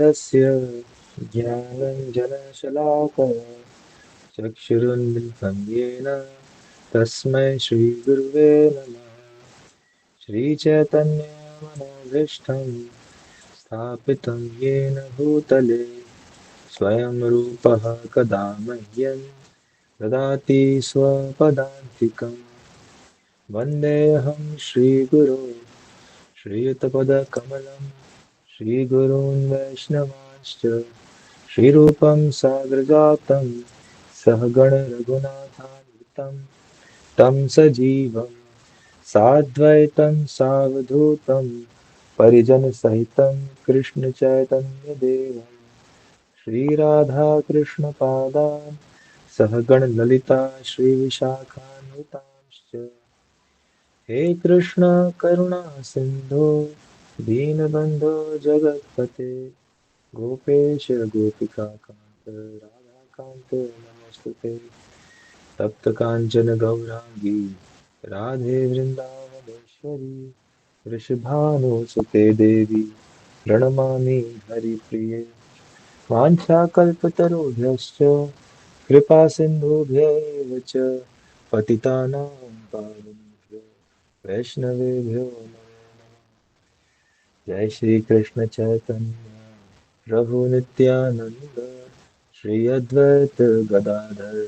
तस्य ज्ञानञ्जनशलाकया चक्षुरुन्मिलितं येन तस्मै श्रीगुरुवे नमः। श्रीचैतन्यमनोभीष्टं स्थापितं येन भूतले स्वयं रूपः कदा मह्यं ददाति स्वपदान्तिकं। वन्देऽहं श्रीगुरो श्रीयुतपदकमलं श्रीगुरून् वैष्णवांश्च श्रीरूपं साग्रजातं सहगण रघुनाथान्वितं तं सजीवं साद्वैतं सावधूतं परिजनसहितं कृष्णचैतन्यदेवं श्रीराधाकृष्णपादान् सहगणललिता श्रीविशाखान्वितांश्च। हे कृष्ण करुणा सिन्धो दीनबन्धो जगत्पते गोपेश गोपिकान्त राधाकान्त नमोऽस्तुते। तप्तकाञ्चन गौराङ्गी राधे वृन्दावनेश्वरी वृषभानुसुते देवी प्रणमामि हरिप्रिये। वाञ्छाकल्पतरुभ्यश्च कृपासिन्धुभ्यैव च पतितानां पावनेभ्यो वैष्णवेभ्यो नमो नमः। जय श्री कृष्ण चैतन्य प्रभु नित्यानंद श्री अद्वैत गदाधर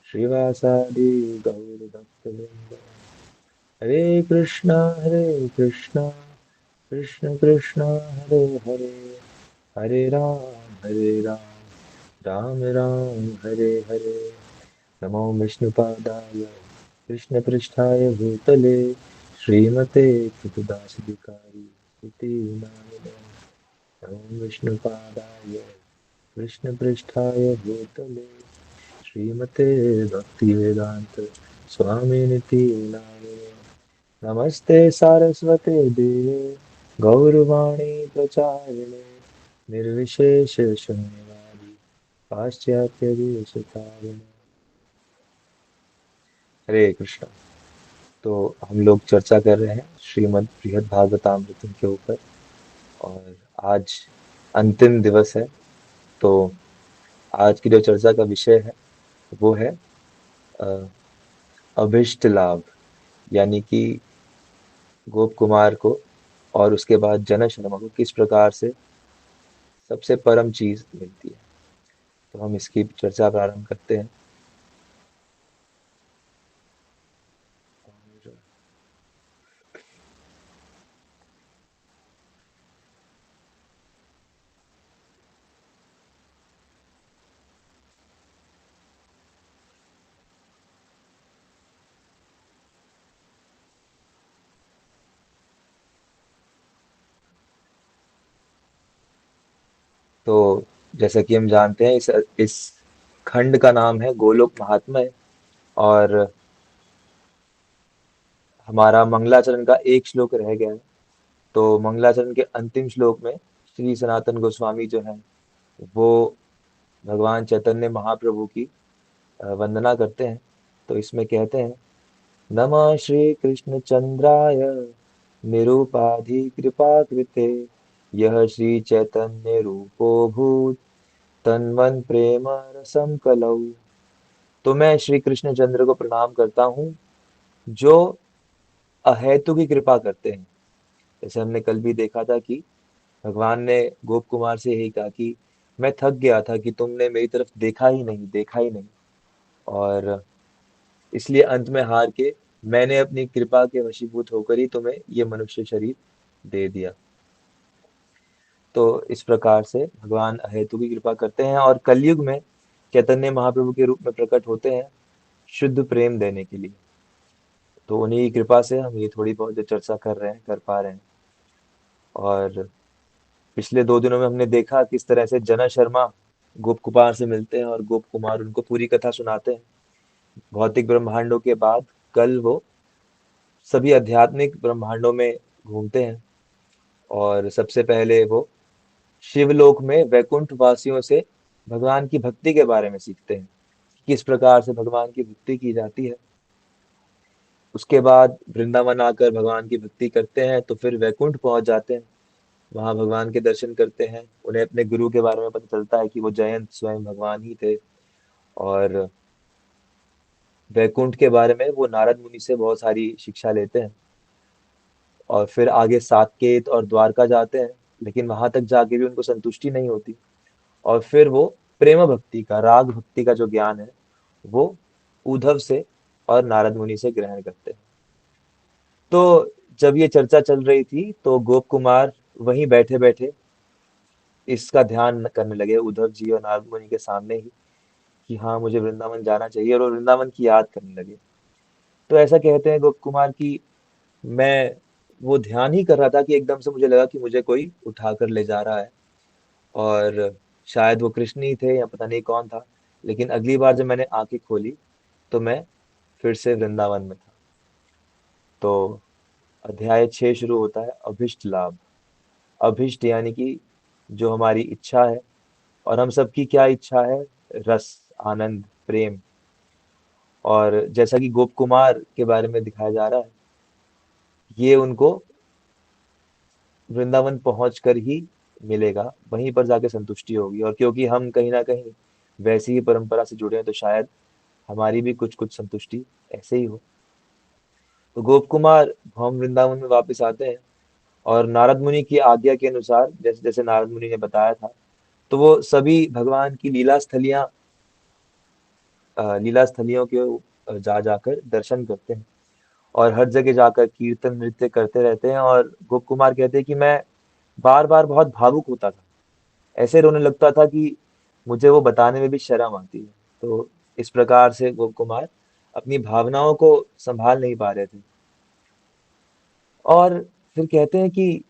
श्रीवासादि गौर भक्तवृंद। हरे कृष्णा कृष्ण कृष्ण हरे हरे हरे राम राम राम हरे हरे। नमो विष्णुपादाय कृष्णपृष्ठाय भूतले श्रीमते कृतदासधिकारी इति नामिने। नमो विष्णुपादाय कृष्णपृष्ठाय भूतले श्रीमते भक्तिवेदांत स्वामिनिति नामिने। नमस्ते सारस्वते देवे गौरवाणी प्रचारिणे निर्विशेष शून्यवादी पाश्चात्य देशतारिणे। हरे कृष्ण। तो हम लोग चर्चा कर रहे हैं श्रीमद् बृहद भागवतामृतम के ऊपर, और आज अंतिम दिवस है। तो आज की जो चर्चा का विषय है वो है अ, अभिष्ट लाभ, यानी कि गोप कुमार को और उसके बाद जनक शर्मा को किस प्रकार से सबसे परम चीज मिलती है। तो हम इसकी चर्चा प्रारंभ करते हैं। तो जैसा कि हम जानते हैं, इस खंड का नाम है गोलोक महात्म्य। और हमारा मंगलाचरण का एक श्लोक रह गया है। तो मंगलाचरण के अंतिम श्लोक में श्री सनातन गोस्वामी जो है वो भगवान चैतन्य महाप्रभु की वंदना करते हैं। तो इसमें कहते हैं, नमः श्री कृष्ण चंद्राय निरूपाधि कृपा कृते यह श्री चैतन्य रूपो भूत तन्वन प्रेम रसम कलौ। तो मैं श्री कृष्ण चंद्र को प्रणाम करता हूँ जो अहेतु की कृपा करते हैं। जैसे हमने कल भी देखा था कि भगवान ने गोप कुमार से यही कहा कि मैं थक गया था कि तुमने मेरी तरफ देखा ही नहीं। और इसलिए अंत में हार के मैंने अपनी कृपा के वशीभूत होकर ही तुम्हें ये मनुष्य शरीर दे दिया। तो इस प्रकार से भगवान अहेतु की कृपा करते हैं और कलयुग में चैतन्य महाप्रभु के रूप में प्रकट होते हैं शुद्ध प्रेम देने के लिए। तो उन्हीं की कृपा से हम ये थोड़ी बहुत जो चर्चा कर पा रहे हैं। और पिछले 2 दिनों में हमने देखा किस तरह से जना शर्मा गोप कुमार से मिलते हैं और गोप कुमार उनको पूरी कथा सुनाते हैं भौतिक ब्रह्मांडों के बाद। कल वो सभी आध्यात्मिक ब्रह्मांडों में घूमते हैं और सबसे पहले वो शिवलोक में वैकुंठ वासियों से भगवान की भक्ति के बारे में सीखते हैं, किस प्रकार से भगवान की भक्ति की जाती है। उसके बाद वृंदावन आकर भगवान की भक्ति करते हैं तो फिर वैकुंठ पहुंच जाते हैं। वहां भगवान के दर्शन करते हैं। उन्हें अपने गुरु के बारे में पता चलता है कि वो जयंत स्वयं भगवान ही थे। और वैकुंठ के बारे में वो नारद मुनि से बहुत सारी शिक्षा लेते हैं। और फिर आगे साकेत और द्वारका जाते हैं, लेकिन वहां तक जाके भी उनको संतुष्टि नहीं होती। और फिर वो प्रेम भक्ति का, राग भक्ति का जो ज्ञान है, वो उद्धव से और नारद मुनि से ग्रहण करते हैं। तो जब ये चर्चा चल रही थी तो गोप कुमार वहीं बैठे बैठे इसका ध्यान करने लगे, उद्धव जी और नारद मुनि के सामने ही, कि हाँ मुझे वृंदावन जाना चाहिए, और वो वृंदावन की याद करने लगे। तो ऐसा कहते हैं गोप कुमार की, मैं वो ध्यान ही कर रहा था कि एकदम से मुझे लगा कि मुझे कोई उठा कर ले जा रहा है। और शायद वो कृष्ण ही थे या पता नहीं कौन था। लेकिन अगली बार जब मैंने आंखें खोली तो मैं फिर से वृंदावन में था। तो अध्याय 6 शुरू होता है, अभिष्ट लाभ। अभिष्ट यानी कि जो हमारी इच्छा है, और हम सबकी क्या इच्छा है? रस, आनंद, प्रेम। और जैसा कि गोप कुमार के बारे में दिखाया जा रहा है, ये उनको वृंदावन पहुंच कर ही मिलेगा, वहीं पर जाके संतुष्टि होगी। और क्योंकि हम कहीं ना कहीं वैसी ही परंपरा से जुड़े हैं, तो शायद हमारी भी कुछ कुछ संतुष्टि ऐसे ही हो। तो गोप कुमार हम वृंदावन में वापस आते हैं, और नारद मुनि की आज्ञा के अनुसार, जैसे जैसे नारद मुनि ने बताया था, तो वो सभी भगवान की लीला स्थलियों के जा जाकर दर्शन करते हैं। और हर जगह जाकर कीर्तन नृत्य करते रहते हैं। और गोप कुमार कहते हैं कि मैं बार बार बहुत भावुक होता था, ऐसे रोने लगता था कि मुझे वो बताने में भी शर्म आती है। तो इस प्रकार से गोप कुमार अपनी भावनाओं को संभाल नहीं पा रहे थे। और फिर कहते हैं कि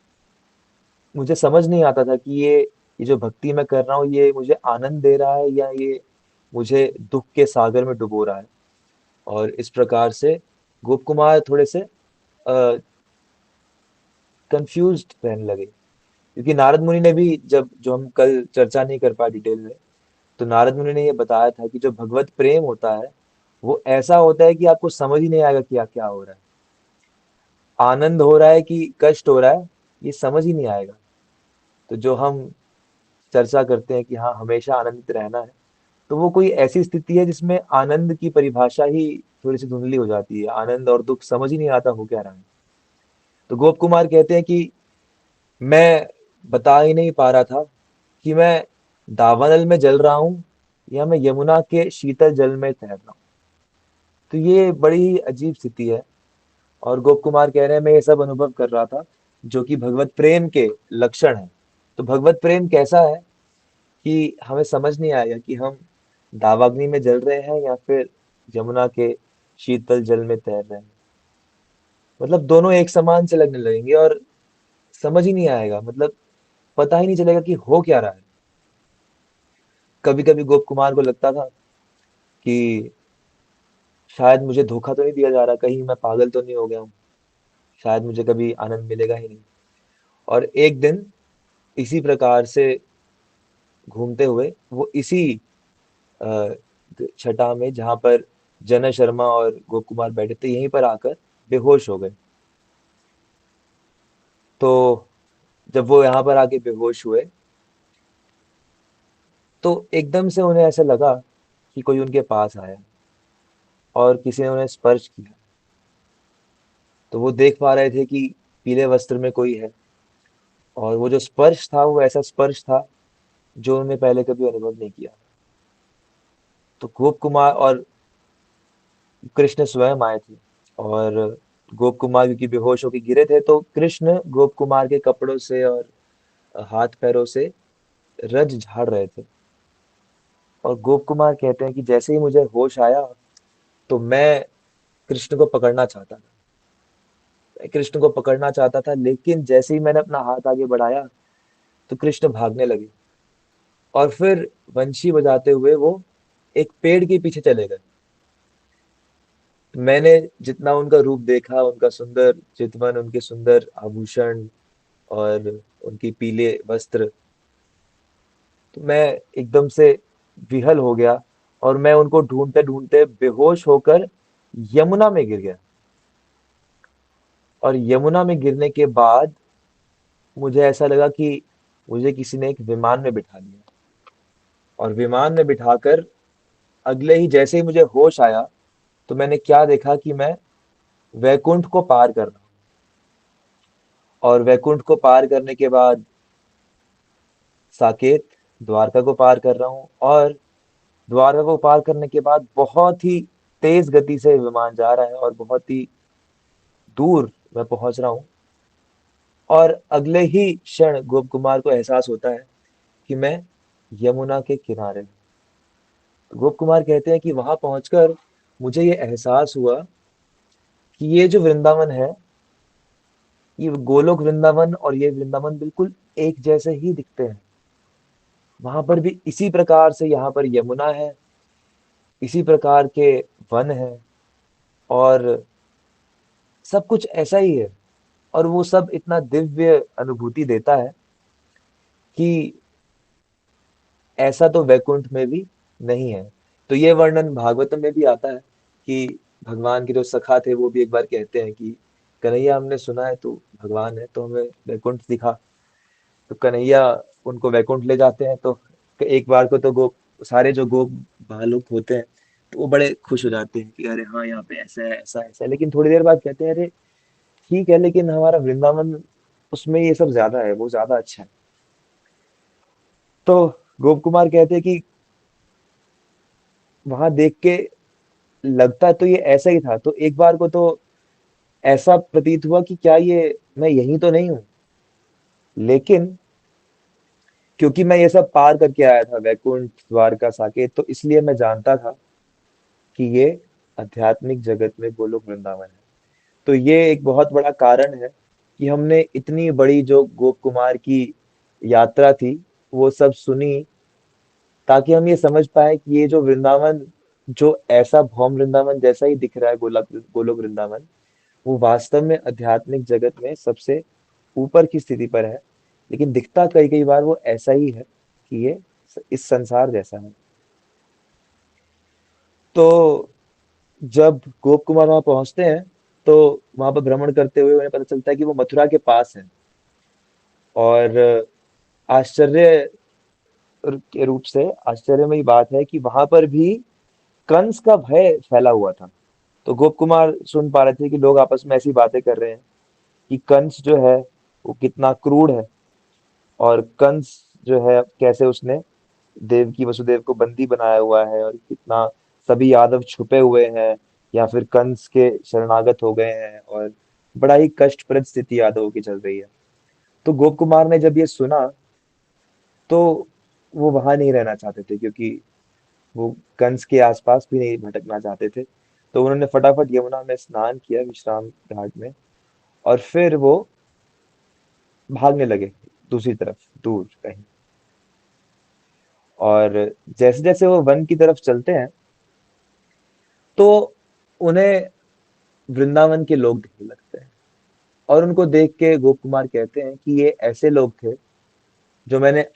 मुझे समझ नहीं आता था कि ये जो भक्ति मैं कर रहा हूँ, ये मुझे आनंद दे रहा है या ये मुझे दुख के सागर में डुबो रहा है। और इस प्रकार से गोप कुमार थोड़े से कंफ्यूज्ड रहने लगे। क्योंकि नारद मुनि ने भी, जब जो हम कल चर्चा नहीं कर पाए डिटेल में, तो नारद मुनि ने ये बताया था कि जो भगवत प्रेम होता है, वो ऐसा होता है कि आपको समझ ही नहीं आएगा कि क्या हो रहा है। आनंद हो रहा है कि कष्ट हो रहा है, ये समझ ही नहीं आएगा। तो जो हम चर्चा करते हैं कि हाँ हमेशा आनंदित रहना है, तो वो कोई ऐसी स्थिति है जिसमें आनंद की परिभाषा ही थोड़ी सी धुंधली हो जाती है। आनंद और दुख समझ ही नहीं आता हो क्या रहा है। तो गोप कुमार कहते हैं कि मैं बता ही नहीं पा रहा था कि मैं दावानल में जल रहा हूँ या मैं यमुना के शीतल जल में तैर रहा हूँ। तो ये बड़ी ही अजीब स्थिति है। और गोप कुमार कह रहे हैं मैं ये सब अनुभव कर रहा था, जो कि भगवत प्रेम के लक्षण है। तो भगवत प्रेम कैसा है कि हमें समझ नहीं आएगा कि हम दावाग्नि में जल रहे हैं या फिर यमुना के शीतल जल में तैर रहे हैं। मतलब दोनों एक समान से लगने लगेंगे, और समझ ही नहीं आएगा, मतलब पता ही नहीं चलेगा कि हो क्या रहा है। कभी कभी गोप कुमार को लगता था कि शायद मुझे धोखा तो नहीं दिया जा रहा, कहीं मैं पागल तो नहीं हो गया हूँ, शायद मुझे कभी आनंद मिलेगा ही नहीं। और एक दिन इसी प्रकार से घूमते हुए वो इसी अ, छटा में, जहां पर जनक शर्मा और गोप कुमार बैठे थे, यहीं पर आकर बेहोश हो गए। तो जब वो यहाँ पर आके बेहोश हुए, तो एकदम से उन्हें ऐसा लगा कि कोई उनके पास आया और किसी ने उन्हें स्पर्श किया। तो वो देख पा रहे थे कि पीले वस्त्र में कोई है, और वो जो स्पर्श था वो ऐसा स्पर्श था जो उन्होंने पहले कभी अनुभव नहीं किया। तो गोप कुमार और कृष्ण स्वयं आए थे। और गोप कुमार क्योंकि बेहोश होकर गिरे थे, तो कृष्ण गोप कुमार के कपड़ों से और हाथ पैरों से रज झाड़ रहे थे। और गोप कुमार कहते हैं कि जैसे ही मुझे होश आया, तो मैं कृष्ण को पकड़ना चाहता था। मैं कृष्ण को पकड़ना चाहता था, लेकिन जैसे ही मैंने अपना हाथ आगे बढ़ाया, तो कृष्ण भागने लगे। और फिर वंशी बजाते हुए वो एक पेड़ के पीछे चले गए। मैंने जितना उनका रूप देखा, उनका सुंदर चितवन, उनके सुंदर आभूषण और उनके पीले वस्त्र, तो मैं एकदम से विहल हो गया। और मैं उनको ढूंढते ढूंढते बेहोश होकर यमुना में गिर गया। और यमुना में गिरने के बाद मुझे ऐसा लगा कि मुझे किसी ने एक विमान में बिठा दिया, और विमान में बिठाकर अगले ही जैसे ही मुझे होश आया, तो मैंने क्या देखा कि मैं वैकुंठ को पार कर रहा हूँ। और वैकुंठ को पार करने के बाद साकेत, द्वारका को पार कर रहा हूँ, और द्वारका को पार करने के बाद बहुत ही तेज गति से विमान जा रहा है और बहुत ही दूर मैं पहुंच रहा हूँ। और अगले ही क्षण गोप कुमार को एहसास होता है कि मैं यमुना के किनारे हूँ। गोप कुमार कहते हैं कि वहां पहुंचकर मुझे ये एहसास हुआ कि ये जो वृंदावन है, ये गोलोक वृंदावन और ये वृंदावन बिल्कुल एक जैसे ही दिखते हैं। वहां पर भी इसी प्रकार से यहाँ पर यमुना है, इसी प्रकार के वन है, और सब कुछ ऐसा ही है। और वो सब इतना दिव्य अनुभूति देता है कि ऐसा तो वैकुंठ में भी नहीं है। तो ये वर्णन भागवतम में भी आता है कि भगवान के जो सखा थे वो भी एक बार कहते हैं कि कन्हैया, हमने सुना है तू भगवान है, तो हमें वैकुंठ दिखा। तो कन्हैया उनको वैकुंठ ले जाते हैं। तो एक बार को तो गोप, सारे जो गोप बालक होते हैं, तो वो बड़े खुश हो जाते हैं कि अरे हाँ, यहाँ पे ऐसा है, ऐसा है, ऐसा है। लेकिन थोड़ी देर बाद कहते हैं, अरे ठीक है, लेकिन हमारा वृंदावन, उसमें ये सब ज्यादा है, वो ज्यादा अच्छा है। तो गोप कुमार कहते हैं कि वहां देख के लगता तो ये ऐसा ही था। तो एक बार को तो ऐसा प्रतीत हुआ कि क्या ये मैं यही तो नहीं हूँ। लेकिन क्योंकि मैं ये सब पार करके आया था, वैकुंठ, द्वारका, साकेत, तो इसलिए मैं जानता था कि ये आध्यात्मिक जगत में गोलोक वृंदावन है। तो ये एक बहुत बड़ा कारण है कि हमने इतनी बड़ी जो गोप कुमार की यात्रा थी वो सब सुनी, ताकि हम ये समझ पाए कि ये जो वृंदावन, जो ऐसा भौम वृंदावन जैसा ही दिख रहा है, गोलोक गोलोक वृंदावन, वो वास्तव में आध्यात्मिक जगत में सबसे ऊपर की स्थिति पर है। लेकिन दिखता कई कई बार वो ऐसा ही है कि ये इस संसार जैसा है। तो जब गोप कुमार वहां पहुंचते हैं, तो वहां पर भ्रमण करते हुए उन्हें पता चलता है कि वो मथुरा के पास है। और आश्चर्य के रूप से आश्चर्यमयी बात है कि वहां पर भी कंस का भय फैला हुआ था। तो गोप कुमार सुन पा रहे थे कि लोग आपस में ऐसी बातें कर रहे हैं कि कंस जो है वो कितना क्रूर है, और कंस जो है कैसे उसने देवकी वसुदेव को बंदी बनाया हुआ है, और कितना सभी यादव छुपे हुए हैं या फिर कंस के शरणागत हो गए हैं, और बड़ा ही कष्टप्रद स्थिति यादवों की चल रही है। तो गोप कुमार ने जब ये सुना, तो वो वहां नहीं रहना चाहते थे, क्योंकि वो कंस के आसपास भी नहीं भटकना चाहते थे। तो उन्होंने फटाफट यमुना में स्नान किया, विश्राम घाट में, और फिर वो भागने लगे दूसरी तरफ, दूर कहीं। और जैसे जैसे वो वन की तरफ चलते हैं, तो उन्हें वृंदावन के लोग दिखने लगते हैं। और उनको देख के गोप कुमार कहते हैं कि ये ऐसे लोग थे जो मैंने,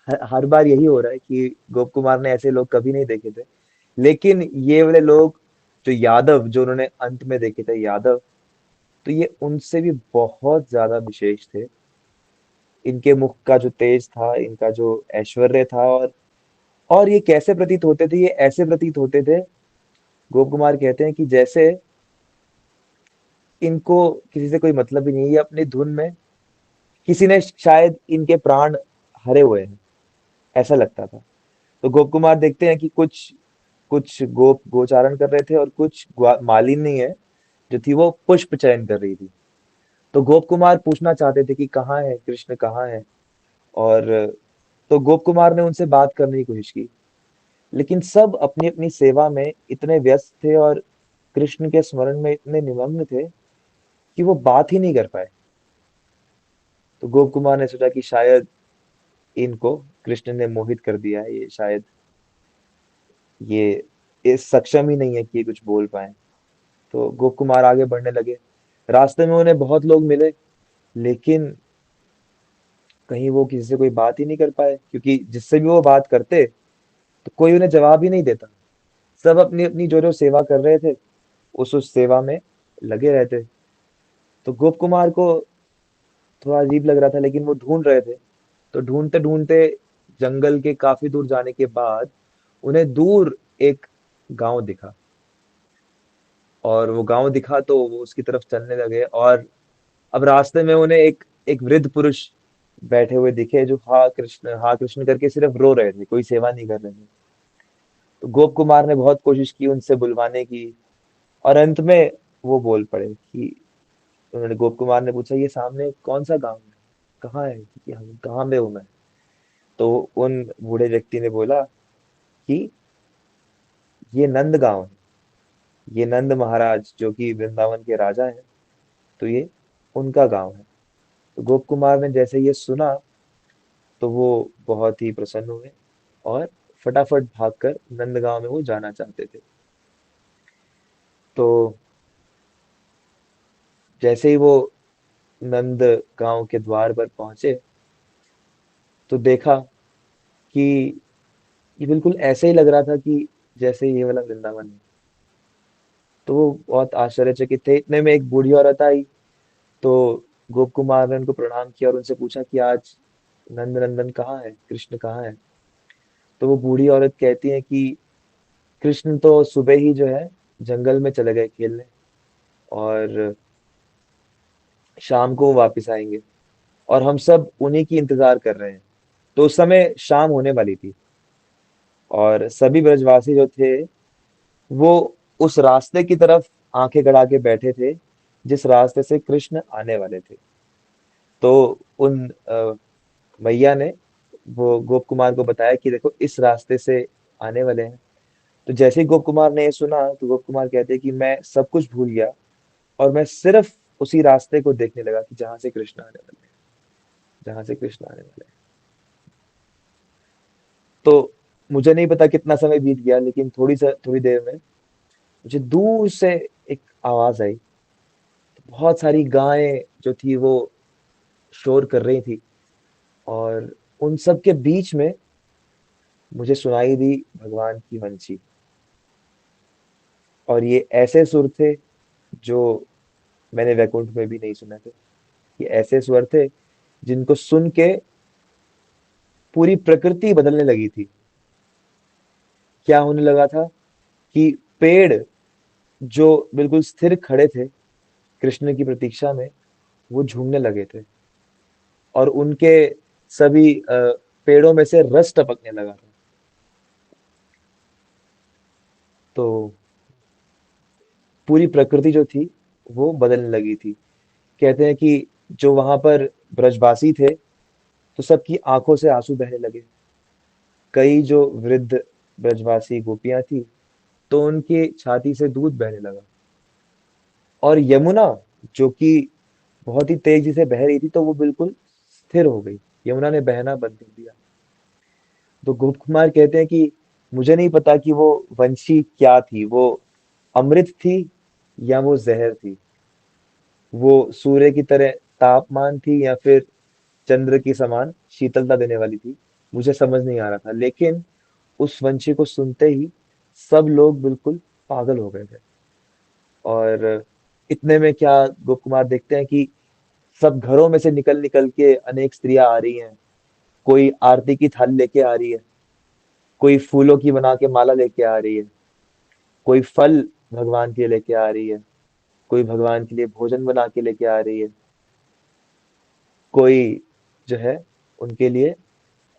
हर बार यही हो रहा है कि गोप कुमार ने ऐसे लोग कभी नहीं देखे थे, लेकिन ये वाले लोग जो यादव, जो उन्होंने अंत में देखे थे यादव, तो ये उनसे भी बहुत ज्यादा विशेष थे। इनके मुख का जो तेज था, इनका जो ऐश्वर्य था, और ये कैसे प्रतीत होते थे, ये ऐसे प्रतीत होते थे, गोप कुमार कहते हैं कि जैसे इनको किसी से कोई मतलब ही नहीं है, ये अपनी धुन में, किसी ने शायद इनके प्राण हरे हुए हैं, ऐसा लगता था। तो गोप कुमार देखते हैं कि कुछ कुछ गोप गोचारण कर रहे थे, और कुछ मालिनी है जो थी वो पुष्प चयन कर रही थी। तो गोप कुमार पूछना चाहते थे कि कहाँ है कृष्ण, कहाँ है। और तो गोप कुमार ने उनसे बात करने की कोशिश की, लेकिन सब अपनी अपनी सेवा में इतने व्यस्त थे और कृष्ण के स्मरण में इतने निमग्न थे कि वो बात ही नहीं कर पाए। तो गोप कुमार ने सोचा कि शायद इनको कृष्ण ने मोहित कर दिया है, ये शायद ये सक्षम ही नहीं है कि ये कुछ बोल पाए। तो गोप कुमार आगे बढ़ने लगे। रास्ते में उन्हें बहुत लोग मिले, लेकिन कहीं वो किसी से कोई बात ही नहीं कर पाए, क्योंकि जिससे भी वो बात करते तो कोई उन्हें जवाब ही नहीं देता। सब अपनी अपनी जो जो सेवा कर रहे थे, उस सेवा में लगे रहते। तो गोप कुमार को थोड़ा अजीब लग रहा था, लेकिन वो ढूंढ रहे थे। तो ढूंढते ढूंढते जंगल के काफी दूर जाने के बाद उन्हें दूर एक गांव दिखा। और वो गांव दिखा तो वो उसकी तरफ चलने लगे, और अब रास्ते में उन्हें एक एक वृद्ध पुरुष बैठे हुए दिखे, जो हा कृष्ण करके सिर्फ रो रहे थे, कोई सेवा नहीं कर रहे थे। तो गोप कुमार ने बहुत कोशिश की उनसे बुलवाने की, और अंत में वो बोल पड़े कि उन्होंने गोप कुमार ने पूछा, ये सामने कौन सा गांव है, कहाँ है, कि हम कहाँ में हूँ मैं। तो उन बूढ़े व्यक्ति ने बोला कि ये नंद गांव है, ये नंद महाराज जो कि वृंदावन के राजा हैं, तो ये उनका गांव है। तो गोप कुमार ने जैसे ये सुना तो वो बहुत ही प्रसन्न हुए, और फटाफट भागकर नंदगांव में वो जाना चाहते थे। तो जैसे ही वो नंद गांव के द्वार पर पहुंचे तो देखा कि ये बिल्कुल ऐसे ही लग रहा था कि जैसे ये वाला वृंदावन है। तो वो बहुत आश्चर्यचकित थे। इतने में एक बूढ़ी औरत आई। तो गोप कुमार ने उनको प्रणाम किया और उनसे पूछा कि आज नंद नंदन कहाँ है, कृष्ण कहाँ है। तो वो बूढ़ी औरत कहती है कि कृष्ण तो सुबह ही जो है जंगल में चले गए खेलने, और शाम को वो वापस आएंगे, और हम सब उन्हीं की इंतजार कर रहे हैं। तो उस समय शाम होने वाली थी, और सभी ब्रजवासी जो थे वो उस रास्ते की तरफ आंखें गड़ा के बैठे थे जिस रास्ते से कृष्ण आने वाले थे। तो उन मैया ने वो गोप कुमार को बताया कि देखो इस रास्ते से आने वाले हैं। तो जैसे ही गोप कुमार ने ये सुना तो गोप कुमार कहते हैं कि मैं सब कुछ भूल गया, और मैं सिर्फ उसी रास्ते को देखने लगा कि जहां से कृष्ण आने वाले हैं, जहां से कृष्ण आने वाले हैं। तो मुझे नहीं पता कितना समय बीत गया, लेकिन थोड़ी देर में मुझे दूर से एक आवाज आई। बहुत सारी गायें जो थी वो शोर कर रही थी, और उन सब के बीच में मुझे सुनाई दी भगवान की वंशी। और ये ऐसे सुर थे जो मैंने वैकुंठ में भी नहीं सुने थे। ये ऐसे स्वर थे जिनको सुन के पूरी प्रकृति बदलने लगी थी। क्या होने लगा था कि पेड़ जो बिल्कुल स्थिर खड़े थे कृष्ण की प्रतीक्षा में, वो झूमने लगे थे, और उनके सभी पेड़ों में से रस टपकने लगा था। तो पूरी प्रकृति जो थी वो बदलने लगी थी। कहते हैं कि जो वहां पर ब्रजवासी थे तो सबकी आंखों से आंसू बहने लगे। कई जो वृद्ध ब्रजवासी गोपियां थी तो उनकी छाती से दूध बहने लगा। और यमुना जो कि बहुत ही तेजी से बह रही थी तो वो बिल्कुल स्थिर हो गई। यमुना ने बहना बंद कर दिया। तो गोप कुमार कहते हैं कि मुझे नहीं पता कि वो वंशी क्या थी, वो अमृत थी या वो जहर थी, वो सूर्य की तरह तापमान थी या फिर चंद्र की समान शीतलता देने वाली थी। मुझे समझ नहीं आ रहा था, लेकिन उस वंशी को सुनते ही सब लोग बिल्कुल पागल हो गए थे। और इतने में क्या गोप कुमार देखते हैं कि सब घरों में से निकल निकल के अनेक स्त्रियां आ रही हैं। कोई आरती की थाली लेके आ रही है, कोई फूलों की बना के माला लेके आ रही है, कोई फल भगवान के लिए लेके आ रही है, कोई भगवान के लिए भोजन बना के लेके आ रही है, कोई जो है उनके लिए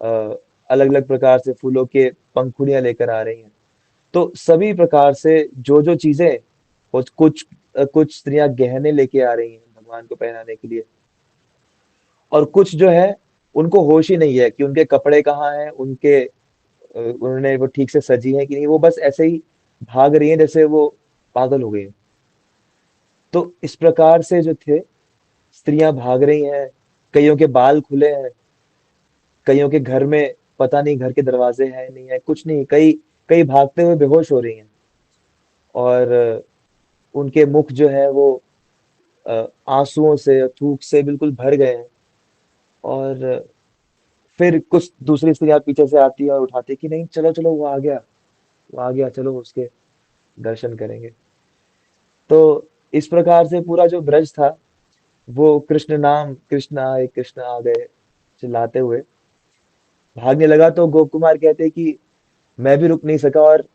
अलग अलग प्रकार से फूलों के पंखुड़ियां लेकर आ रही हैं। तो सभी प्रकार से जो जो चीजें, कुछ स्त्रियां गहने लेके आ रही हैं भगवान को पहनाने के लिए, और कुछ जो है उनको होश ही नहीं है कि उनके कपड़े कहाँ हैं, उन्होंने वो ठीक से सजी है कि नहीं, वो बस ऐसे ही भाग रही हैं जैसे वो पागल हो गई हैं। तो इस प्रकार से जो थे स्त्रियां भाग रही हैं, कईयों के बाल खुले हैं, कईयों के घर में पता नहीं घर के दरवाजे हैं नहीं है, कुछ नहीं, कई कई भागते हुए बेहोश हो रही हैं। और उनके मुख जो है वो आंसुओं से, थूक से बिल्कुल भर गए हैं। और फिर कुछ दूसरी स्त्रियां पीछे से आती है और उठाती है कि नहीं, चलो चलो, वो आ गया, वो आ गया, चलो उसके दर्शन करेंगे। तो इस प्रकार से पूरा जो ब्रज था वो कृष्ण आए कृष्ण आ गए चिल्लाते हुए भागने लगा, तो गोप कुमार कहते हैं कि मैं भी रुक नहीं सका, और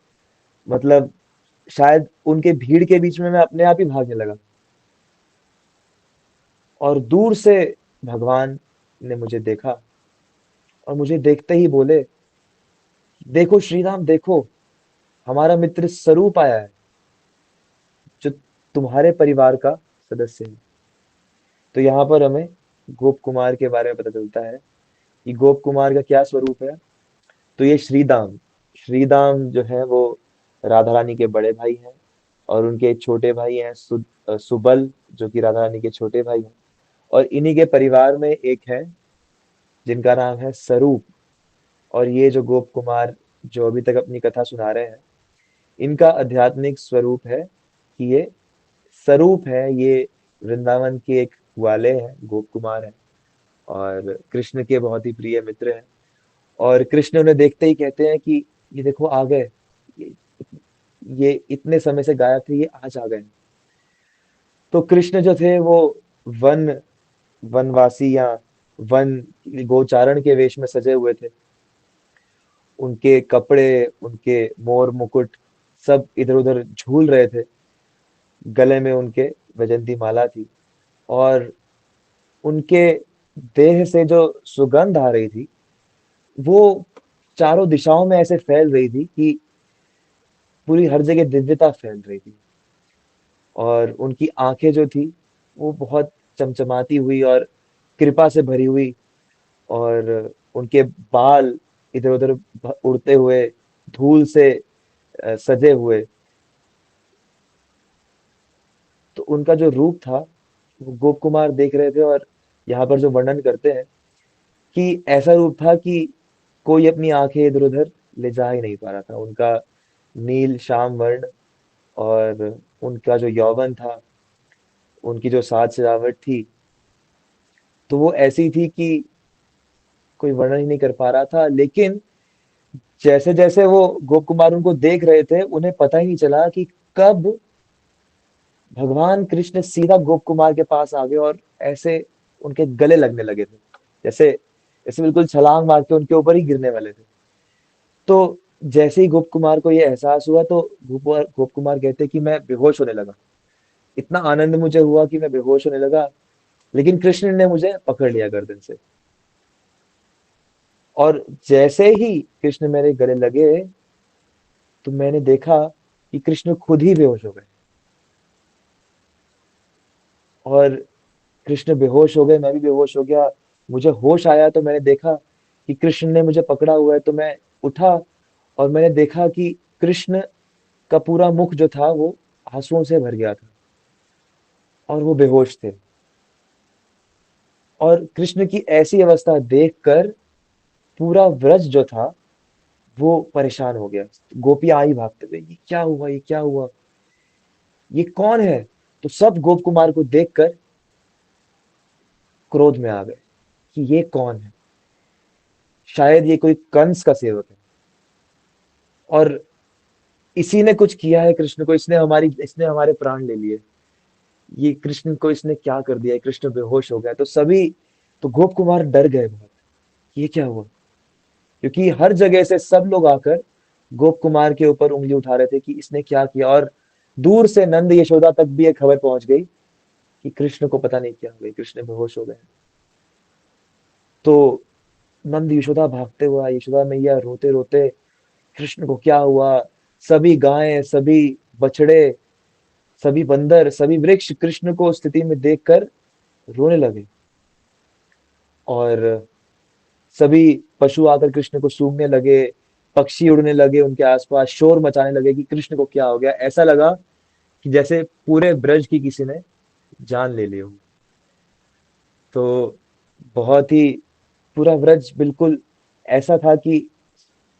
मतलब शायद उनके भीड़ के बीच में मैं अपने आप ही भागने लगा। और दूर से भगवान ने मुझे देखा और मुझे देखते ही बोले, देखो श्री राम देखो, हमारा मित्र स्वरूप आया है, जो तुम्हारे परिवार का सदस्य है। तो यहाँ पर हमें गोप कुमार के बारे में पता चलता है कि गोप कुमार का क्या स्वरूप है। तो ये श्रीदाम जो है वो राधा रानी के बड़े भाई हैं, और उनके छोटे भाई हैं सुबल, जो कि राधा रानी के छोटे भाई हैं। और इन्हीं के परिवार में एक है जिनका नाम है स्वरूप। और ये जो गोप कुमार जो अभी तक अपनी कथा सुना रहे हैं, इनका आध्यात्मिक स्वरूप है कि ये स्वरूप है, ये वृंदावन के एक वाले हैं, गोप कुमार हैं, और कृष्ण के बहुत ही प्रिय मित्र हैं। और कृष्ण उन्हें देखते ही कहते हैं कि ये देखो आ गए, ये, ये इतने समय से गायब थे, ये आज आ गए। तो कृष्ण जो थे वो वन वनवासी या वन गोचारण के वेश में सजे हुए थे। उनके कपड़े, उनके मोर मुकुट सब इधर उधर झूल रहे थे। गले में उनके वैजंती माला थी, और उनके देह से जो सुगंध आ रही थी वो चारों दिशाओं में ऐसे फैल रही थी कि पूरी हर जगह दिव्यता फैल रही थी। और उनकी आंखें जो थी वो बहुत चमचमाती हुई और कृपा से भरी हुई। और उनके बाल इधर उधर उड़ते हुए, धूल से सजे हुए। तो उनका जो रूप था वो गोप कुमार देख रहे थे, और यहाँ पर जो वर्णन करते हैं कि ऐसा रूप था कि कोई अपनी आंखें इधर उधर ले जा ही नहीं पा रहा था। उनका नील श्याम वर्ण, और उनका जो यौवन था, उनकी जो साज सजावट थी, तो वो ऐसी थी कि कोई वर्णन ही नहीं कर पा रहा था। लेकिन जैसे जैसे वो गोप कुमार उनको देख रहे थे, उन्हें पता ही नहीं चला कि कब भगवान कृष्ण सीधा गोप कुमार के पास आ गए और ऐसे उनके गले लगने लगे थे, जैसे जैसे बिल्कुल छलांग मार के उनके ऊपर ही गिरने वाले थे। तो जैसे ही गोप कुमार को ये एहसास हुआ, तो गोप कुमार कहते कि मैं बेहोश होने लगा। इतना आनंद मुझे हुआ कि मैं बेहोश होने लगा, लेकिन कृष्ण ने मुझे पकड़ लिया गर्दन से। और जैसे ही कृष्ण मेरे गले लगे, तो मैंने देखा कि कृष्ण खुद ही बेहोश हो गए। और कृष्ण बेहोश हो गए, मैं भी बेहोश हो गया। मुझे होश आया तो मैंने देखा कि कृष्ण ने मुझे पकड़ा हुआ है। तो मैं उठा और मैंने देखा कि कृष्ण का पूरा मुख जो था वो आंसुओं से भर गया था, और वो बेहोश थे। और कृष्ण की ऐसी अवस्था देखकर पूरा व्रज जो था वो परेशान हो गया। गोपियां आई भागते हुए, ये क्या हुआ, ये क्या हुआ, ये कौन है। तो सब गोप कुमार को देखकर क्रोध में आ गए कि ये कौन है, शायद ये कोई कंस का सेवक है, और इसी ने कुछ किया है कृष्ण को, इसने हमारे प्राण ले लिए। ये कृष्ण को इसने क्या कर दिया है, कृष्ण बेहोश हो गया। तो सभी, तो गोप कुमार डर गए बहुत, ये क्या हुआ। क्योंकि हर जगह से सब लोग आकर गोप कुमार के ऊपर उंगली उठा रहे थे कि इसने क्या किया। और दूर से नंद यशोदा तक भी एक खबर पहुंच गई कि कृष्ण को पता नहीं क्या हो गया, कृष्ण बेहोश हो गए। तो नंद यशोदा भागते हुआ, यशोदा मैया रोते रोते, कृष्ण को क्या हुआ। सभी गायें, सभी बछड़े, सभी बंदर, सभी वृक्ष कृष्ण को उस स्थिति में देखकर रोने लगे। और सभी पशु आकर कृष्ण को सूंघने लगे, पक्षी उड़ने लगे उनके आसपास, शोर मचाने लगे कि कृष्ण को क्या हो गया। ऐसा लगा कि जैसे पूरे ब्रज की किसी ने जान ले ली हो। तो बहुत ही, पूरा व्रज बिल्कुल ऐसा था कि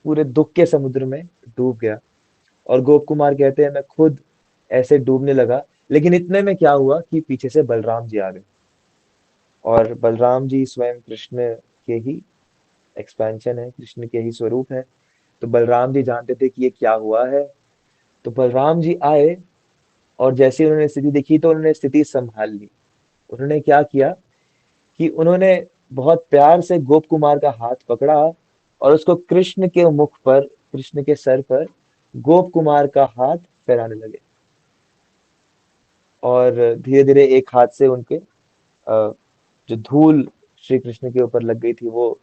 पूरे दुख के समुद्र में डूब गया। और गोप कुमार कहते हैं मैं खुद ऐसे डूबने लगा। लेकिन इतने में क्या हुआ कि पीछे से बलराम जी आ गए। और बलराम जी स्वयं कृष्ण के ही एक्सपेंशन है, कृष्ण के ही स्वरूप है। तो बलराम जी जानते थे कि ये क्या हुआ है। तो बलराम जी आए, और जैसे ही उन्होंने स्थिति देखी तो उन्होंने स्थिति संभाल ली। उन्होंने क्या किया कि उन्होंने बहुत प्यार से गोप कुमार का हाथ पकड़ा और उसको कृष्ण के मुख पर, कृष्ण के सर पर गोप कुमार का हाथ फेराने लगे। और धीरे धीरे एक हाथ से उनके जो धूल श्री कृष्ण के ऊपर लग गई थी वो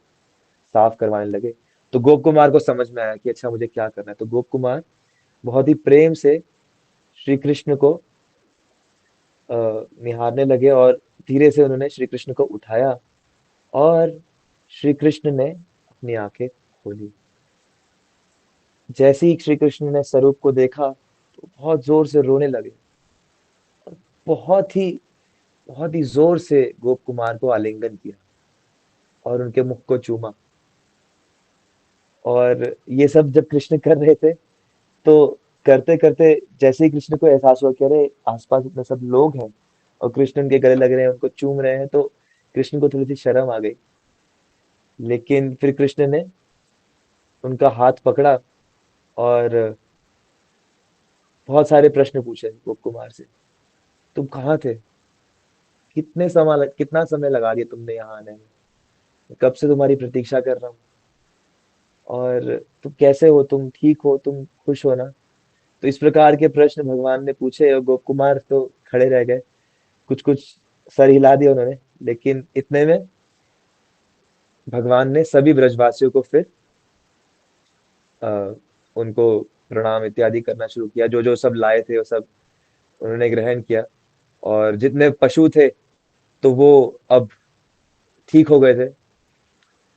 साफ करवाने लगे। तो गोप कुमार को समझ में आया कि अच्छा मुझे क्या करना है। तो गोप कुमार बहुत ही प्रेम से श्री कृष्ण को निहारने लगे और धीरे से उन्होंने श्री कृष्ण को उठाया और श्री कृष्ण ने अपनी आंखें खोली। जैसे ही श्री कृष्ण ने स्वरूप को देखा तो बहुत जोर से रोने लगे। बहुत ही बहुत ही जोर से गोप कुमार को आलिंगन किया और उनके मुख को चूमा। और ये सब जब कृष्ण कर रहे थे तो करते करते जैसे ही कृष्ण को एहसास हुआ कि अरे आसपास इतने सब लोग हैं और कृष्ण उनके गले लग रहे हैं, उनको चूम रहे हैं, तो कृष्ण को थोड़ी सी शर्म आ गई। लेकिन फिर कृष्ण ने उनका हाथ पकड़ा और बहुत सारे प्रश्न पूछे गोप कुमार से। तुम कहाँ थे? कितना समय लगा दिया तुमने यहाँ आने में? कब से तुम्हारी प्रतीक्षा कर रहा हूँ। और तुम कैसे हो? तुम ठीक हो? तुम खुश हो ना? तो इस प्रकार के प्रश्न भगवान ने पूछे और गोप कुमार तो खड़े रह गए। कुछ कुछ सर हिला दिया उन्होंने। लेकिन इतने में भगवान ने सभी ब्रजवासियों को फिर आ, उनको प्रणाम इत्यादि करना शुरू किया। जो जो सब लाए थे वो सब उन्होंने ग्रहण किया। और जितने पशु थे तो वो अब ठीक हो गए थे।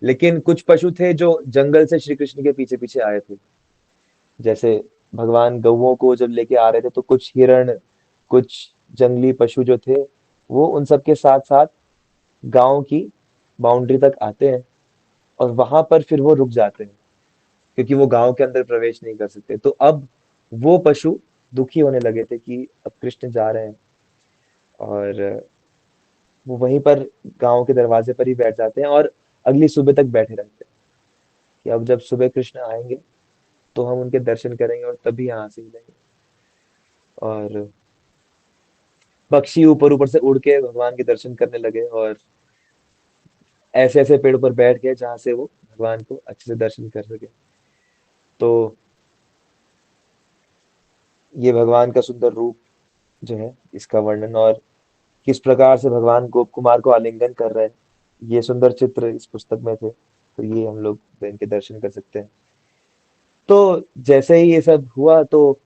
लेकिन कुछ पशु थे जो जंगल से श्री कृष्ण के पीछे पीछे आए थे। जैसे भगवान गौओं को जब लेके आ रहे थे तो कुछ हिरण, कुछ जंगली पशु जो थे वो उन सबके साथ साथ गांव की बाउंड्री तक आते हैं और वहां पर फिर वो रुक जाते हैं क्योंकि वो गांव के अंदर प्रवेश नहीं कर सकते। तो अब वो पशु दुखी होने लगे थे कि अब कृष्ण जा रहे हैं और वो वहीं पर गांव के दरवाजे पर ही बैठ जाते हैं और अगली सुबह तक बैठे रहते हैं कि अब जब सुबह कृष्ण आएंगे तो हम उनके दर्शन करेंगे और तभी यहाँ से हिलेंगे। और पक्षी ऊपर ऊपर से उड़ के भगवान के दर्शन करने लगे और ऐसे ऐसे पेड़ पर बैठ गए जहां से वो भगवान को अच्छे से दर्शन कर सके। तो ये भगवान का सुंदर रूप जो है इसका वर्णन और किस प्रकार से भगवान गोप कुमार को आलिंगन कर रहे हैं, ये सुंदर चित्र इस पुस्तक में थे। तो ये हम लोग इनके दर्शन कर सकते हैं। तो जैसे ही ये सब हुआ तो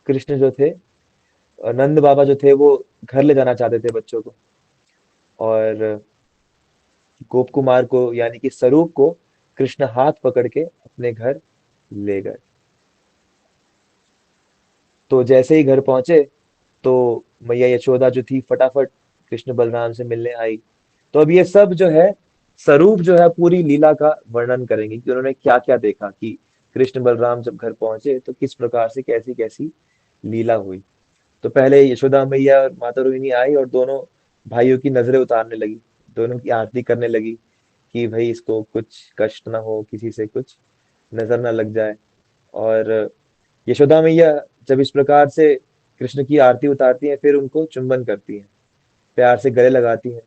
कृष्ण जो थे, नंद बाबा जो थे वो घर ले जाना चाहते थे बच्चों को। और गोप कुमार को यानी कि स्वरूप को कृष्ण हाथ पकड़ के अपने घर ले गए। तो जैसे ही घर पहुंचे तो मैया यशोदा जो थी फटाफट कृष्ण बलराम से मिलने आई। तो अब ये सब जो है स्वरूप जो है पूरी लीला का वर्णन करेंगे कि उन्होंने क्या क्या देखा, कि कृष्ण बलराम जब घर पहुंचे तो किस प्रकार से कैसी कैसी लीला हुई। तो पहले यशोदा मैया और माता रोहिणी आई और दोनों भाइयों की नजरें उतारने लगी, दोनों की आरती करने लगी कि भाई इसको कुछ कष्ट ना हो, किसी से कुछ नजर ना लग जाए। और यशोदा मैया जब इस प्रकार से कृष्ण की आरती उतारती हैं फिर उनको चुंबन करती हैं, प्यार से गले लगाती हैं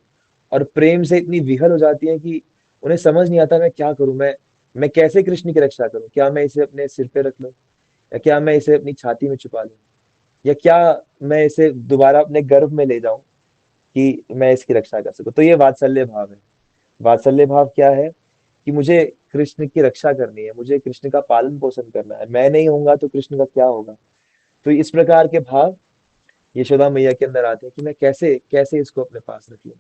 और प्रेम से इतनी विहल हो जाती हैं कि उन्हें समझ नहीं आता मैं क्या करूं। मैं कैसे कृष्ण की रक्षा करूं? क्या मैं इसे अपने सिर पे रख लूं, या क्या मैं इसे अपनी छाती में छुपा लूं, या क्या मैं इसे दोबारा अपने गर्भ में ले जाऊं कि मैं इसकी रक्षा कर सकूं। तो ये वात्सल्य भाव है। वात्सल्य भाव क्या है कि मुझे कृष्ण की रक्षा करनी है, मुझे कृष्ण का पालन पोषण करना है, मैं नहीं होऊंगा तो कृष्ण का क्या होगा। तो इस प्रकार के भाव यशोदा मैया के अंदर आते हैं कि मैं कैसे कैसे इसको अपने पास रख लूं।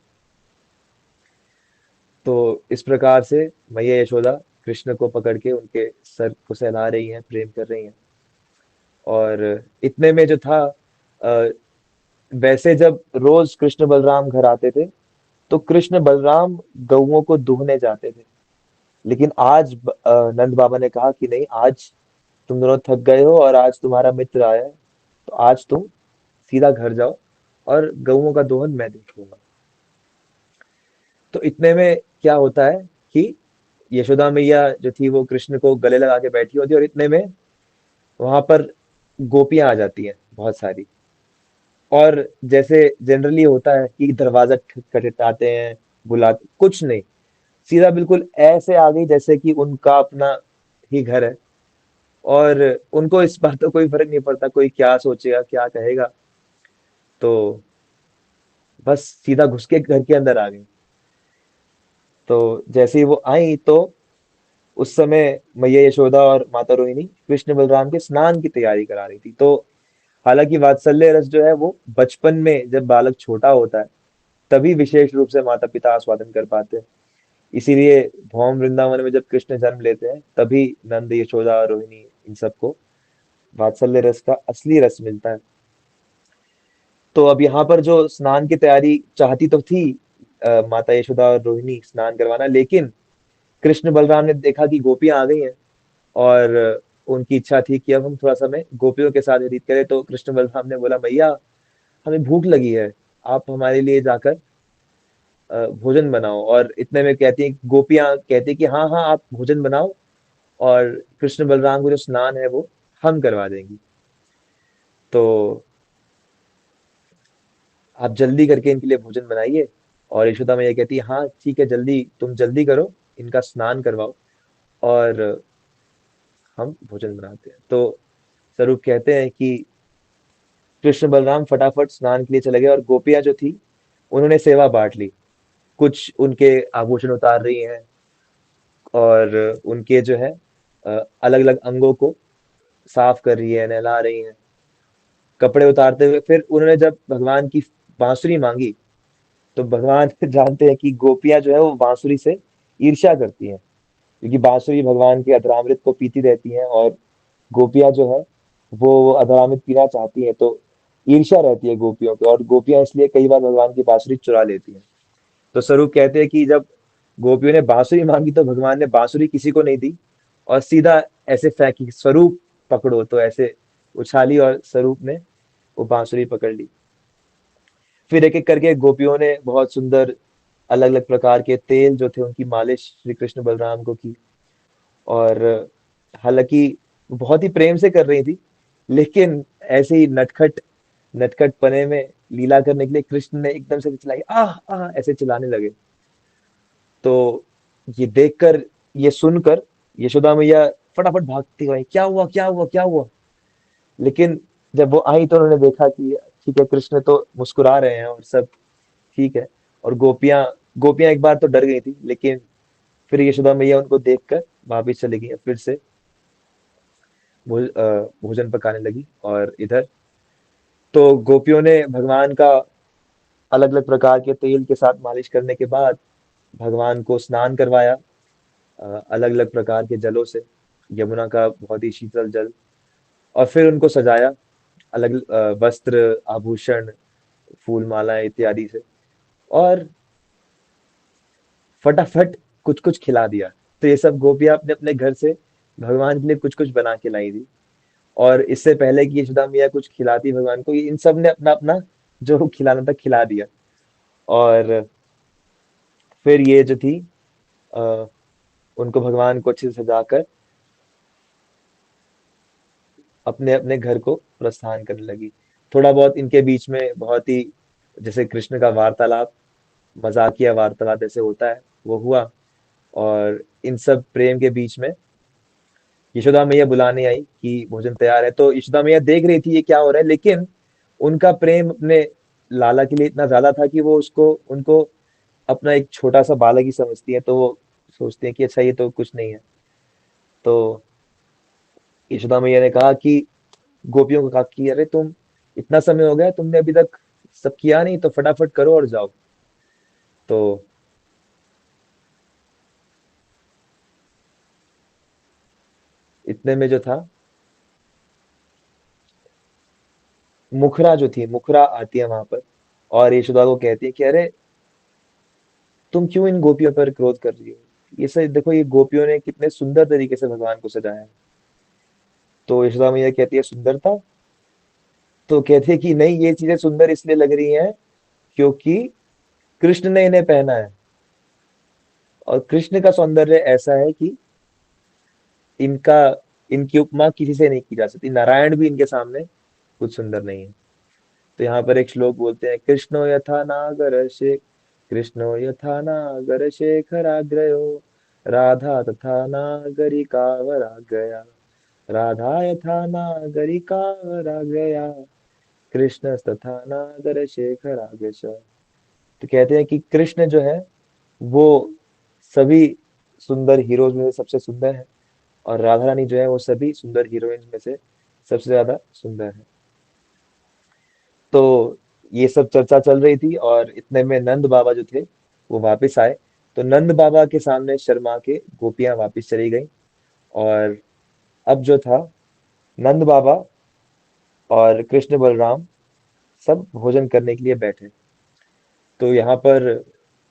तो इस प्रकार से मैया यशोदा कृष्ण को पकड़ के उनके सर को सहला रही हैं, प्रेम कर रही हैं। और इतने में जो था, अ, वैसे जब रोज कृष्ण बलराम घर आते थे तो कृष्ण बलराम गौओं को दूहने जाते थे। लेकिन आज नंद बाबा ने कहा कि नहीं, आज तुम दोनों थक गए हो और आज तुम्हारा मित्र आया है, तो आज तुम सीधा घर जाओ और गऊओं का दोहन मैं देख लूंगा। तो इतने में क्या होता है कि यशोदा मैया जो थी वो कृष्ण को गले लगा के बैठी होती है और इतने में वहां पर गोपियां आ जाती हैं बहुत सारी। और जैसे जनरली होता है कि दरवाजा खटखटाते हैं, बुलाते, कुछ नहीं, सीधा बिल्कुल ऐसे आ गई जैसे कि उनका अपना ही घर है। और उनको इस बात का कोई फर्क नहीं पड़ता कोई क्या सोचेगा क्या कहेगा। तो बस सीधा घुस के घर के अंदर आ गई। तो जैसे ही वो आई तो उस समय मैया यशोदा और माता रोहिणी कृष्ण बलराम के स्नान की तैयारी करा रही थी। तो हालांकि वात्सल्य रस जो है वो बचपन में जब बालक छोटा होता है तभी विशेष रूप से माता पिता आस्वादन कर पाते हैं। इसीलिए भौम वृंदावन में जब कृष्ण जन्म लेते हैं तभी नंद यशोदा और रोहिणी इन सबको वात्सल्य रस का असली रस मिलता है। तो अब यहाँ पर जो स्नान की तैयारी चाहती तो थी माता यशोदा और रोहिणी स्नान करवाना, लेकिन कृष्ण बलराम ने देखा कि गोपियां आ गई हैं और उनकी इच्छा थी कि अब हम थोड़ा समय गोपियों के साथ व्यतीत करें। तो कृष्ण बलराम ने बोला, मैया हमें भूख लगी है, आप हमारे लिए जाकर भोजन बनाओ। और इतने में कहती है गोपियां कहती है कि हाँ हाँ आप भोजन बनाओ और कृष्ण बलराम को जो स्नान है वो हम करवा देंगी। तो आप जल्दी करके इनके लिए भोजन बनाइए। और यशोदा मैया कहती है हाँ ठीक है, जल्दी तुम जल्दी करो, इनका स्नान करवाओ और हम भोजन बनाते हैं। तो स्वरूप कहते हैं कि कृष्ण बलराम फटाफट स्नान के लिए चले गए और गोपियां जो थी उन्होंने सेवा बांट ली। कुछ उनके आभूषण उतार रही हैं और उनके जो है अलग अलग अंगों को साफ कर रही है, नहला रही हैं। कपड़े उतारते हुए फिर उन्होंने जब भगवान की बांसुरी मांगी तो भगवान जानते हैं कि गोपियां जो है वो बांसुरी से ईर्ष्या करती हैं, क्योंकि बांसुरी भगवान के अधरामृत को पीती रहती हैं और गोपियां जो है वो अधरामृत पीना चाहती हैं। तो ईर्ष्या रहती है गोपियों की और गोपियां इसलिए कई बार भगवान की बांसुरी चुरा लेती हैं। तो स्वरूप कहते हैं कि जब गोपियों ने बांसुरी मांगी तो भगवान ने बांसुरी किसी को नहीं दी और सीधा ऐसे फेंकी, स्वरूप पकड़ो, तो ऐसे उछाली और स्वरूप ने वो बांसुरी पकड़ ली। फिर एक एक करके गोपियों ने बहुत सुंदर अलग अलग प्रकार के तेल जो थे उनकी मालिश श्री कृष्ण बलराम को की। और हालांकि बहुत ही प्रेम से कर रही थी, लेकिन ऐसे ही नटखट नटखट पने में लीला करने के लिए कृष्ण ने एकदम से चिल्लाई, आह आह ऐसे चिल्लाने लगे। तो ये देखकर, ये सुनकर यशोदा मैया फटाफट भागती गई, क्या हुआ क्या हुआ क्या हुआ। लेकिन जब वो आई तो उन्होंने देखा कि ठीक है, कृष्ण तो मुस्कुरा रहे हैं और सब ठीक है। और गोपियां गोपियां एक बार तो डर गई थी, लेकिन फिर यशोदा मैया उनको देखकर वापिस चली गई, फिर से भोजन पकाने लगी। और इधर तो गोपियों ने भगवान का अलग अलग प्रकार के तेल के साथ मालिश करने के बाद भगवान को स्नान करवाया अलग अलग प्रकार के जलों से, यमुना का बहुत ही शीतल जल। और फिर उनको सजाया अलग वस्त्र, आभूषण, फूल मालाएं इत्यादि से, और फटाफट कुछ कुछ खिला दिया। तो ये सब गोपियां अपने अपने घर से भगवान के लिए कुछ कुछ बना के लाई थी। और इससे पहले कि यशोदा मैया कुछ खिलाती भगवान को, इन सब ने अपना अपना जो खिलाना था खिला दिया। और फिर ये जो थी आ, उनको भगवान को अच्छे से सजाकर अपने अपने घर को प्रस्थान करने लगी। थोड़ा बहुत इनके बीच में बहुत ही जैसे कृष्ण का वार्तालाप, मजाकिया वार्तालाप जैसे होता है वो हुआ। और इन सब प्रेम के बीच में यशोदा मैया बुलाने आई कि भोजन तैयार है। तो यशोदा मैया देख रही थी ये क्या हो रहा है, लेकिन उनका प्रेम अपने लाला के लिए इतना ज्यादा था कि वो उसको उनको अपना एक छोटा सा बालक ही समझती है। तो वो सोचते हैं कि अच्छा ये तो कुछ नहीं है। तो यशोदा मैया ने कहा कि गोपियों को कहा कि अरे तुम, इतना समय हो गया तुमने अभी तक सब किया नहीं, तो फटाफट करो और जाओ। तो इतने में जो था, मुखरा जो थी, मुखरा आती है वहां पर और यशोदा को कहती है कि अरे तुम क्यों इन गोपियों पर क्रोध कर रही हो, ये सब देखो, ये गोपियों ने कितने सुंदर तरीके से भगवान को सजाया है। तो यशोदा मैया कहती है सुंदरता, तो कहती है कि नहीं, ये चीजें सुंदर इसलिए लग रही हैं क्योंकि कृष्ण ने इन्हें पहना है। और कृष्ण का सौंदर्य ऐसा है कि इनका इनकी उपमा किसी से नहीं की जा सकती, नारायण भी इनके सामने कुछ सुंदर नहीं है। तो यहाँ पर एक श्लोक बोलते हैं, कृष्णो यथा नागर शे कृष्णो यथा नागर शेखराग्रयो राधा तथा नागरिकावराग्रया राधा यथा नागरिकावराग्रया कृष्णस्तथा नागर शेखराग्रश। तो कहते हैं कि कृष्ण जो है वो सभी सुंदर हीरोज में से सबसे सुंदर है, और राधा रानी जो है वो सभी सुंदर हीरोइंस में से सबसे ज्यादा सुंदर है। तो ये सब चर्चा चल रही थी, और इतने में नंद बाबा जो थे वो वापस आए। तो नंद बाबा के सामने शर्मा के गोपियां वापस चली गईं, और अब जो था, नंद बाबा और कृष्ण बलराम सब भोजन करने के लिए बैठे। तो यहाँ पर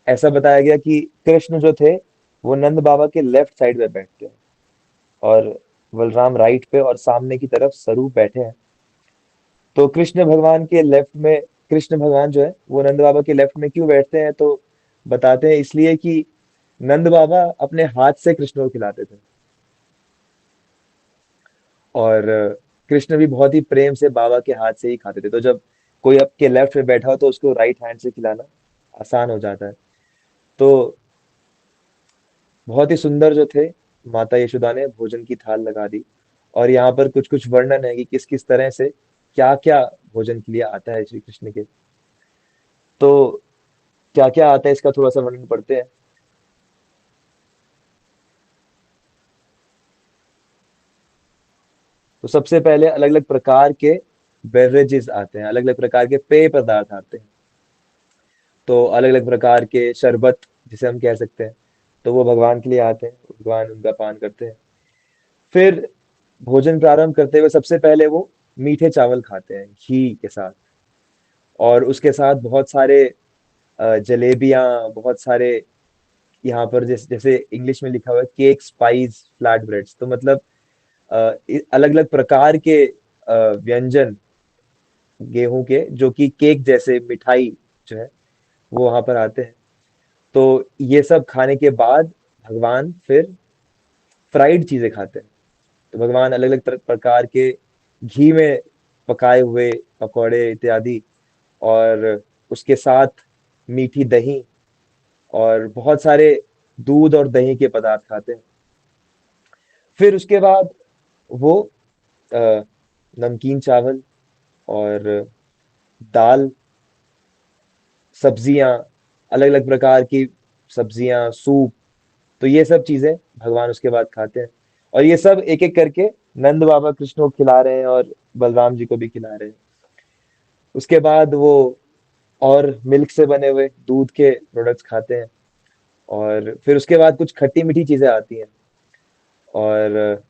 ऐसा बताया गया कि कृष्ण जो थे वो नंद बाबा के लेफ्ट साइड में बैठते हैं, और बलराम राइट पे, और सामने की तरफ स्वरूप बैठे हैं। तो कृष्ण भगवान के लेफ्ट में, कृष्ण भगवान जो है वो नंद बाबा के लेफ्ट में क्यों बैठते हैं, तो बताते हैं इसलिए कि नंद बाबा अपने हाथ से कृष्ण को खिलाते थे, और कृष्ण भी बहुत ही प्रेम से बाबा के हाथ से ही खाते थे। तो जब कोई आपके लेफ्ट में बैठा हो तो उसको राइट हैंड से खिलाना आसान हो जाता है। तो बहुत ही सुंदर जो थे, माता यशोदा ने भोजन की थाल लगा दी। और यहाँ पर कुछ कुछ वर्णन है कि किस किस तरह से क्या क्या भोजन के लिए आता है श्री कृष्ण के। तो क्या क्या आता है इसका थोड़ा सा वर्णन पढ़ते हैं। तो सबसे पहले अलग अलग प्रकार के बेवरेजेस आते हैं, अलग अलग प्रकार के पेय पदार्थ आते हैं। तो अलग अलग प्रकार के शरबत जिसे हम कह सकते हैं, तो वो भगवान के लिए आते हैं, भगवान उनका पान करते हैं। फिर भोजन प्रारंभ करते हुए सबसे पहले वो मीठे चावल खाते हैं घी के साथ, और उसके साथ बहुत सारे जलेबियां, बहुत सारे, यहाँ पर जैसे जैसे इंग्लिश में लिखा हुआ है केक स्पाइस फ्लैट ब्रेड्स, तो मतलब अलग अलग प्रकार के व्यंजन गेहूं के, जो कि केक जैसे मिठाई जो है वो वहां पर आते हैं। तो ये सब खाने के बाद भगवान फिर फ्राइड चीजें खाते हैं। तो भगवान अलग अलग प्रकार के घी में पकाए हुए पकौड़े इत्यादि, और उसके साथ मीठी दही और बहुत सारे दूध और दही के पदार्थ खाते हैं। फिर उसके बाद वो अ, नमकीन चावल और दाल, सब्जियां, अलग अलग प्रकार की सब्जियां, सूप, तो ये सब चीजें भगवान उसके बाद खाते हैं। और ये सब एक एक करके नंद बाबा कृष्ण को खिला रहे हैं, और बलराम जी को भी खिला रहे हैं। उसके बाद वो और मिल्क से बने हुए दूध के प्रोडक्ट्स खाते हैं, और फिर उसके बाद कुछ खट्टी मीठी चीजें आती हैं, और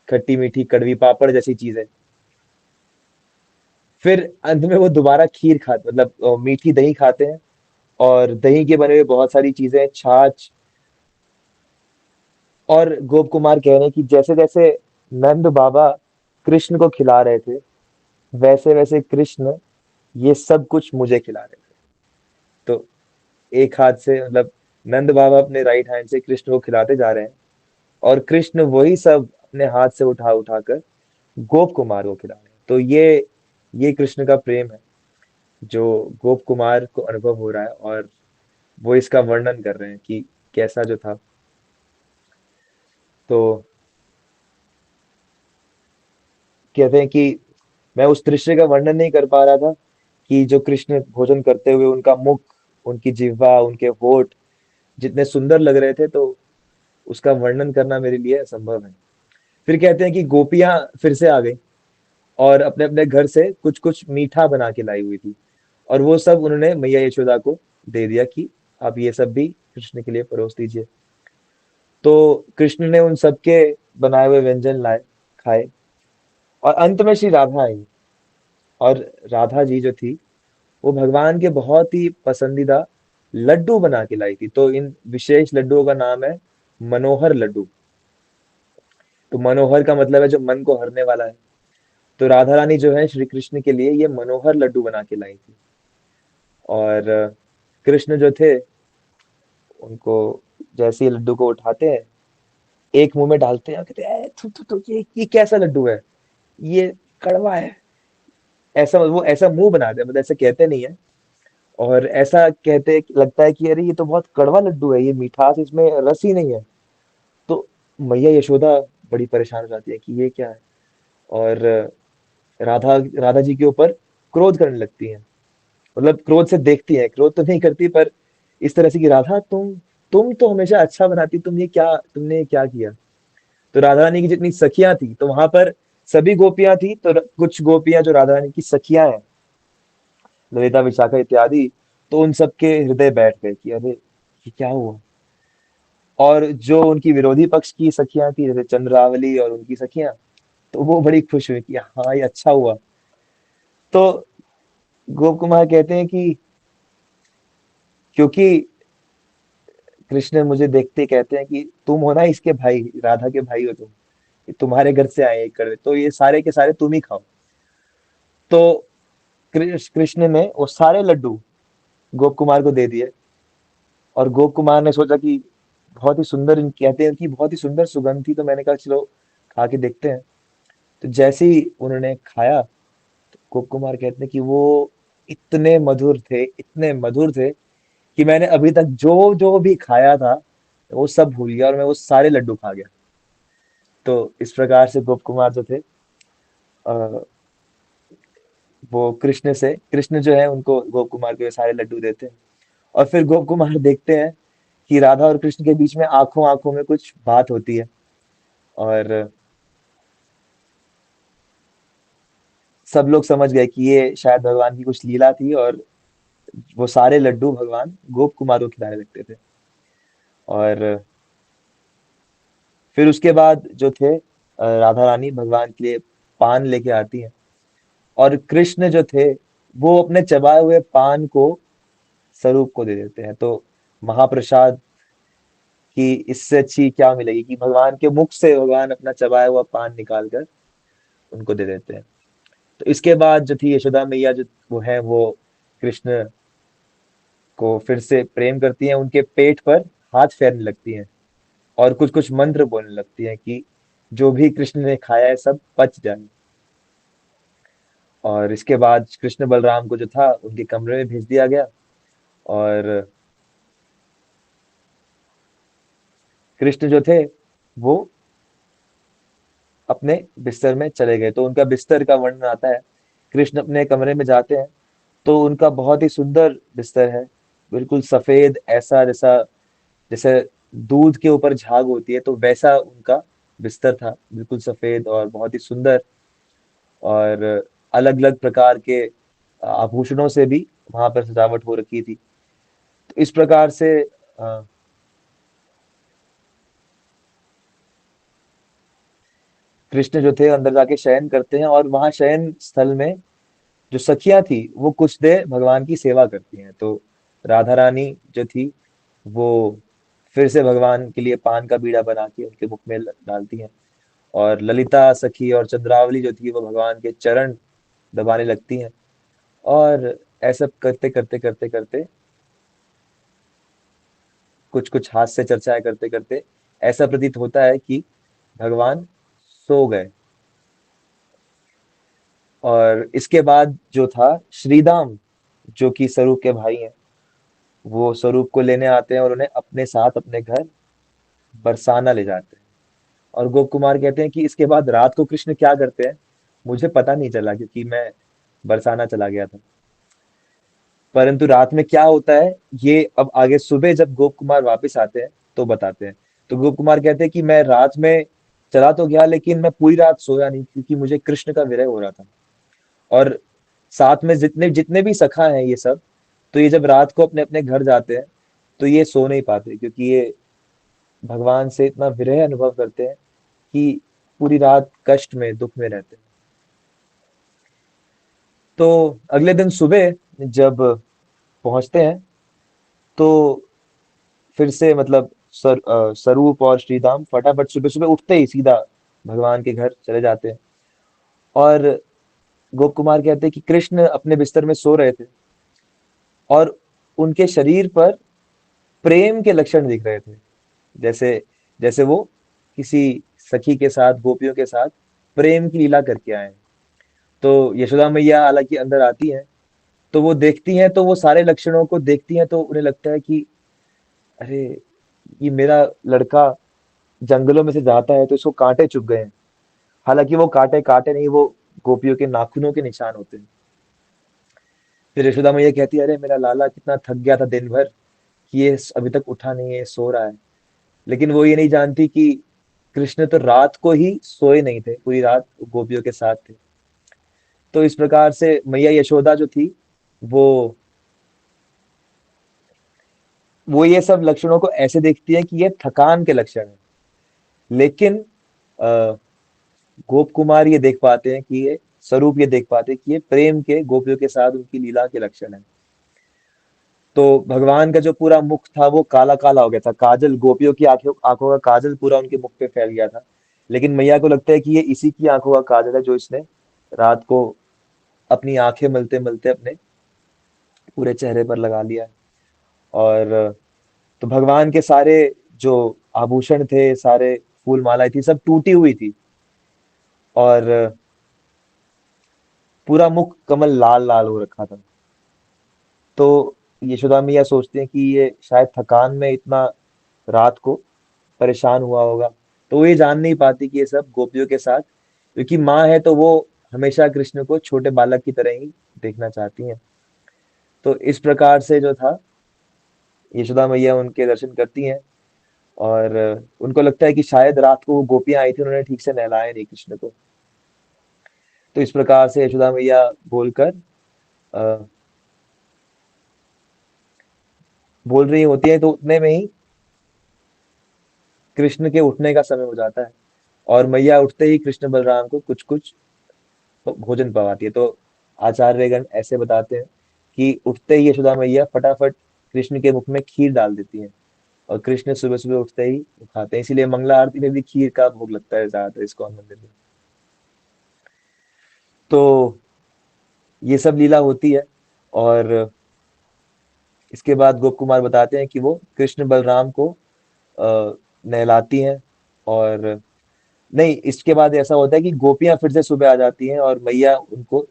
खट्टी मीठी कड़वी पापड़ जैसी चीजें। फिर अंत में वो दोबारा खीर खाते, मतलब मीठी दही खाते हैं, और दही के बने हुए बहुत सारी चीजें, छाछ। और गोप कुमार कह रहे हैं कि जैसे जैसे नंद बाबा कृष्ण को खिला रहे थे, वैसे वैसे कृष्ण ये सब कुछ मुझे खिला रहे थे। तो एक हाथ से, मतलब नंद बाबा अपने राइट हैंड से कृष्ण को खिलाते जा रहे हैं, और कृष्ण वही सब अपने हाथ से उठा उठा कर गोप कुमार को खिला रहे हैं। तो ये कृष्ण का प्रेम है जो गोप कुमार को अनुभव हो रहा है, और वो इसका वर्णन कर रहे हैं कि कैसा जो था। तो कहते हैं कि मैं उस दृश्य का वर्णन नहीं कर पा रहा था कि जो कृष्ण भोजन करते हुए उनका मुख, उनकी जिह्वा, उनके होठ जितने सुंदर लग रहे थे, तो उसका वर्णन करना मेरे लिए असंभव है। फिर कहते हैं कि गोपियां फिर से आ गई, और अपने अपने घर से कुछ कुछ मीठा बना के लाई हुई थी, और वो सब उन्होंने मैया यशोदा को दे दिया कि आप ये सब भी कृष्ण के लिए परोस दीजिए। तो कृष्ण ने उन सबके बनाए हुए व्यंजन लाए, खाए, और अंत में श्री राधा आई। और राधा जी जो थी वो भगवान के बहुत ही पसंदीदा लड्डू बना के लाई थी। तो इन विशेष लड्डुओं का नाम है मनोहर लड्डू। तो मनोहर का मतलब है जो मन को हरने वाला है। तो राधा रानी जो है श्री कृष्ण के लिए ये मनोहर लड्डू बना के लाई थी। और कृष्ण जो थे उनको जैसे ही लड्डू को उठाते हैं, एक मुंह में डालते हैं, और कहते हैं, "ए, थू, थू, थू, ये कैसा लड्डू है, ये कड़वा है, ऐसा वो ऐसा मुंह बनाते हैं, मतलब ऐसे कहते नहीं है, और ऐसा कहते लगता है कि अरे ये तो बहुत कड़वा लड्डू है, ये मिठास इसमें रस ही नहीं है। तो मैया यशोदा बड़ी परेशान हो जाती है कि ये क्या है, और राधा राधा जी के ऊपर क्रोध करने लगती हैं। मतलब क्रोध से देखती हैं, क्रोध तो नहीं करती, पर इस तरह से कि राधा तुम तो हमेशा अच्छा बनाती, तुमने ये क्या किया। तो राधा रानी की जितनी सखियां थी, तो वहां पर सभी गोपियां थी, तो कुछ गोपियां जो राधा रानी की सखियां हैं, ललिता विशाखा इत्यादि, तो उन सबके हृदय बैठ गए कि अरे ये क्या हुआ। और जो उनकी विरोधी पक्ष की सखियां थी, जैसे चंद्रावली और उनकी सखियां, तो वो बड़ी खुश हुई कि हाँ ये अच्छा हुआ। तो गोप कुमार कहते हैं कि क्योंकि कृष्ण मुझे देखते ही कहते हैं कि तुम हो ना इसके भाई, राधा के भाई हो तुम, ये तुम्हारे घर से आए एक कड़वे, तो ये सारे के सारे तुम ही खाओ। तो कृष्ण ने वो सारे लड्डू गोप कुमार को दे दिए। और गोप कुमार ने सोचा कि बहुत ही सुंदर, कहते हैं कि बहुत ही सुंदर सुगंध थी, तो मैंने कहा चलो खा के देखते हैं। तो जैसे ही उन्होंने खाया, तो गोप कुमार कहते हैं कि वो इतने मधुर थे कि मैंने अभी तक जो जो भी खाया था वो सब भूल गया, और मैं वो सारे लड्डू खा गया। तो इस प्रकार से गोप कुमार जो थे, अ, वो कृष्ण जो है उनको गोप कुमार को ये सारे लड्डू देते हैं। और फिर गोप कुमार देखते हैं कि राधा और कृष्ण के बीच में आंखों आंखों में कुछ बात होती है, और सब लोग समझ गए कि ये शायद भगवान की कुछ लीला थी, और वो सारे लड्डू भगवान गोप कुमार को खिलाने लगते थे। और फिर उसके बाद जो थे, राधा रानी भगवान के लिए पान लेके आती हैं, और कृष्ण जो थे वो अपने चबाए हुए पान को स्वरूप को दे देते हैं। तो महाप्रसाद की इससे अच्छी क्या मिलेगी कि भगवान के मुख से भगवान अपना चबाया हुआ पान निकाल कर उनको दे देते हैं। तो इसके बाद जो थी यशोदा मैया, जो वो है वो कृष्ण को फिर से प्रेम करती हैं, उनके पेट पर हाथ फेरने लगती हैं, और कुछ कुछ मंत्र बोलने लगती हैं कि जो भी कृष्ण ने खाया है सब पच जाए। और इसके बाद कृष्ण बलराम को जो था उनके कमरे में भेज दिया गया, और कृष्ण जो थे वो अपने बिस्तर में चले गए। तो उनका बिस्तर का वर्णन आता है, कृष्ण अपने कमरे में जाते हैं, तो उनका बहुत ही सुंदर बिस्तर है, बिल्कुल सफेद, ऐसा जैसा जैसे दूध के ऊपर झाग होती है, तो वैसा उनका बिस्तर था, बिल्कुल सफेद और बहुत ही सुंदर। और अलग अलग प्रकार के आभूषणों से भी वहां पर सजावट हो रखी थी। तो इस प्रकार से कृष्ण जो थे अंदर जाके शयन करते हैं, और वहां शयन स्थल में जो सखियां थी वो कुछ देर भगवान की सेवा करती हैं। तो राधा रानी जो थी वो फिर से भगवान के लिए पान का बीड़ा बना के उनके मुख में डालती हैं, और ललिता सखी और चंद्रावली जो थी वो भगवान के चरण दबाने लगती हैं। और ऐसा करते करते करते करते कुछ कुछ हास्य चर्चाएं करते करते ऐसा प्रतीत होता है कि भगवान सो गए। और इसके बाद जो था श्रीदाम, जो कि स्वरूप के भाई हैं, वो स्वरूप को लेने आते हैं और उन्हें अपने साथ अपने घर बरसाना ले जाते हैं। और गोप कुमार कहते हैं कि इसके बाद रात को कृष्ण क्या करते हैं मुझे पता नहीं चला, क्योंकि मैं बरसाना चला गया था। परंतु रात में क्या होता है ये अब आगे सुबह जब गोप कुमार वापस आते हैं तो बताते हैं। तो गोप कुमार कहते हैं कि मैं रात में चला तो गया, लेकिन मैं पूरी रात सोया नहीं, क्योंकि मुझे कृष्ण का विरह हो रहा था। और साथ में जितने जितने भी सखा हैं ये सब, तो ये जब रात को अपने अपने घर जाते हैं तो ये सो नहीं पाते, क्योंकि ये भगवान से इतना विरह अनुभव करते हैं कि पूरी रात कष्ट में दुख में रहते हैं। तो अगले दिन सुबह जब पहुंचते हैं, तो फिर से मतलब स्वरूप और श्रीधाम फटाफट सुबह सुबह उठते ही सीधा भगवान के घर चले जाते हैं। और गोप कुमार कहते हैं कि कृष्ण अपने बिस्तर में सो रहे थे, और उनके शरीर पर प्रेम के लक्षण दिख रहे थे, जैसे जैसे वो किसी सखी के साथ, गोपियों के साथ प्रेम की लीला करके आए हैं। तो यशोदा मैया हालांकि अंदर आती हैं, तो वो देखती हैं, तो वो सारे लक्षणों को देखती हैं, तो उन्हें लगता है कि अरे, ये मेरा लड़का जंगलों में से जाता है तो इसको कांटे चुभ गए हैं। हालांकि वो कांटे कांटे नहीं, वो गोपियों के नाखूनों के निशान होते हैं। फिर यशोदा मैया कहती है, अरे मेरा लाला कितना थक गया था दिन भर, कि ये अभी तक उठा नहीं है, सो रहा है। लेकिन वो ये नहीं जानती कि कृष्ण तो रात को ही सोए नहीं थे, पूरी रात गोपियों के साथ थे। तो इस प्रकार से मैया यशोदा जो थी, वो वो ये सब लक्षणों को ऐसे देखती है कि ये थकान के लक्षण है। लेकिन अ, गोप कुमार ये देख पाते हैं कि ये स्वरूप, ये देख पाते हैं कि ये प्रेम के, गोपियों के साथ उनकी लीला के लक्षण है। तो भगवान का जो पूरा मुख था वो काला काला हो गया था, काजल, गोपियों की आंखों आंखों का काजल पूरा उनके मुख पे फैल गया था। लेकिन मैया को लगता है कि ये इसी की आंखों का काजल है, जो इसने रात को अपनी आंखें मलते मलते अपने पूरे चेहरे पर लगा लिया है। और तो भगवान के सारे जो आभूषण थे, सारे फूल मालाएं थी, सब टूटी हुई थी, और पूरा मुख कमल लाल लाल हो रखा था। तो यशोदा मैया सोचते हैं कि ये शायद थकान में इतना रात को परेशान हुआ होगा। तो वो ये जान नहीं पाती कि ये सब गोपियों के साथ, क्योंकि माँ है तो वो हमेशा कृष्ण को छोटे बालक की तरह ही देखना चाहती हैं। तो इस प्रकार से जो था, यशोदा मैया उनके दर्शन करती हैं, और उनको लगता है कि शायद रात को वो गोपियां आई थी, उन्होंने ठीक से नहलाया नहीं कृष्ण को। तो इस प्रकार से यशोदा मैया बोलकर अ, बोल रही होती है, तो उतने में ही कृष्ण के उठने का समय हो जाता है। और मैया उठते ही कृष्ण बलराम को कुछ कुछ भोजन पवाती है। तो आचार्यगण ऐसे बताते हैं कि उठते ही यशोदा मैया फटाफट कृष्ण के मुख में खीर डाल देती हैं, और कृष्ण सुबह सुबह उठते ही वो खाते हैं। इसीलिए मंगला आरती में भी खीर का भोग लगता है ज्यादातर इस्कॉन मंदिर में। तो ये सब लीला होती है। और इसके बाद गोप कुमार बताते हैं कि वो कृष्ण बलराम को नहलाती हैं। और नहीं, इसके बाद ऐसा होता है कि गोपियां फिर से सुबह आ जाती हैं, और मैया उनको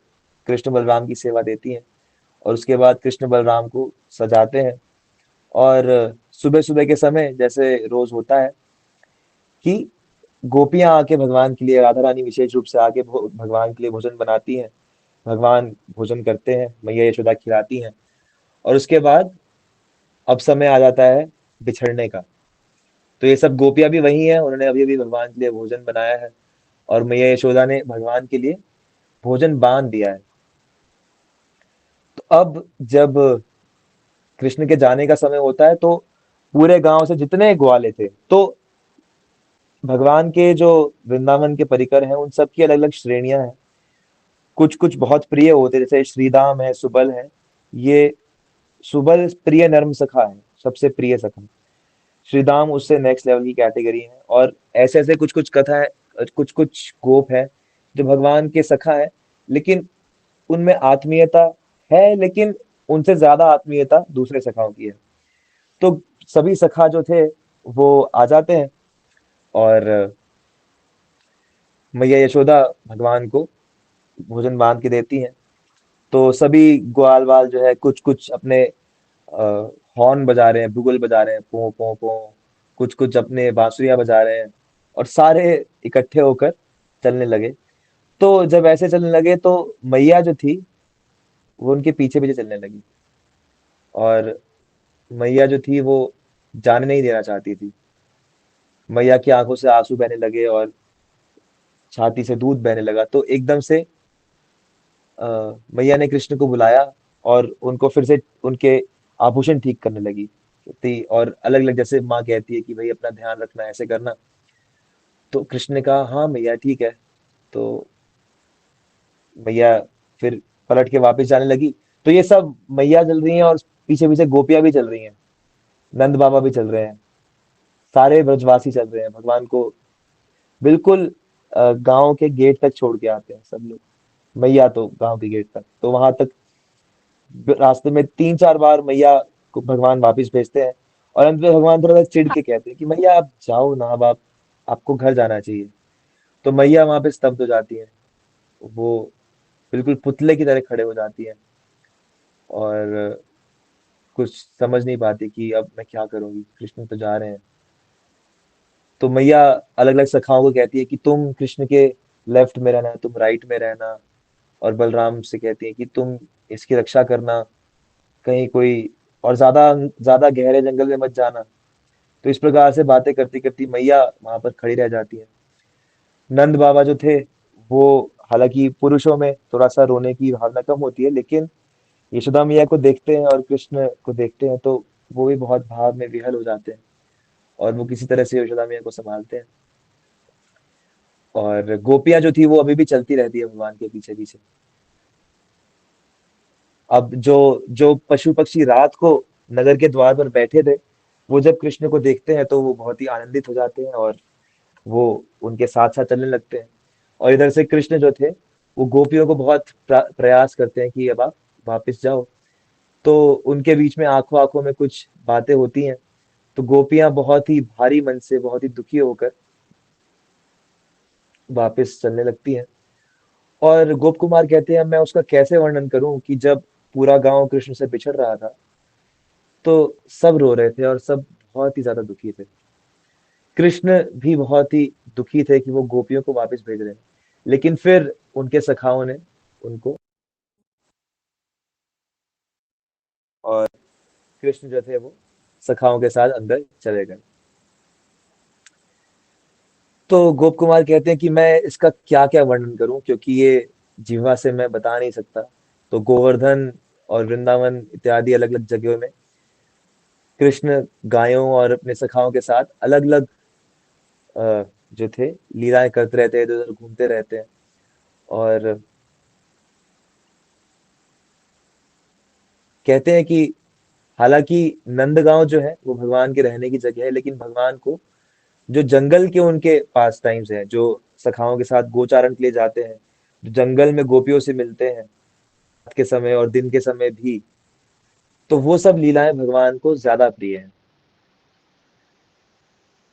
कृष्ण बलराम की सेवा देती हैं। और उसके बाद कृष्ण बलराम को सजाते हैं। और सुबह सुबह के समय जैसे रोज होता है कि गोपियां आके भगवान के लिए, राधा रानी विशेष रूप से आके भगवान के लिए भोजन बनाती हैं। भगवान भोजन करते हैं, मैया यशोदा खिलाती हैं। और उसके बाद अब समय आ जाता है बिछड़ने का। तो ये सब गोपियां भी वही हैं, उन्होंने अभी अभी भगवान के लिए भोजन बनाया है, और मैया यशोदा ने भगवान के लिए भोजन बांध दिया है। तो अब जब कृष्ण के जाने का समय होता है, तो पूरे गांव से जितने ग्वाले थे, तो भगवान के जो वृंदावन के परिकर हैं, उन सब की अलग अलग श्रेणियां हैं। कुछ कुछ बहुत प्रिय होते हैं, जैसे श्रीदाम है, सुबल है। ये सुबल प्रिय नर्म सखा है, सबसे प्रिय सखा। श्रीदाम उससे नेक्स्ट लेवल की कैटेगरी है। और ऐसे ऐसे कुछ कुछ कथा है, कुछ कुछ गोप है जो भगवान के सखा है, लेकिन उनमें आत्मीयता है, लेकिन उनसे ज्यादा आत्मीयता दूसरे सखाओं की है। तो सभी सखा जो थे वो आ जाते हैं, और मैया यशोदा भगवान को भोजन बांध के देती हैं। तो सभी ग्वाल वाल जो है, कुछ कुछ अपने हॉर्न बजा रहे हैं, बुगल बजा रहे हैं, पो पो पो। कुछ कुछ अपने बांसुरियां बजा रहे हैं, और सारे इकट्ठे होकर चलने लगे। तो जब ऐसे चलने लगे, तो मैया जो थी वो उनके पीछे पीछे चलने लगी। और मैया जो थी वो जाने नहीं देना चाहती थी। मैया की आंखों से आंसू बहने लगे, और छाती से दूध बहने लगा। तो एकदम से मैया ने कृष्ण को बुलाया, और उनको फिर से उनके आभूषण ठीक करने लगी थी, और अलग अलग, जैसे माँ कहती है कि भाई अपना ध्यान रखना, ऐसे करना। तो कृष्ण ने कहा, हाँ मैया ठीक है। तो मैया फिर पलट के वापस जाने लगी। तो ये सब मैया चल रही हैं, और पीछे पीछे गोपियां भी चल रही हैं, नंद बाबा भी चल रहे हैं, सारे ब्रजवासी चल रहे हैं, भगवान को बिल्कुल गांव के गेट तक छोड़ के आते हैं सब लोग। मैया तो गांव के गेट तक, तो वहां तक रास्ते में 3 4 बार मैया को भगवान वापस भेजते हैं। और अंत में भगवान थोड़ा सा चिढ़ के कहते हैं कि मैया आप जाओ ना, अब आप आपको घर जाना चाहिए। तो मैया वहां पे स्तब्ध हो जाती है। वो बिल्कुल पुतले की तरह खड़े हो जाती हैं और कुछ समझ नहीं पाती कि अब मैं क्या करूंगी, कृष्ण तो जा रहे हैं। तो मैया अलग अलग सखाओं को कहती है कि तुम कृष्ण के लेफ्ट में रहना, तुम राइट में रहना, और बलराम से कहती है कि तुम इसकी रक्षा करना, कहीं कोई और ज्यादा ज्यादा गहरे जंगल में मत जाना। तो इस प्रकार से बातें करती करती मैया वहां पर खड़ी रह जाती है। नंद बाबा जो थे वो, हालांकि पुरुषों में थोड़ा सा रोने की भावना कम होती है, लेकिन यशोदा मैया को देखते हैं और कृष्ण को देखते हैं तो वो भी बहुत भाव में विह्वल हो जाते हैं, और वो किसी तरह से यशोदा मैया को संभालते हैं। और गोपियां जो थी वो अभी भी चलती रहती है भगवान के पीछे पीछे। अब जो जो पशु पक्षी रात को नगर के द्वार पर बैठे थे, वो जब कृष्ण को देखते हैं तो वो बहुत ही आनंदित हो जाते हैं और वो उनके साथ साथ चलने लगते हैं। और इधर से कृष्ण जो थे वो गोपियों को बहुत प्रयास करते हैं कि अब आप वापस जाओ। तो उनके बीच में आंखों आंखों में कुछ बातें होती हैं। तो गोपियां बहुत ही भारी मन से, बहुत ही दुखी होकर वापस चलने लगती हैं। और गोप कुमार कहते हैं, मैं उसका कैसे वर्णन करूं कि जब पूरा गांव कृष्ण से बिछड़ रहा था तो सब रो रहे थे और सब बहुत ही ज्यादा दुखी थे। कृष्ण भी बहुत ही दुखी थे कि वो गोपियों को वापस भेज रहे हैं, लेकिन फिर उनके सखाओं ने उनको, और कृष्ण जो थे वो सखाओं के साथ अंदर चले गए। तो गोप कुमार कहते हैं कि मैं इसका क्या क्या वर्णन करूं, क्योंकि ये जीवा से मैं बता नहीं सकता। तो गोवर्धन और वृंदावन इत्यादि अलग अलग जगहों में कृष्ण गायों और अपने सखाओं के साथ अलग अलग जो थे लीलाएं करते रहते हैं, इधर उधर घूमते रहते हैं। और कहते हैं कि हालांकि नंदगांव जो है वो भगवान के रहने की जगह है, लेकिन भगवान को जो जंगल के उनके पास टाइम्स हैं, जो सखाओं के साथ गोचारण के लिए जाते हैं, जो जंगल में गोपियों से मिलते हैं रात के समय और दिन के समय भी, तो वो सब लीलाएं भगवान को ज्यादा प्रिय हैं।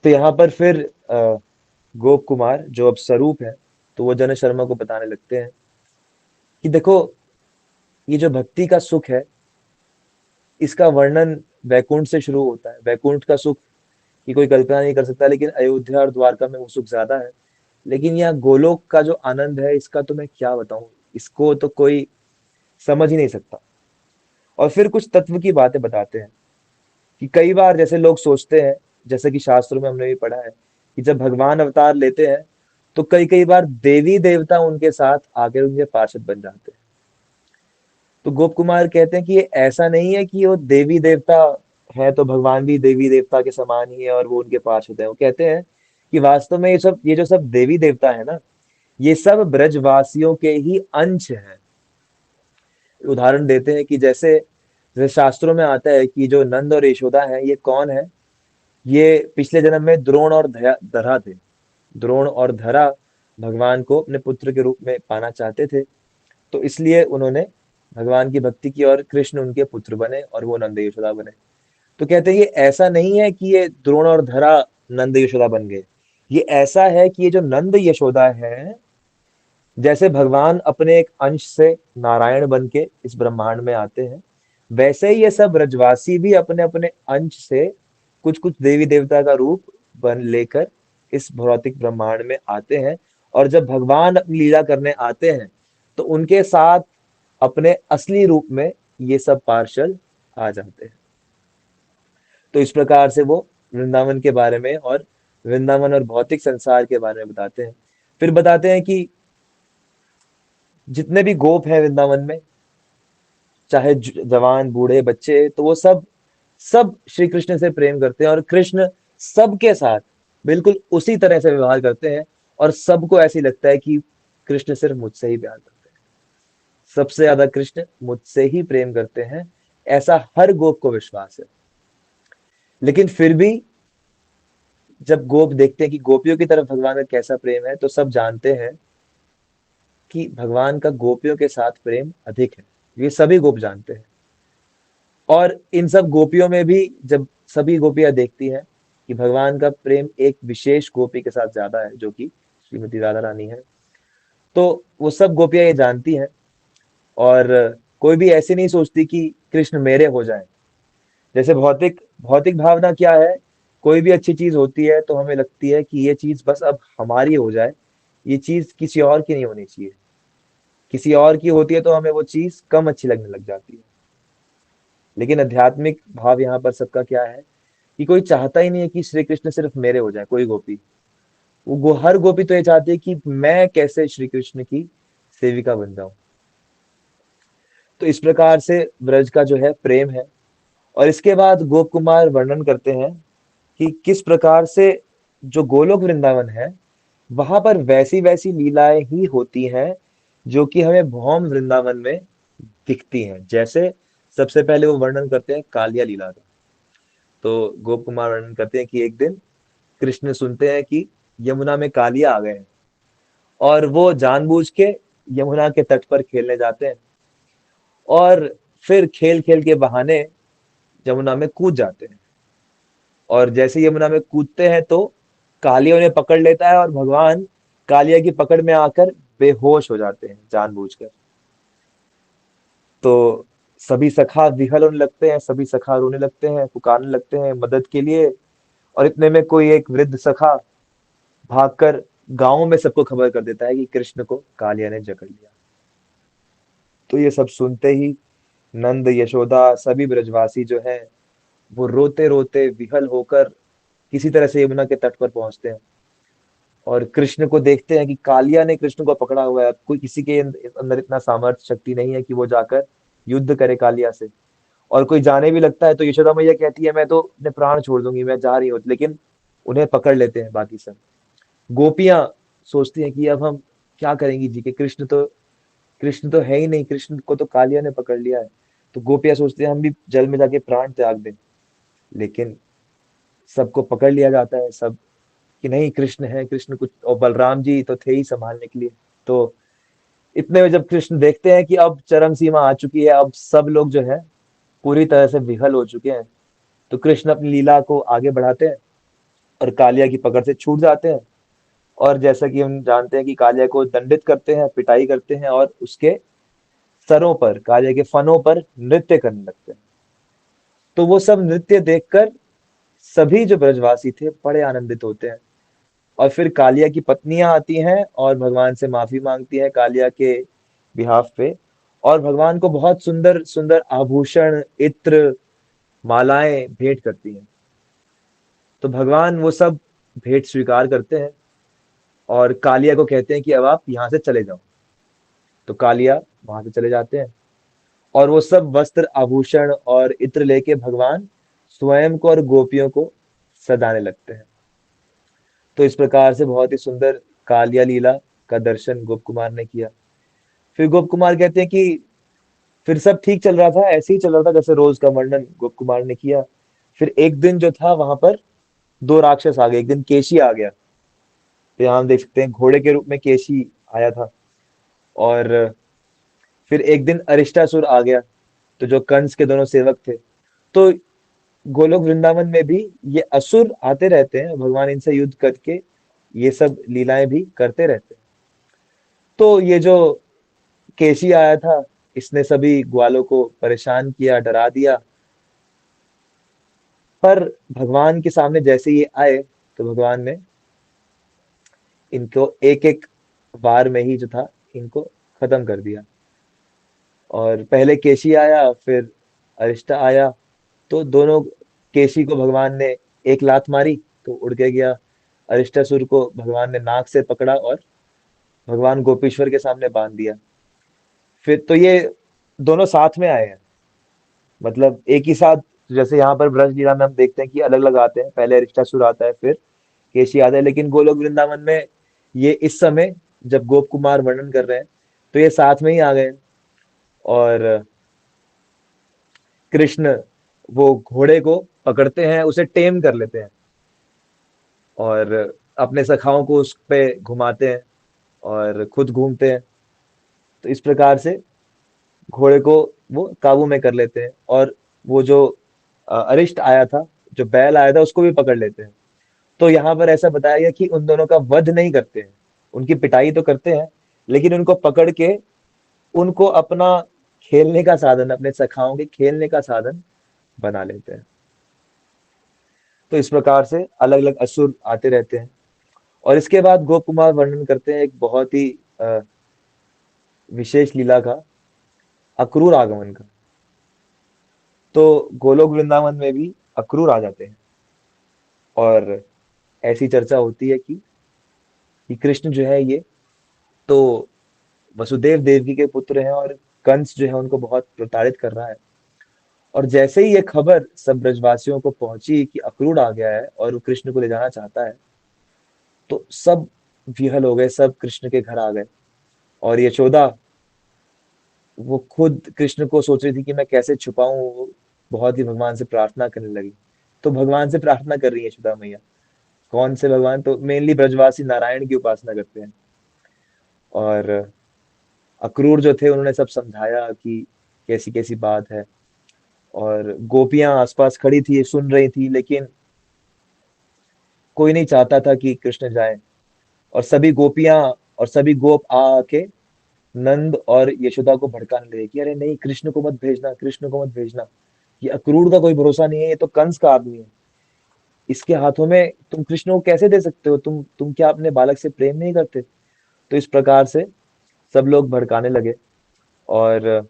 तो यहाँ पर फिर गोप कुमार जो अब स्वरूप है, तो वो जन शर्मा को बताने लगते हैं कि देखो, ये जो भक्ति का सुख है, इसका वर्णन वैकुंठ से शुरू होता है। वैकुंठ का सुख की कोई कल्पना नहीं कर सकता, लेकिन अयोध्या और द्वारका में वो सुख ज्यादा है। लेकिन यहाँ गोलोक का जो आनंद है, इसका तो मैं क्या बताऊं, इसको तो कोई समझ ही नहीं सकता। और फिर कुछ तत्व की बातें बताते हैं कि कई बार जैसे लोग सोचते हैं, जैसे कि शास्त्रों में हमने भी पढ़ा है कि जब भगवान अवतार लेते हैं तो कई कई बार देवी देवता उनके साथ आकर उनके पार्षद बन जाते हैं। तो गोप कुमार कहते हैं कि ये ऐसा नहीं है कि वो देवी देवता है तो भगवान भी देवी देवता के समान ही है और वो उनके पार्षद है। वो कहते हैं कि वास्तव में ये जो सब देवी देवता है ना, ये सब ब्रजवासियों के ही अंश हैं। उदाहरण देते हैं कि जैसे जैसे शास्त्रों में आता है कि जो नंद और यशोदा है, ये कौन है? ये पिछले जन्म में द्रोण और धरा थे। द्रोण और धरा भगवान को अपने पुत्र के रूप में पाना चाहते थे, तो इसलिए उन्होंने भगवान की भक्ति की और कृष्ण उनके पुत्र बने और वो नंद यशोदा बने। तो कहते हैं ये ऐसा नहीं है कि ये द्रोण और धरा नंद यशोदा बन गए। ये ऐसा है कि ये जो नंद यशोदा है, जैसे भगवान अपने एक अंश से नारायण बन के इस ब्रह्मांड में आते हैं, वैसे ही ये सब ब्रजवासी भी अपने अपने अंश से कुछ कुछ देवी देवता का रूप बन लेकर इस भौतिक ब्रह्मांड में आते हैं। और जब भगवान अपनी लीला करने आते हैं तो उनके साथ अपने असली रूप में ये सब पार्षद आ जाते हैं। तो इस प्रकार से वो वृंदावन के बारे में और वृंदावन और भौतिक संसार के बारे में बताते हैं। फिर बताते हैं कि जितने भी गोप हैं वृंदावन में, चाहे जवान बूढ़े बच्चे, तो वो सब सब श्री कृष्ण से प्रेम करते हैं और कृष्ण सबके साथ बिल्कुल उसी तरह से व्यवहार करते हैं। और सबको ऐसी लगता है कि कृष्ण सिर्फ मुझसे ही प्यार करते हैं, सबसे ज्यादा कृष्ण मुझसे ही प्रेम करते हैं, ऐसा हर गोप को विश्वास है। लेकिन फिर भी जब गोप देखते हैं कि गोपियों की तरफ भगवान का कैसा प्रेम है, तो सब जानते हैं कि भगवान का गोपियों के साथ प्रेम अधिक है। ये सभी गोप जानते हैं। और इन सब गोपियों में भी जब सभी गोपियां देखती हैं कि भगवान का प्रेम एक विशेष गोपी के साथ ज्यादा है, जो कि श्रीमती राधा रानी है, तो वो सब गोपियां ये जानती हैं और कोई भी ऐसे नहीं सोचती कि कृष्ण मेरे हो जाए। जैसे भौतिक भौतिक भावना क्या है, कोई भी अच्छी चीज होती है तो हमें लगती है कि ये चीज बस अब हमारी हो जाए, ये चीज किसी और की नहीं होनी चाहिए। किसी और की होती है तो हमें वो चीज कम अच्छी लगने लग जाती है। लेकिन आध्यात्मिक भाव यहाँ पर सबका क्या है कि कोई चाहता ही नहीं है कि श्री कृष्ण सिर्फ मेरे हो जाए, कोई गोपी। हर गोपी तो ये चाहती है कि मैं कैसे श्री कृष्ण की सेविका बन जाऊं। तो इस प्रकार से ब्रज का जो है प्रेम है। और इसके बाद गोप कुमार वर्णन करते हैं कि किस प्रकार से जो गोलोक वृंदावन है वहां पर वैसी वैसी लीलाएं ही होती हैं जो कि हमें भौम वृंदावन में दिखती हैं। जैसे सबसे पहले वो वर्णन करते हैं कालिया लीला का। तो गोप कुमार वर्णन करते हैं कि एक दिन कृष्ण सुनते हैं कि यमुना में कालिया आ गए हैं, और वो जानबूझ के यमुना के तट पर खेलने जाते हैं, और फिर खेल खेल के बहाने यमुना में कूद जाते हैं। और जैसे यमुना में कूदते हैं तो कालिया उन्हें पकड़ लेता है, और भगवान कालिया की पकड़ में आकर बेहोश हो जाते हैं जानबूझकर। तो सभी सखा विहल होने लगते हैं, सभी सखा रोने लगते हैं, पुकारने लगते हैं मदद के लिए। और इतने में कोई एक वृद्ध सखा भागकर गांव में सबको खबर कर देता है कि कृष्ण को कालिया ने जकड़ लिया। तो ये सब सुनते ही नंद, यशोदा, सभी ब्रजवासी जो है वो रोते रोते विहल होकर किसी तरह से यमुना के तट पर पहुंचते हैं, और कृष्ण को देखते हैं कि कालिया ने कृष्ण को पकड़ा हुआ है। कोई किसी के अंदर इतना सामर्थ्य शक्ति नहीं है कि वो जाकर युद्ध करे कालिया से। और कोई जाने भी लगता है तो यशोदा मैया कहती है मैं तो अपने प्राण छोड़ दूंगी, मैं जा रही हूँ, लेकिन उन्हें पकड़ लेते हैं बाकी सब। गोपियां सोचती हैं कि अब हम क्या करेंगी जी के, कृष्ण तो है ही नहीं, कृष्ण को तो कालिया ने पकड़ लिया है। तो गोपियां सोचती हैं हम भी जल में जाके प्राण त्याग दें। लेकिन सबको पकड़ लिया जाता है, सब कि नहीं कृष्ण है, कृष्ण कुछ, और बलराम जी तो थे ही संभालने के लिए। तो इतने में जब कृष्ण देखते हैं कि अब चरम सीमा आ चुकी है, अब सब लोग जो है पूरी तरह से विहल हो चुके हैं, तो कृष्ण अपनी लीला को आगे बढ़ाते हैं और कालिया की पकड़ से छूट जाते हैं। और जैसा कि हम जानते हैं कि कालिया को दंडित करते हैं, पिटाई करते हैं, और उसके सरों पर, कालिया के फनों पर नृत्य करने लगते हैं। तो वो सब नृत्य देखकर सभी जो ब्रजवासी थे बड़े आनंदित होते हैं। और फिर कालिया की पत्नियां आती हैं और भगवान से माफी मांगती हैं कालिया के बिहाफ पे, और भगवान को बहुत सुंदर सुंदर आभूषण, इत्र, मालाएं भेंट करती हैं। तो भगवान वो सब भेंट स्वीकार करते हैं और कालिया को कहते हैं कि अब आप यहाँ से चले जाओ। तो कालिया वहां से चले जाते हैं, और वो सब वस्त्र, आभूषण और इत्र लेके भगवान स्वयं को और गोपियों को सदाने लगते हैं। तो इस प्रकार से बहुत ही सुंदर कालिया लीला का दर्शन गोप कुमार ने किया। फिर गोप कुमार कहते हैं कि फिर सब ठीक चल रहा था, ऐसे ही चल रहा था जैसे रोज का वर्णन गोप कुमार ने किया। फिर एक दिन जो था वहां पर दो राक्षस आ गए। एक दिन केशी आ गया, तो यहाँ हम देख सकते हैं घोड़े के रूप में केशी आया था। और फिर एक दिन अरिष्टासुर आ गया, तो जो कंस के दोनों सेवक थे। तो गोलोक वृंदावन में भी ये असुर आते रहते हैं, भगवान इनसे युद्ध करके ये सब लीलाएं भी करते रहते हैं। तो ये जो केशी आया था, इसने सभी ग्वालों को परेशान किया, डरा दिया। पर भगवान के सामने जैसे ये आए तो भगवान ने इनको एक एक बार में ही जो था इनको खत्म कर दिया। और पहले केशी आया, फिर अरिष्टा आया। तो दोनों, केशी को भगवान ने एक लात मारी तो उड़ के गया, अरिष्टासुर को भगवान ने नाक से पकड़ा और भगवान गोपीश्वर के सामने बांध दिया। फिर तो ये दोनों साथ में आए हैं, मतलब एक ही साथ। जैसे यहाँ पर ब्रज लीला में हम देखते हैं कि अलग अलग आते हैं, पहले अरिष्टासुर आता है, फिर केशी आता है। लेकिन गोलोक वृंदावन में ये इस समय जब गोप कुमार वर्णन कर रहे हैं तो ये साथ में ही आ गए। और कृष्ण वो घोड़े को पकड़ते हैं, उसे टेम कर लेते हैं, और अपने सखाओं को उस पे घुमाते हैं और खुद घूमते हैं। तो इस प्रकार से घोड़े को वो काबू में कर लेते हैं। और वो जो अरिष्ट आया था, जो बैल आया था, उसको भी पकड़ लेते हैं। तो यहाँ पर ऐसा बताया गया कि उन दोनों का वध नहीं करते हैं, उनकी पिटाई तो करते हैं, लेकिन उनको पकड़ के उनको अपना खेलने का साधन, अपने सखाओं के खेलने का साधन बना लेते हैं। तो इस प्रकार से अलग अलग असुर आते रहते हैं। और इसके बाद गोप कुमार वर्णन करते हैं एक बहुत ही अ, विशेष लीला का, अक्रूर आगमन का। तो गोलोक वृंदावन में भी अक्रूर आ जाते हैं। और ऐसी चर्चा होती है कि कृष्ण जो है ये तो वसुदेव देवकी के पुत्र हैं, और कंस जो है उनको बहुत प्रताड़ित कर रहा है। और जैसे ही ये खबर सब ब्रजवासियों को पहुंची कि अक्रूर आ गया है और वो कृष्ण को ले जाना चाहता है, तो सब विहल हो गए, सब कृष्ण के घर आ गए। और यशोदा, वो खुद कृष्ण को सोच रही थी कि मैं कैसे छुपाऊं, वो बहुत ही भगवान से प्रार्थना करने लगी। तो भगवान से प्रार्थना कर रही है यशोदा मैया। कौन से भगवान? तो मेनली ब्रजवासी नारायण की उपासना करते हैं। और अक्रूर जो थे उन्होंने सब समझाया कि कैसी कैसी बात है। और गोपियां आसपास खड़ी थी, सुन रही थी, लेकिन कोई नहीं चाहता था कि कृष्ण जाए। और सभी गोपियां और सभी गोप आ आके नंद और यशोदा को भड़काने लगे कि अरे नहीं, कृष्ण को मत भेजना, कृष्ण को मत भेजना, ये अक्रूर का कोई भरोसा नहीं है, ये तो कंस का आदमी है, इसके हाथों में तुम कृष्ण को कैसे दे सकते हो? तुम क्या अपने बालक से प्रेम नहीं करते? तो इस प्रकार से सब लोग भड़काने लगे। और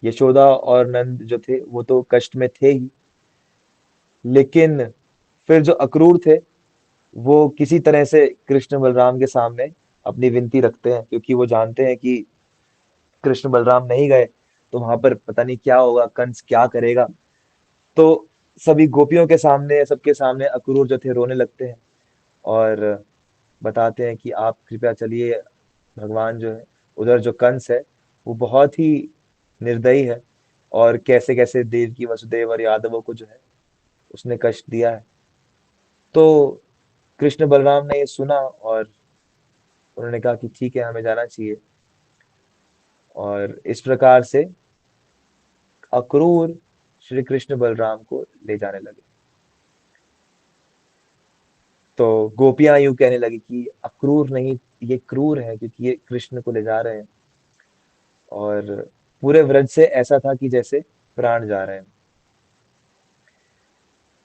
यशोदा और नंद जो थे वो तो कष्ट में थे ही, लेकिन फिर जो अक्रूर थे वो किसी तरह से कृष्ण बलराम के सामने अपनी विनती रखते हैं, क्योंकि वो जानते हैं कि कृष्ण बलराम नहीं गए तो वहां पर पता नहीं क्या होगा, कंस क्या करेगा। तो सभी गोपियों के सामने, सबके सामने अक्रूर जो थे रोने लगते हैं और बताते हैं कि आप कृपया चलिए, भगवान जो है, उधर जो कंस है वो बहुत ही निर्दयी है, और कैसे कैसे देवकी वसुदेव और यादवों को जो है उसने कष्ट दिया है। तो कृष्ण बलराम ने ये सुना और उन्होंने कहा कि ठीक है, हमें जाना चाहिए। और इस प्रकार से अक्रूर श्री कृष्ण बलराम को ले जाने लगे। तो गोपियां यूं कहने लगी कि अक्रूर नहीं, ये क्रूर है, क्योंकि ये कृष्ण को ले जा रहे हैं। और पूरे व्रज से ऐसा था कि जैसे प्राण जा रहे हैं।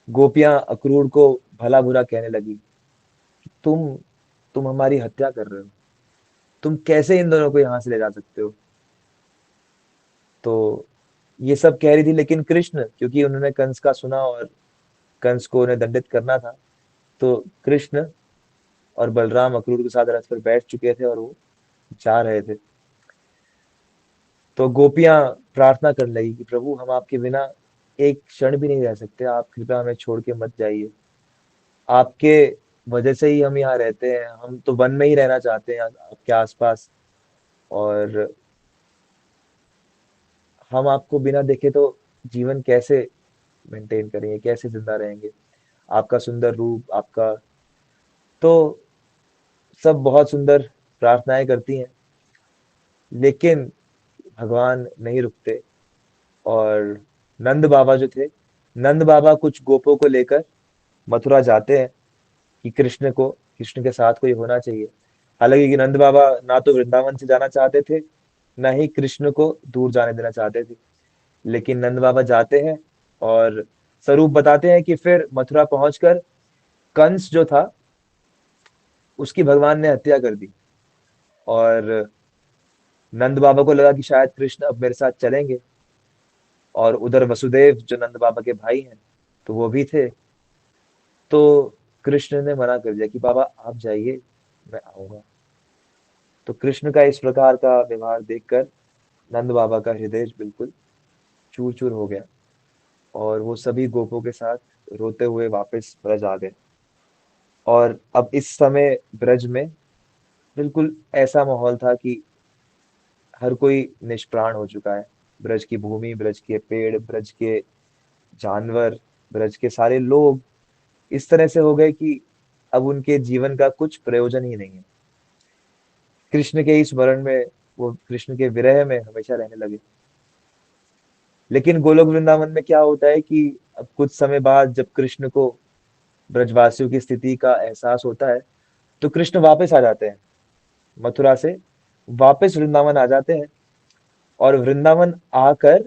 गोपियां अक्रूर को भला बुरा कहने लगी कि तुम हमारी हत्या कर रहे हो, तुम कैसे इन दोनों को यहाँ से ले जा सकते हो? तो ये सब कह रही थी, लेकिन कृष्ण, क्योंकि उन्होंने कंस का सुना और कंस को उन्हें दंडित करना था, तो कृष्ण और बलराम अक्रूर के साथ रथ पर बैठ चुके थे और वो जा रहे थे। तो गोपियां प्रार्थना करने लगी कि प्रभु, हम आपके बिना एक क्षण भी नहीं रह सकते, आप कृपया हमें छोड़ के मत जाइए। आपके वजह से ही हम यहाँ रहते हैं, हम तो वन में ही रहना चाहते हैं आपके आसपास। और हम आपको बिना देखे तो जीवन कैसे मेंटेन करेंगे, कैसे जिंदा रहेंगे? आपका सुंदर रूप, आपका, तो सब बहुत सुंदर प्रार्थनाएं करती हैं, लेकिन भगवान नहीं रुकते। और नंद बाबा जो थे, नंद बाबा कुछ गोपों को लेकर मथुरा जाते हैं कि कृष्ण के साथ कोई होना चाहिए। हालांकि कि नंद बाबा ना तो वृंदावन से जाना चाहते थे, ना ही कृष्ण को दूर जाने देना चाहते थे। लेकिन नंद बाबा जाते हैं और स्वरूप बताते हैं कि फिर मथुरा पहुंचकर कंस जो था उसकी भगवान ने हत्या कर दी। और नंद बाबा को लगा कि शायद कृष्ण अब मेरे साथ चलेंगे। और उधर वसुदेव जो नंद बाबा के भाई हैं, तो वो भी थे। तो कृष्ण ने मना कर दिया कि बाबा आप जाइए, मैं आऊंगा। तो कृष्ण का इस प्रकार का व्यवहार देखकर नंद बाबा का हृदय बिल्कुल चूर चूर हो गया, और वो सभी गोपों के साथ रोते हुए वापस ब्रज आ गए। और अब इस समय ब्रज में बिल्कुल ऐसा माहौल था कि हर कोई निष्प्राण हो चुका है। ब्रज की भूमि, ब्रज के पेड़, ब्रज के जानवर, ब्रज के सारे लोग इस तरह से हो गए कि अब उनके जीवन का कुछ प्रयोजन ही नहीं है। कृष्ण के ही स्मरण में, वो कृष्ण के विरह में हमेशा रहने लगे। लेकिन गोलोक वृंदावन में क्या होता है कि अब कुछ समय बाद जब कृष्ण को ब्रजवासियों की स्थिति का एहसास होता है, तो कृष्ण वापस आ जाते हैं मथुरा से। वापस वृंदावन आ जाते हैं। और वृंदावन आकर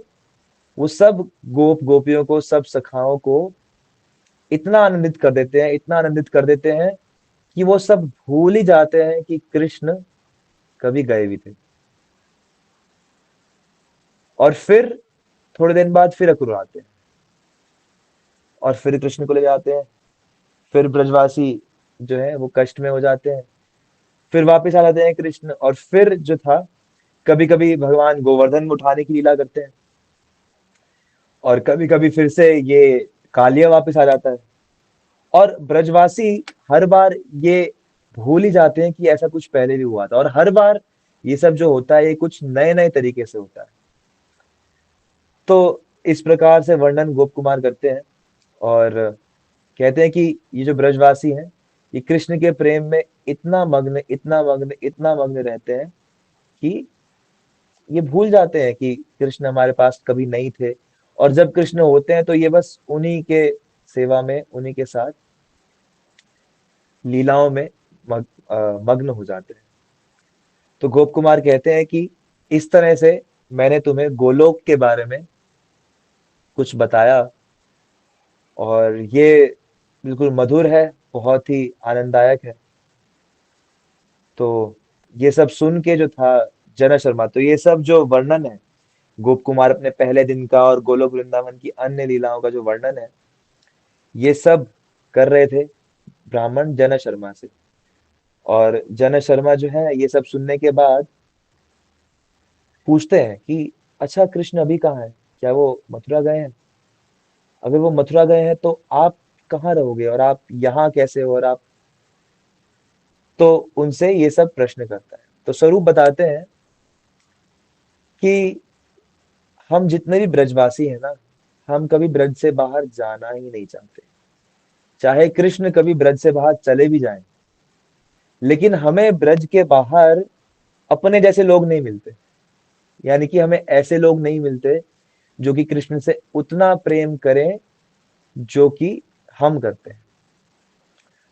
वो सब गोप गोपियों को, सब सखाओं को इतना आनंदित कर देते हैं, इतना आनंदित कर देते हैं कि वो सब भूल ही जाते हैं कि कृष्ण कभी गए भी थे। और फिर थोड़े दिन बाद फिर अक्रूर आते हैं और फिर कृष्ण को ले जाते हैं। फिर ब्रजवासी जो है वो कष्ट में हो जाते हैं। फिर वापस आ जाते हैं कृष्ण, और फिर जो था, कभी कभी भगवान गोवर्धन में उठाने की लीला करते हैं, और कभी कभी फिर से ये कालिया वापस आ जाता है। और ब्रजवासी हर बार ये भूल ही जाते हैं कि ऐसा कुछ पहले भी हुआ था, और हर बार ये सब जो होता है ये कुछ नए नए तरीके से होता है। तो इस प्रकार से वर्णन गोप कुमार करते हैं, और कहते हैं कि ये जो ब्रजवासी हैं, ये कृष्ण के प्रेम में इतना मग्न, इतना मग्न, इतना मग्न रहते हैं कि ये भूल जाते हैं कि कृष्ण हमारे पास कभी नहीं थे। और जब कृष्ण होते हैं तो ये बस उन्हीं के सेवा में, उन्हीं के साथ लीलाओं में मग्न हो जाते हैं। तो गोप कुमार कहते हैं कि इस तरह से मैंने तुम्हें गोलोक के बारे में कुछ बताया, और ये बिल्कुल मधुर है, बहुत ही आनंददायक है। तो ये सब सुन के जो था जना शर्मा, तो ये सब जो वर्णन है गोप कुमार अपने पहले दिन का और गोलोक वृंदावन की अन्य लीलाओं का जो वर्णन है, ये सब कर रहे थे ब्राह्मण जना शर्मा से। और जना शर्मा जो है ये सब सुनने के बाद पूछते हैं कि अच्छा, कृष्ण अभी कहाँ है? क्या वो मथुरा गए हैं? अगर वो मथुरा गए हैं तो आप कहाँ रहोगे, और आप यहाँ कैसे हो, और आप, तो उनसे ये सब प्रश्न करता है। तो स्वरूप बताते हैं कि हम जितने भी ब्रजवासी हैं ना, हम कभी ब्रज से बाहर जाना ही नहीं चाहते। चाहे कृष्ण कभी ब्रज से बाहर चले भी जाएं, लेकिन हमें ब्रज के बाहर अपने जैसे लोग नहीं मिलते। यानी कि हमें ऐसे लोग नहीं मिलते जो कि कृष्ण से उतना प्रेम करें जो कि हम करते हैं।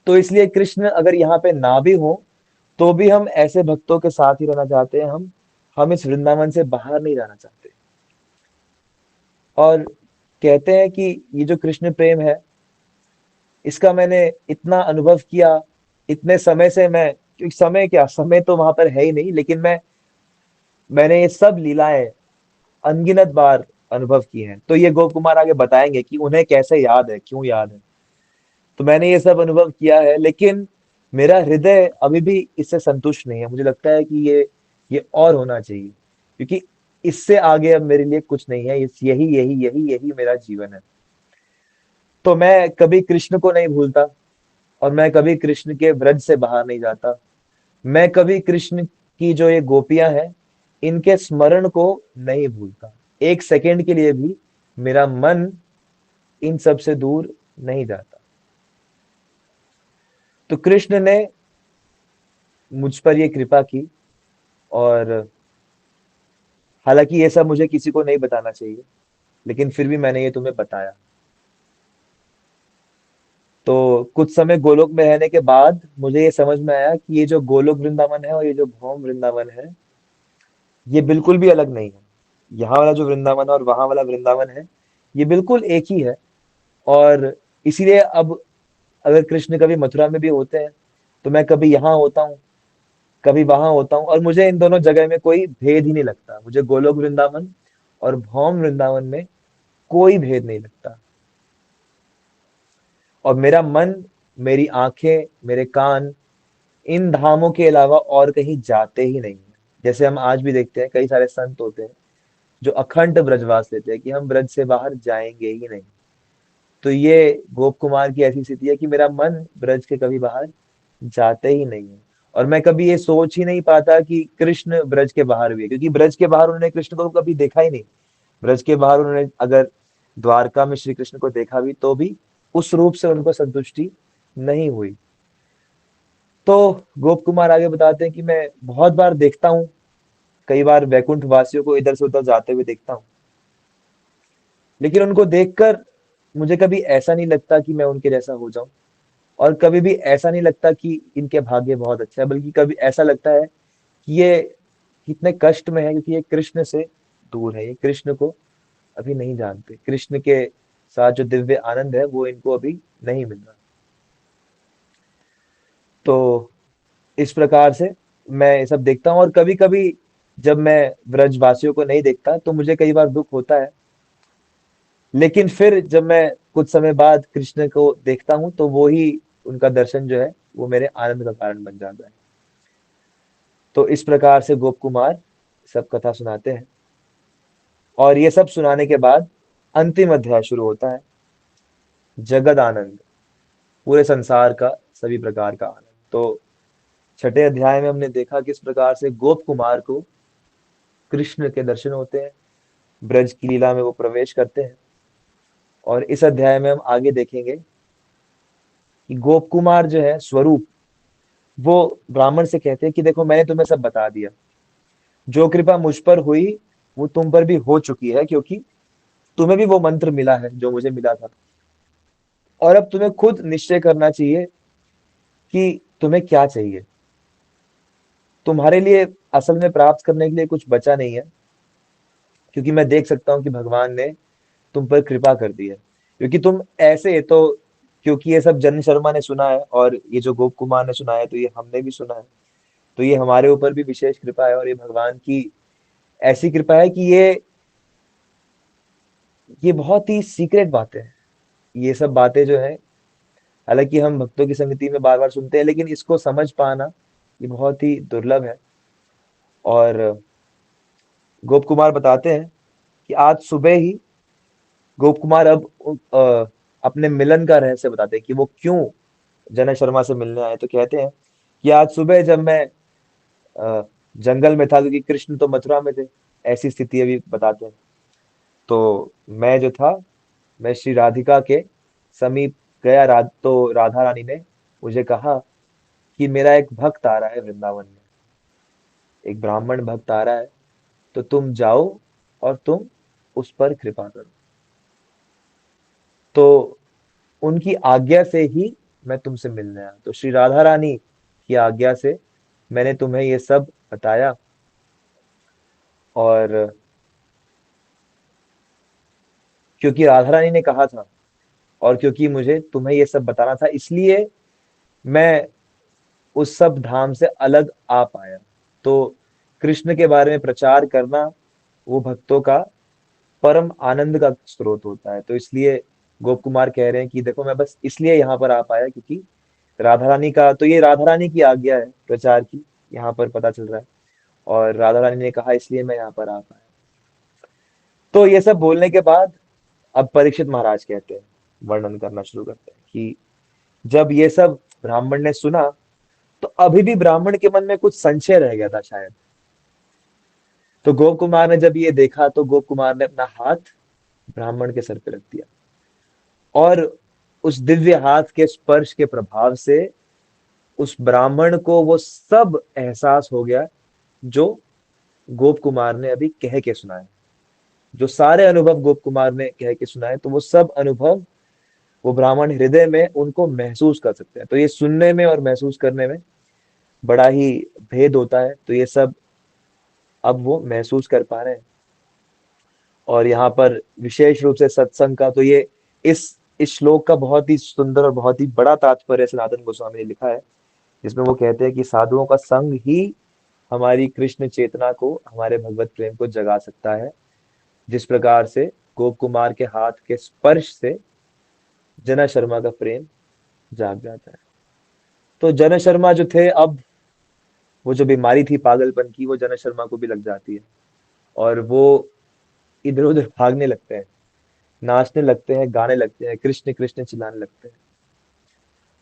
तो इसलिए कृष्ण अगर यहाँ पे ना भी हो तो भी हम ऐसे भक्तों के साथ ही रहना चाहते हैं। हम इस वृंदावन से बाहर नहीं जाना चाहते। और कहते हैं कि ये जो कृष्ण प्रेम है, इसका मैंने इतना अनुभव किया इतने समय से। मैं, क्योंकि समय क्या, समय तो वहां पर है ही नहीं, लेकिन मैंने ये सब लीलाएं अनगिनत बार अनुभव की हैं। तो ये गोप कुमार आगे बताएंगे कि उन्हें कैसे याद है, क्यों याद है। तो मैंने ये सब अनुभव किया है, लेकिन मेरा हृदय अभी भी इससे संतुष्ट नहीं है। मुझे लगता है कि ये और होना चाहिए, क्योंकि इससे आगे अब मेरे लिए कुछ नहीं है। इस यही यही यही यही मेरा जीवन है। तो मैं कभी कृष्ण को नहीं भूलता, और मैं कभी कृष्ण के ब्रज से बाहर नहीं जाता। मैं कभी कृष्ण की जो ये गोपियां हैं, इनके स्मरण को नहीं भूलता। एक सेकंड के लिए भी मेरा मन इन सब से दूर नहीं जाता। तो कृष्ण ने मुझ पर ये कृपा की, और हालांकि ये सब मुझे किसी को नहीं बताना चाहिए, लेकिन फिर भी मैंने ये तुम्हें बताया। तो कुछ समय गोलोक में रहने के बाद मुझे ये समझ में आया कि ये जो गोलोक वृंदावन है और ये जो भौम वृंदावन है, ये बिल्कुल भी अलग नहीं है। यहाँ वाला जो वृंदावन है और वहां वाला वृंदावन है, ये बिल्कुल एक ही है। और इसीलिए अब अगर कृष्ण कभी मथुरा में भी होते हैं तो मैं कभी यहाँ होता हूँ, कभी वहां होता हूँ, और मुझे इन दोनों जगह में कोई भेद ही नहीं लगता। मुझे गोलोक वृंदावन और भौम वृंदावन में कोई भेद नहीं लगता। और मेरा मन, मेरी आंखें, मेरे कान इन धामों के अलावा और कहीं जाते ही नहीं है। जैसे हम आज भी देखते हैं कई सारे संत होते हैं जो अखंड ब्रजवास लेते हैं कि हम ब्रज से बाहर जाएंगे ही नहीं। तो ये गोप कुमार की ऐसी स्थिति है कि मेरा मन ब्रज के कभी बाहर जाते ही नहीं है। और मैं कभी ये सोच ही नहीं पाता कि कृष्ण ब्रज के बाहर भी है, क्योंकि ब्रज के बाहर उन्होंने कृष्ण को कभी देखा ही नहीं। ब्रज के बाहर उन्होंने अगर द्वारका में श्री कृष्ण को देखा भी तो भी उस रूप से उनको संतुष्टि नहीं हुई। तो गोप कुमार आगे बताते हैं कि मैं बहुत बार देखता हूँ, कई बार वैकुंठ वासियों को इधर से उधर जाते हुए देखता हूँ, लेकिन उनको देखकर मुझे कभी ऐसा नहीं लगता कि मैं उनके जैसा हो जाऊं। और कभी भी ऐसा नहीं लगता कि इनके भाग्य बहुत अच्छा है, बल्कि कभी ऐसा लगता है कि ये कितने कष्ट में है, क्योंकि ये कृष्ण से दूर है, ये कृष्ण को अभी नहीं जानते, कृष्ण के साथ जो दिव्य आनंद है वो इनको अभी नहीं मिल रहा। तो इस प्रकार से मैं ये सब देखता हूँ, और कभी कभी जब मैं ब्रजवासियों को नहीं देखता तो मुझे कई बार दुख होता है, लेकिन फिर जब मैं कुछ समय बाद कृष्ण को देखता हूँ तो वो ही, उनका दर्शन जो है वो मेरे आनंद का कारण बन जाता है। तो इस प्रकार से गोप कुमार सब कथा सुनाते हैं, और ये सब सुनाने के बाद अंतिम अध्याय शुरू होता है, जगद आनंद, पूरे संसार का सभी प्रकार का आनंद। तो छठे अध्याय में हमने देखा किस प्रकार से गोप कुमार को कृष्ण के दर्शन होते हैं, ब्रज की लीला में वो प्रवेश करते हैं। और इस अध्याय में हम आगे देखेंगे कि गोप कुमार जो है स्वरूप, वो ब्राह्मण से कहते हैं कि देखो मैंने तुम्हें सब बता दिया, जो कृपा मुझ पर हुई वो तुम पर भी हो चुकी है, क्योंकि तुम्हें भी वो मंत्र मिला है जो मुझे मिला था। और अब तुम्हें खुद निश्चय करना चाहिए कि तुम्हें क्या चाहिए। तुम्हारे लिए असल में प्राप्त करने के लिए कुछ बचा नहीं है, क्योंकि मैं देख सकता हूँ कि भगवान ने तुम पर कृपा कर दी है, क्योंकि तुम ऐसे तो, क्योंकि ये सब जन शर्मा ने सुना है और ये जो गोप कुमार ने सुना है तो ये हमने भी सुना है, तो ये हमारे ऊपर भी विशेष कृपा है, और ये भगवान की ऐसी कृपा है कि ये बहुत ही सीक्रेट बातें हैं। ये सब बातें जो है, हालांकि हम भक्तों की संगति में बार बार सुनते हैं, लेकिन इसको समझ पाना ये बहुत ही दुर्लभ है। और गोप कुमार बताते हैं कि आज सुबह ही गोप कुमार अब अपने मिलन का रहस्य बताते हैं कि वो क्यों जनक शर्मा से मिलने आए। तो कहते हैं कि आज सुबह जब मैं अ, जंगल में था, क्योंकि कृष्ण तो मथुरा में थे, ऐसी स्थिति अभी बताते हैं। तो मैं जो था, मैं श्री राधिका के समीप गया, तो राधा रानी ने मुझे कहा कि मेरा एक भक्त आ रहा है वृंदावन में, एक ब्राह्मण भक्त आ रहा है, तो तुम जाओ और तुम उस पर कृपा करो। तो उनकी आज्ञा से ही मैं तुमसे मिलने आया, तो श्री राधा रानी की आज्ञा से मैंने तुम्हें ये सब बताया। और क्योंकि राधा रानी ने कहा था, और क्योंकि मुझे तुम्हें ये सब बताना था, इसलिए मैं उस सब धाम से अलग आ पाया। तो कृष्ण के बारे में प्रचार करना वो भक्तों का परम आनंद का स्रोत होता है। तो इसलिए गोप कुमार कह रहे हैं कि देखो मैं बस इसलिए यहाँ पर आ पाया क्योंकि राधा रानी का, तो ये राधा रानी की आज्ञा है प्रचार की, यहाँ पर पता चल रहा है, और राधा रानी ने कहा इसलिए मैं यहाँ पर आ पाया। तो ये सब बोलने के बाद अब परीक्षित महाराज कहते हैं, वर्णन करना शुरू करते हैं कि जब ये सब ब्राह्मण ने सुना, तो अभी भी ब्राह्मण के मन में कुछ संशय रह गया था शायद। तो गोप कुमार ने जब ये देखा तो गोप कुमार ने अपना हाथ ब्राह्मण के सर पे रख दिया, और उस दिव्य हाथ के स्पर्श के प्रभाव से उस ब्राह्मण को वो सब एहसास हो गया जो गोप कुमार ने अभी कह के सुनाए। जो सारे अनुभव गोप कुमार ने कह के सुनाए, तो वो सब अनुभव वो ब्राह्मण हृदय में उनको महसूस कर सकते हैं। तो ये सुनने में और महसूस करने में बड़ा ही भेद होता है, तो ये सब अब वो महसूस कर पा रहे हैं। और यहाँ पर विशेष रूप से सत्संग का, तो ये इस श्लोक का बहुत ही सुंदर और बहुत ही बड़ा तात्पर्य सनातन गोस्वामी ने लिखा है, जिसमें वो कहते हैं कि साधुओं का संग ही हमारी कृष्ण चेतना को, हमारे भगवत प्रेम को जगा सकता है, जिस प्रकार से गोप कुमार के हाथ के स्पर्श से जना शर्मा का प्रेम जाग जाता है। तो जना शर्मा जो थे, अब वो जो बीमारी थी पागलपन की, वो जना शर्मा को भी लग जाती है, और वो इधर उधर भागने लगते हैं, नाचने लगते हैं, गाने लगते हैं, कृष्ण कृष्ण चिल्लाने लगते हैं,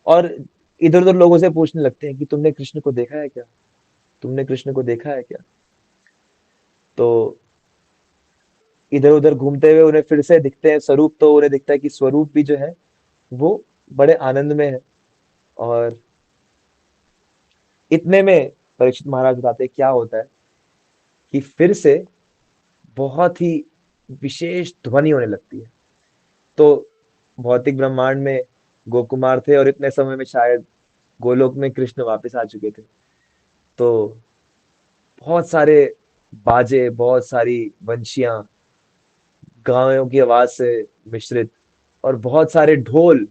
और इधर उधर लोगों से पूछने लगते हैं कि तुमने कृष्ण को देखा है क्या, तुमने कृष्ण को देखा है क्या। तो इधर उधर घूमते हुए उन्हें फिर से दिखते हैं स्वरूप, तो उन्हें दिखता है कि स्वरूप भी जो है वो बड़े आनंद में है। और इतने में परीक्षित महाराज बताते हैं क्या होता है कि फिर से बहुत ही विशेष ध्वनि होने लगती है। तो भौतिक ब्रह्मांड में गोकुमार थे, और इतने समय में शायद गोलोक में कृष्ण वापस आ चुके थे। तो बहुत सारे बाजे, बहुत सारी वंशियां, गायों की आवाज से मिश्रित, और बहुत सारे ढोल,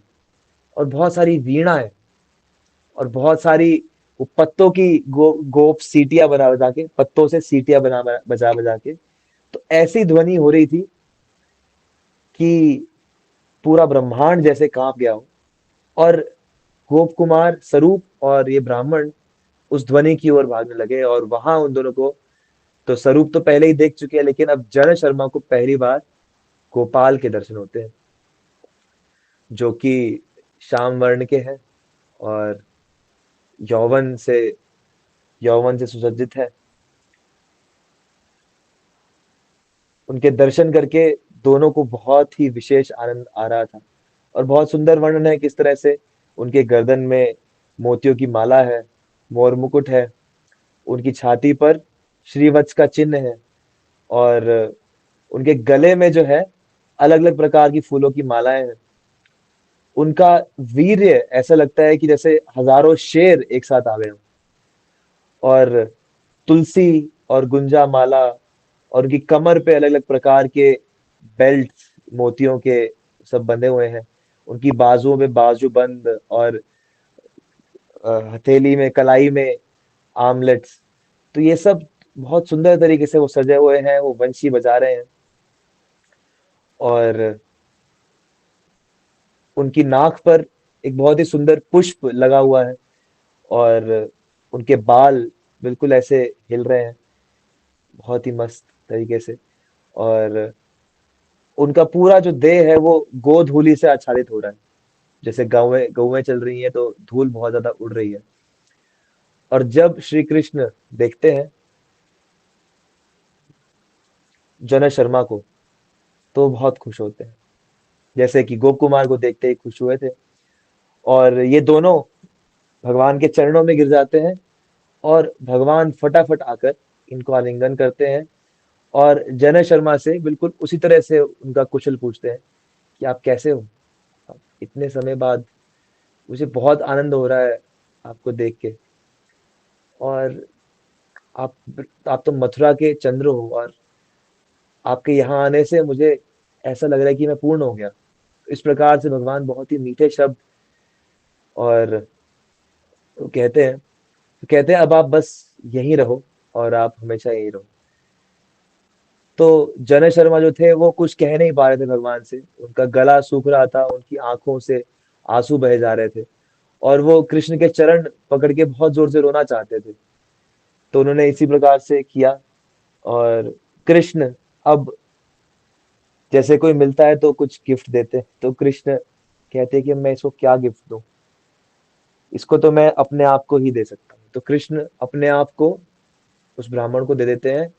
और बहुत सारी वीणाएं, और बहुत सारी वो पत्तों की गोप सीटियां बना बजा के, पत्तों से सीटियां बजा बजा के, तो ऐसी ध्वनि हो रही थी कि पूरा ब्रह्मांड जैसे कांप गया हो। और गोप कुमार स्वरूप और ये ब्राह्मण उस ध्वनि की ओर भागने लगे, और वहां उन दोनों को, तो स्वरूप तो पहले ही देख चुके हैं, लेकिन अब जन शर्मा को पहली बार गोपाल के दर्शन होते हैं, जो कि श्याम वर्ण के हैं, और यौवन से यौवन से सुसज्जित है। उनके दर्शन करके दोनों को बहुत ही विशेष आनंद आ रहा था। और बहुत सुंदर वर्णन है किस तरह से उनके गर्दन में मोतियों की माला है, मोर मुकुट है, उनकी छाती पर श्रीवत्स का चिन्ह है, और उनके गले में जो है अलग अलग प्रकार की फूलों की मालाएं हैं। उनका वीर्य ऐसा लगता है कि जैसे हजारों शेर एक साथ आ गए हों। और तुलसी और गुंजा माला, और उनकी कमर पे अलग अलग प्रकार के बेल्ट मोतियों के सब बंधे हुए हैं। उनकी बाजुओं में बाजू बंद, और हथेली में, कलाई में आर्मलेट्स। तो ये सब बहुत सुंदर तरीके से वो सजे हुए हैं, वो वंशी बजा रहे हैं। और उनकी नाक पर एक बहुत ही सुंदर पुष्प लगा हुआ है, और उनके बाल बिल्कुल ऐसे हिल रहे हैं, बहुत ही मस्त तरीके से। और उनका पूरा जो देह है वो गोधूलि से आच्छादित हो रहा है, जैसे गौएं गौएं चल रही हैं तो धूल बहुत ज्यादा उड़ रही है। और जब श्री कृष्ण देखते हैं जनक शर्मा को, तो बहुत खुश होते हैं, जैसे कि गोप कुमार को देखते ही खुश हुए थे। और ये दोनों भगवान के चरणों में गिर जाते हैं, और भगवान फटाफट आकर इनको आलिंगन करते हैं, और जनक शर्मा से बिल्कुल उसी तरह से उनका कुशल पूछते हैं कि आप कैसे हो, इतने समय बाद मुझे बहुत आनंद हो रहा है आपको देख के। और आप आप तो मथुरा के चंद्र हो, और आपके यहाँ आने से मुझे ऐसा लग रहा है कि मैं पूर्ण हो गया। इस प्रकार से भगवान बहुत ही मीठे शब्द, और वो कहते हैं अब आप बस यहीं रहो, और आप हमेशा यहीं रहो। तो जनक शर्मा जो थे वो कुछ कह नहीं पा रहे थे भगवान से, उनका गला सूख रहा था, उनकी आंखों से आंसू बहे जा रहे थे, और वो कृष्ण के चरण पकड़ के बहुत जोर से रोना चाहते थे। तो उन्होंने इसी प्रकार से किया। और कृष्ण अब जैसे कोई मिलता है तो कुछ गिफ्ट देते हैं, तो कृष्ण कहते हैं कि मैं इसको क्या गिफ्ट दूं, इसको तो मैं अपने आप को ही दे सकता हूँ। तो कृष्ण अपने आप को उस ब्राह्मण को दे देते हैं।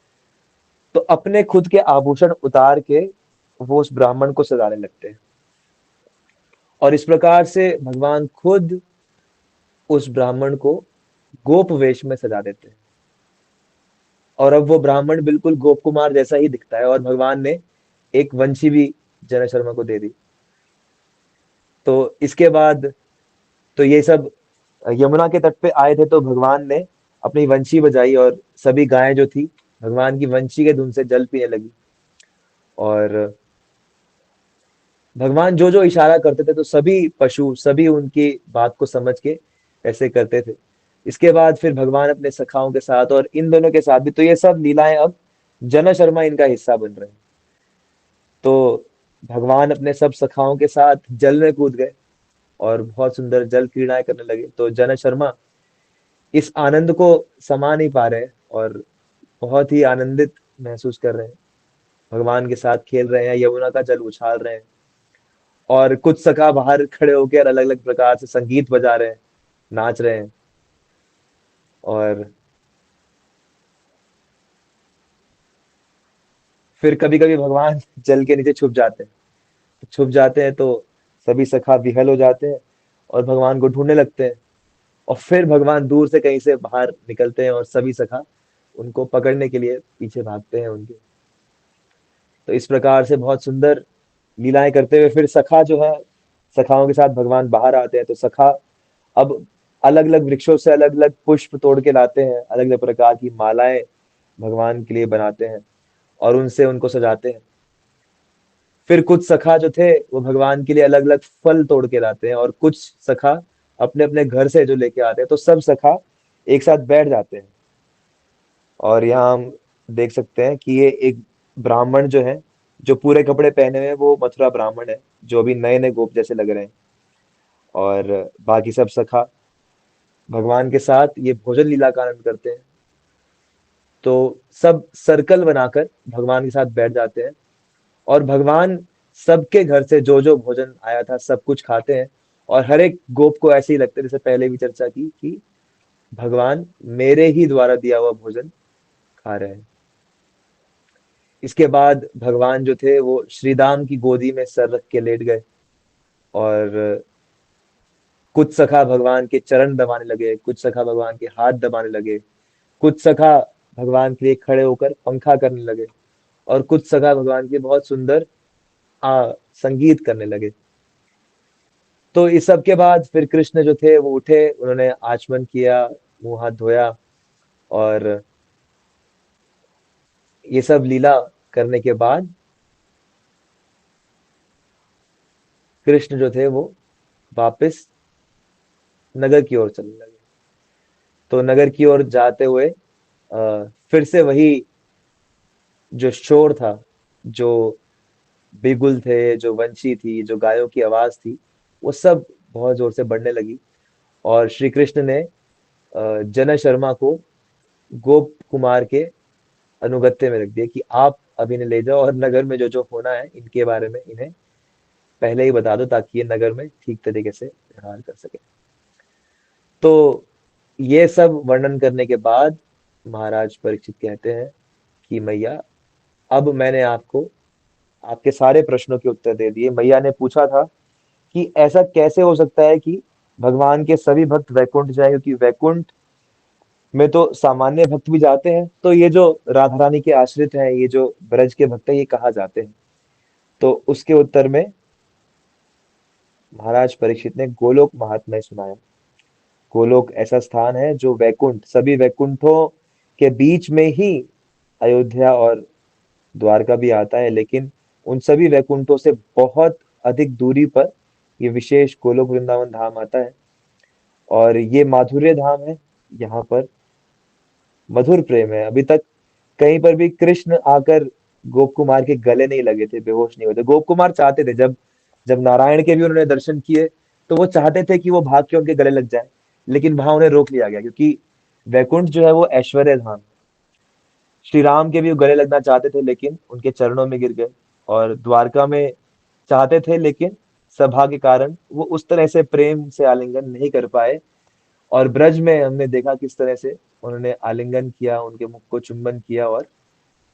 तो अपने खुद के आभूषण उतार के वो उस ब्राह्मण को सजाने लगते हैं, और इस प्रकार से भगवान खुद उस ब्राह्मण को गोप वेश में सजा देते हैं। और अब वो ब्राह्मण बिल्कुल गोप कुमार जैसा ही दिखता है, और भगवान ने एक वंशी भी जनक शर्मा को दे दी। तो इसके बाद तो ये सब यमुना के तट पे आए थे, तो भगवान ने अपनी वंशी बजाई, और सभी गायें जो थी भगवान की वंशी के धुन से जल पीने लगी। और भगवान जो जो इशारा करते थे तो सभी पशु, सभी उनकी बात को समझ के ऐसे करते थे। इसके बाद फिर भगवान अपने सखाओं के साथ, और इन दोनों के साथ भी, तो ये सब लीलाएं अब जनक शर्मा इनका हिस्सा बन रहे हैं। तो भगवान अपने सब सखाओं के साथ जल में कूद गए, और बहुत सुंदर जल क्रीड़ाएं करने लगे। तो जनक शर्मा इस आनंद को समा नहीं पा रहे हैं, और बहुत ही आनंदित महसूस कर रहे हैं, भगवान के साथ खेल रहे हैं, यमुना का जल उछाल रहे हैं। और कुछ सखा बाहर खड़े होकर अलग अलग प्रकार से संगीत बजा रहे हैं, नाच रहे हैं। और फिर कभी कभी भगवान जल के नीचे छुप जाते हैं, तो सभी सखा विहल हो जाते हैं, और भगवान को ढूंढने लगते हैं। और फिर भगवान दूर से कहीं से बाहर निकलते हैं, और सभी सखा उनको पकड़ने के लिए पीछे भागते हैं उनके। तो इस प्रकार से बहुत सुंदर लीलाएं करते हुए फिर सखा जो है, सखाओं के साथ भगवान बाहर आते हैं। तो सखा अब अलग अलग वृक्षों से अलग अलग पुष्प तोड़ के लाते हैं, अलग अलग प्रकार की मालाएं भगवान के लिए बनाते हैं और उनसे उनको सजाते हैं। फिर कुछ सखा जो थे वो भगवान के लिए अलग अलग फल तोड़ के लाते हैं, और कुछ सखा अपने अपने घर से जो लेके आते हैं। तो सब सखा एक साथ बैठ जाते हैं। और यहाँ हम देख सकते हैं कि ये एक ब्राह्मण जो है, जो पूरे कपड़े पहने हुए हैं, वो मथुरा ब्राह्मण है, जो अभी नए नए गोप जैसे लग रहे हैं। और बाकी सब सखा भगवान के साथ ये भोजन लीला का आनंद करते हैं। तो सब सर्कल बनाकर भगवान के साथ बैठ जाते हैं, और भगवान सबके घर से जो जो भोजन आया था सब कुछ खाते हैं। और हर एक गोप को ऐसे ही लगता है, जैसे पहले भी चर्चा की, कि भगवान मेरे ही द्वारा दिया हुआ भोजन खा रहे हैं। इसके बाद भगवान जो थे वो श्रीदाम की गोदी में सर रख के लेट गए, और कुछ सखा भगवान के चरण दबाने लगे, कुछ सखा भगवान के हाथ दबाने लगे, कुछ सखा भगवान के लिए खड़े होकर पंखा करने लगे, और कुछ सखा भगवान के बहुत सुंदर संगीत करने लगे। तो इस सब के बाद फिर कृष्ण जो थे वो उठे, उन्होंने आचमन किया, मुंह हाथ धोया, और ये सब लीला करने के बाद कृष्ण जो थे वो वापस नगर की ओर चलने लगे। तो नगर की ओर जाते हुए फिर से वही जो शोर था, जो बिगुल थे, जो वंशी थी, जो गायों की आवाज थी, वो सब बहुत जोर से बढ़ने लगी। और श्री कृष्ण ने जनक शर्मा को गोप कुमार के अनुगत्य में रख दिया कि आप अब इन्हें ले जाओ, और नगर में जो जो होना है इनके बारे में इन्हें पहले ही बता दो, ताकि ये नगर में ठीक तरीके से व्यवहार कर सके। तो ये सब वर्णन करने के बाद महाराज परीक्षित कहते हैं कि मैया, अब मैंने आपको आपके सारे प्रश्नों के उत्तर दे दिए। मैया ने पूछा था कि ऐसा कैसे हो सकता है कि भगवान के सभी भक्त वैकुंठ जाए, क्योंकि वैकुंठ में तो सामान्य भक्त भी जाते हैं, तो ये जो राधा रानी के आश्रित हैं, ये जो ब्रज के भक्त हैं, ये कहाँ जाते हैं? तो उसके उत्तर में महाराज परीक्षित ने गोलोक महात्म्य सुनाया। गोलोक ऐसा स्थान है जो वैकुंठ, सभी वैकुंठों के बीच में ही अयोध्या और द्वारका भी आता है, लेकिन उन सभी वैकुंठों से बहुत अधिक दूरी पर ये विशेष गोलोक वृंदावन धाम आता है। और ये माधुर्य धाम है, यहाँ पर मधुर प्रेम है। अभी तक कहीं पर भी कृष्ण आकर गोप कुमार के गले नहीं लगे थे, बेहोश नहीं होते। गोप कुमार चाहते थे, जब जब नारायण के भी उन्होंने दर्शन किए, तो वो चाहते थे कि वो भाग के उनके गले लग जाए, लेकिन वहां उन्हें रोक लिया गया, क्योंकि वैकुंठ जो है वो ऐश्वर्य धाम। श्री राम के भी वो गले लगना चाहते थे, लेकिन उनके चरणों में गिर गए। और द्वारका में चाहते थे, लेकिन सभा के कारण वो उस तरह से प्रेम से आलिंगन नहीं कर पाए। और ब्रज में हमने देखा किस तरह से उन्होंने आलिंगन किया, उनके मुख को चुंबन किया, और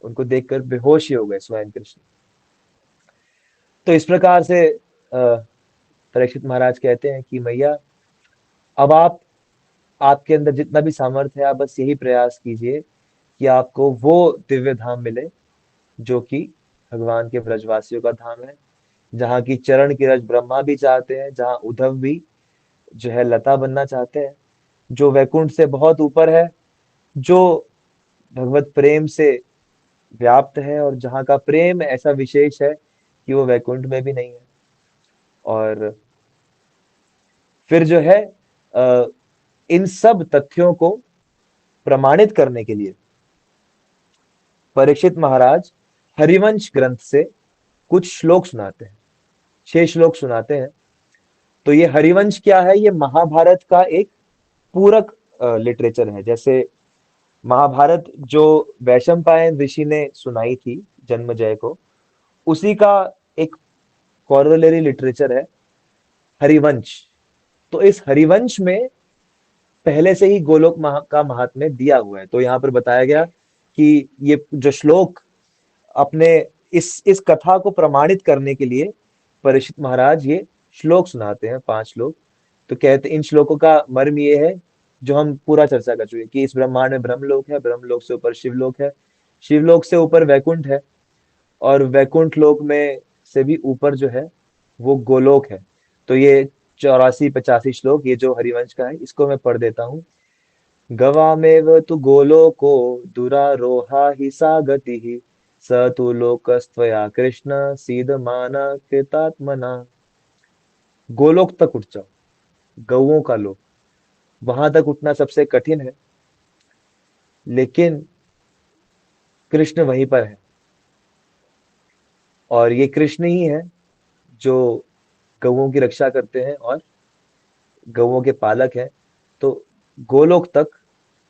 उनको देखकर बेहोश ही हो गए स्वयं कृष्ण। तो इस प्रकार से परीक्षित महाराज कहते हैं कि मैया, अब आप, आपके अंदर जितना भी सामर्थ्य है, आप बस यही प्रयास कीजिए कि आपको वो दिव्य धाम मिले जो कि भगवान के ब्रजवासियों का धाम है, जहाँ की चरण की रज ब्रह्मा भी चाहते हैं, जहाँ उद्धव भी जो है लता बनना चाहते हैं, जो वैकुंठ से बहुत ऊपर है, जो भगवत प्रेम से व्याप्त है, और जहाँ का प्रेम ऐसा विशेष है कि वो वैकुंठ में भी नहीं है। और फिर जो है इन सब तथ्यों को प्रमाणित करने के लिए परीक्षित महाराज हरिवंश ग्रंथ से कुछ श्लोक सुनाते हैं, 6 श्लोक सुनाते हैं। तो ये हरिवंश क्या है? ये महाभारत का एक पूरक लिटरेचर है। जैसे महाभारत जो वैशंपायन ऋषि ने सुनाई थी जन्मजय को, उसी का एक कॉरोलरी लिटरेचर है हरिवंश। तो इस हरिवंश में पहले से ही गोलोक का महात्म्य दिया हुआ है। तो यहाँ पर बताया गया कि ये जो श्लोक अपने इस कथा को प्रमाणित करने के लिए परीक्षित महाराज ये श्लोक सुनाते हैं, 5 श्लोक। तो कहते इन श्लोकों का मर्म ये है, जो हम पूरा चर्चा कर चुके, कि इस ब्रह्मांड में ब्रह्मलोक है, ब्रह्मलोक से ऊपर शिवलोक है, शिवलोक से ऊपर वैकुंठ है, और वैकुंठ लोक में से भी ऊपर जो है वो गोलोक है। तो ये 84-85 श्लोक, ये जो हरिवंश का है, इसको मैं पढ़ देता हूँ। गवामेव तु गोलोको दुरारोहा हि सा गतिः स तु लोकस्त्वया कृष्ण सीदमान कृतात्मना। गोलोक तक उठ जाओ, गौओं का लोक, वहां तक उठना सबसे कठिन है, लेकिन कृष्ण वहीं पर है। और ये कृष्ण ही है जो गौओं की रक्षा करते हैं और गौओं के पालक हैं। तो गोलोक तक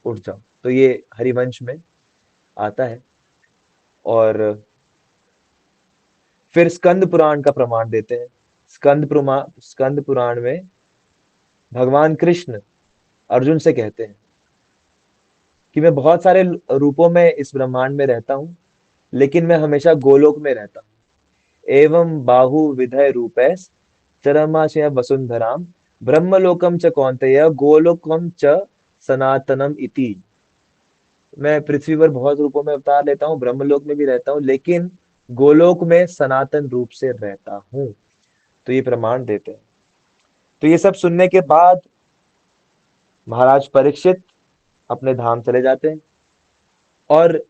उठ जाओ, तो ये हरिवंश में आता है। और फिर स्कंद पुराण का प्रमाण देते हैं। स्कंद पुराण में भगवान कृष्ण अर्जुन से कहते हैं कि मैं बहुत सारे रूपों में इस ब्रह्मांड में रहता हूँ, लेकिन मैं हमेशा गोलोक में रहता हूँ। एवं बाहु विधय रूपैस चरमाशय वसुंधराम ब्रह्मलोकम च कौन्तेय गोलोकम च सनातनम इति। मैं पृथ्वी पर बहुत रूपों में अवतार लेता हूँ, ब्रह्मलोक में भी रहता हूँ, लेकिन गोलोक में सनातन रूप से रहता हूँ। तो ये प्रमाण देते हैं। तो ये सब सुनने के बाद महाराज परीक्षित अपने धाम चले जाते हैं। और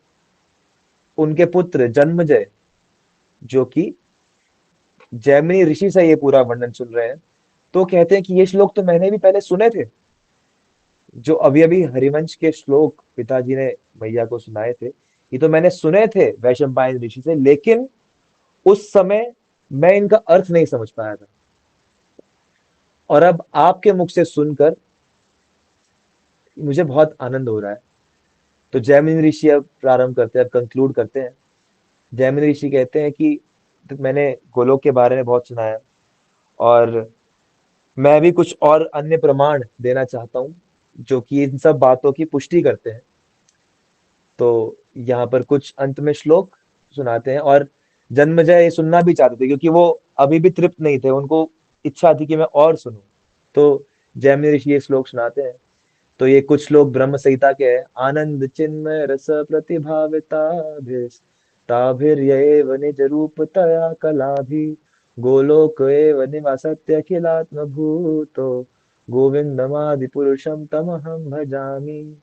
उनके पुत्र जन्मजय, जो कि जैमिनी ऋषि से ये पूरा वर्णन सुन रहे हैं, तो कहते हैं कि ये श्लोक तो मैंने भी पहले सुने थे। जो अभी अभी हरिवंश के श्लोक पिताजी ने मैया को सुनाए थे, ये तो मैंने सुने थे वैशंपायन ऋषि से, लेकिन उस समय मैं इनका अर्थ नहीं समझ पाया था। और अब आपके मुख से सुनकर मुझे बहुत आनंद हो रहा है। तो जैमिनी ऋषि अब प्रारंभ करते हैं, अब कंक्लूड करते हैं। जैमिनी ऋषि कहते हैं कि तो मैंने गोलोक के बारे में बहुत सुना है, और मैं भी कुछ और अन्य प्रमाण देना चाहता हूँ जो कि इन सब बातों की पुष्टि करते हैं। तो यहाँ पर कुछ अंत में श्लोक सुनाते हैं। और जन्मजय ये सुनना भी चाहते थे, क्योंकि वो अभी भी तृप्त नहीं थे, उनको इच्छा थी कि मैं और सुनूं। तो जैमिनी ऋषि ये श्लोक सुनाते हैं। तो ये कुछ श्लोक ब्रह्म संहिता के हैं। आनंद चिन्मय रस प्रतिभाविताभिस्ताभिर्येव निज रूपतया कलाभि गोलोक एव निवासत्यखिलात्म भूतो गोविंदमादि पुरुषम तमहम भजामि।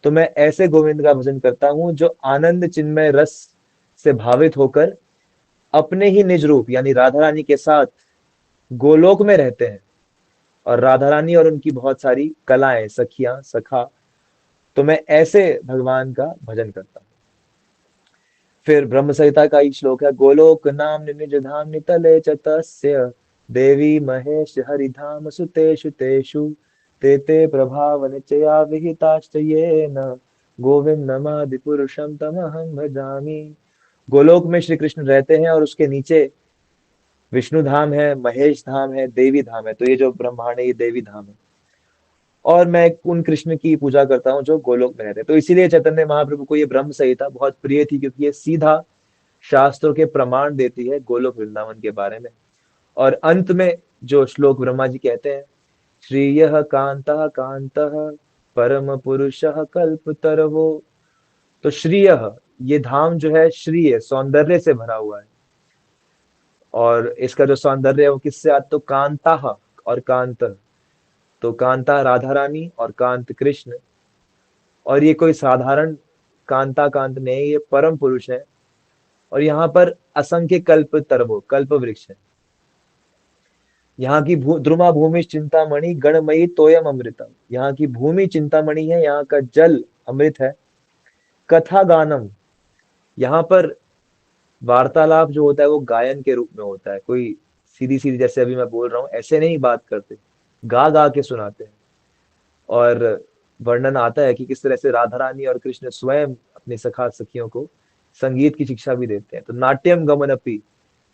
तो मैं ऐसे गोविंद का भजन करता हूँ जो आनंद चिन्मय रस से भावित होकर अपने ही निज रूप यानी राधा रानी के साथ गोलोक में रहते हैं। और राधा रानी और उनकी बहुत सारी कलाएं, सखियां, सखा, तो मैं ऐसे भगवान का भजन करता हूँ। फिर ब्रह्म संहिता का ही श्लोक है। गोलोक नाम निज धाम नितले च तस्य देवी महेश हरिधाम सुतेषु तेषु ते ते प्रभाव निचया विहिताश्च येन गोविंदमादि पुरुषम तमहं भजामि। गोलोक में श्री कृष्ण रहते हैं और उसके नीचे विष्णु धाम है, महेश धाम है, देवी धाम है। तो ये जो ब्रह्मांड है, ये देवी धाम है। और मैं उन कृष्ण की पूजा करता हूँ जो गोलोक में रहते हैं। तो इसीलिए चैतन्य महाप्रभु को ये ब्रह्म संहिता बहुत प्रिय थी, क्योंकि ये सीधा शास्त्रों के प्रमाण देती है गोलोक वृंदावन के बारे में। और अंत में जो श्लोक ब्रह्मा जी कहते हैं, श्रीयः कांतः कांतः परम पुरुषः कल्पतरवो। तो श्रीयः, ये धाम जो है श्री है, सौंदर्य से भरा हुआ है। और इसका जो सौंदर्य है वो किससे आता? तो कांता और कांत। तो कांता राधा रानी और कांत कृष्ण। और ये कोई साधारण कांता कांत नहीं, ये परम पुरुष है। और यहाँ पर असंख्य कल्प तरबो, कल्प वृक्ष है। यहाँ की द्रुमा भूमि चिंतामणि गणमयी तोयम अमृतम। यहाँ की भूमि चिंतामणि है, यहाँ का जल अमृत है। कथा गानम, यहाँ पर वार्तालाप जो होता है वो गायन के रूप में होता है। कोई सीधी सीधी जैसे अभी मैं बोल रहा हूँ ऐसे नहीं बात करते, गा गा के सुनाते हैं। और वर्णन आता है कि किस तरह से राधा रानी और कृष्ण स्वयं अपने सखा सखियों को संगीत की शिक्षा भी देते हैं। तो नाट्यम गमनपि,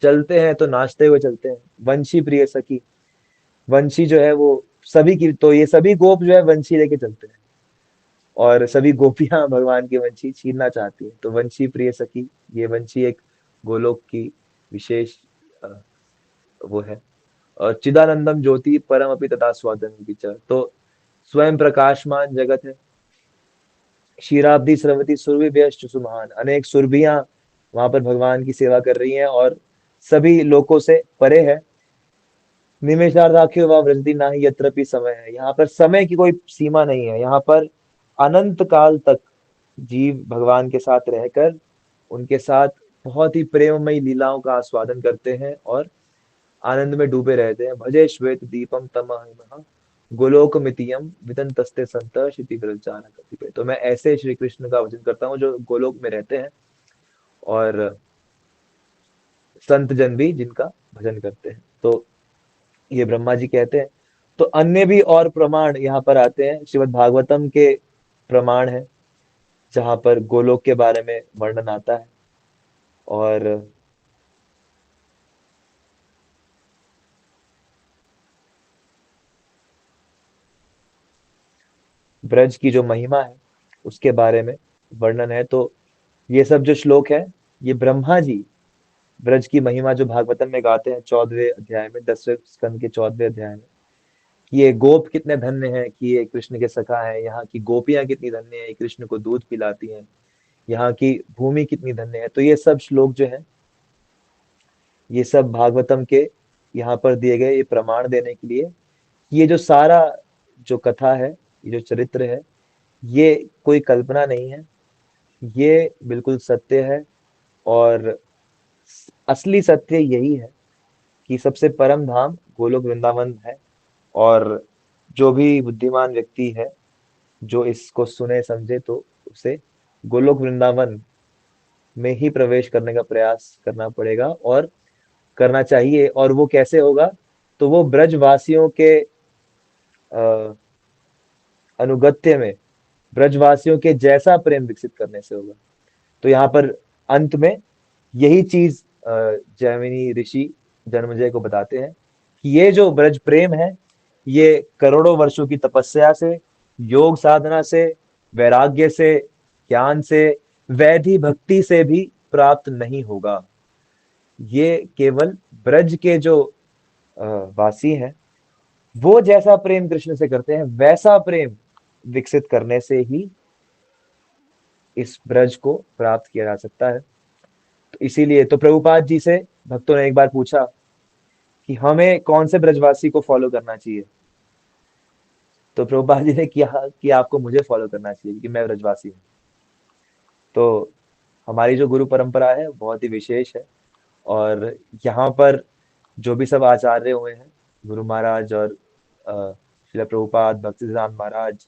चलते हैं तो नाचते हुए चलते हैं। वंशी प्रिय सखी, वंशी जो है वो सभी की, तो ये सभी गोप जो है वंशी लेके चलते हैं। और सभी गोपियां भगवान की वंशी छीनना चाहती है। तो वंशी प्रिय सखी, ये वंशी एक गोलोक की विशेष अ, वो है। और चिदानंदम ज्योति परम अपि तथा स्वादन, तो स्वयं प्रकाशमान जगत है। क्षीराब्दी स्रवती सुरभि सुमहान, अनेक सुरभियां वहां पर भगवान की सेवा कर रही हैं और सभी लोकों से परे है। निमेषार्धाख्यो व व्रजति नाही यत्रपि समय है, यहाँ पर समय की कोई सीमा नहीं है। यहाँ पर अनंत काल तक जीव भगवान के साथ रहकर उनके साथ बहुत ही प्रेममयी लीलाओं का आस्वादन करते हैं और आनंद में डूबे रहते हैं। भजे श्वेत दीपम तमह गोलोक मितियम वितंतस्ते संत शिति विरजान कतिपय। तो मैं ऐसे श्री कृष्ण का भजन करता हूँ जो गोलोक में रहते हैं और संत जन भी जिनका भजन करते हैं। तो ये ब्रह्मा जी कहते हैं। तो अन्य भी और प्रमाण यहाँ पर आते हैं, श्रीमद् भागवतम के प्रमाण है जहां पर गोलोक के बारे में वर्णन आता है। और ब्रज की जो महिमा है उसके बारे में वर्णन है। तो ये सब जो श्लोक है ये ब्रह्मा जी ब्रज की महिमा जो भागवतम में गाते हैं 14वें अध्याय में, 10वें स्कंद के 14वें अध्याय में, कि ये गोप कितने धन्य हैं कि ये कृष्ण के सखा है, यहाँ की गोपियां कितनी धन्य है, ये कृष्ण को दूध पिलाती हैं, यहाँ की भूमि कितनी धन्य है। तो ये सब श्लोक जो है ये सब भागवतम के यहाँ पर दिए गए ये प्रमाण देने के लिए कि ये जो सारा जो कथा है, ये जो चरित्र है, ये कोई कल्पना नहीं है, ये बिल्कुल सत्य है। और असली सत्य यही है कि सबसे परम धाम गोलोक वृंदावन है। और जो भी बुद्धिमान व्यक्ति है जो इसको सुने समझे तो उसे गोलोक वृंदावन में ही प्रवेश करने का प्रयास करना पड़ेगा और करना चाहिए। और वो कैसे होगा? तो वो ब्रजवासियों के अ, अनुगत्य में ब्रजवासियों के जैसा प्रेम विकसित करने से होगा। तो यहाँ पर अंत में यही चीज जैमिनी ऋषि जन्मेजय को बताते हैं कि ये जो ब्रज प्रेम है ये करोड़ों वर्षों की तपस्या से, योग साधना से, वैराग्य से, ज्ञान से, वैधि भक्ति से भी प्राप्त नहीं होगा। ये केवल ब्रज के जो अ, वासी हैं वो जैसा प्रेम कृष्ण से करते हैं वैसा प्रेम विकसित करने से ही इस ब्रज को प्राप्त किया जा सकता है। तो इसीलिए तो प्रभुपाद जी से भक्तों ने एक बार पूछा कि हमें कौन से ब्रजवासी को फॉलो करना चाहिए। तो प्रभुपाद जी ने किया कि आपको मुझे फॉलो करना चाहिए क्योंकि मैं ब्रजवासी हूँ। तो हमारी जो गुरु परंपरा है बहुत ही विशेष है। और यहाँ पर जो भी सब आचार्य हुए हैं, गुरु महाराज और श्रील प्रभुपाद, भक्तिसिद्धांत महाराज,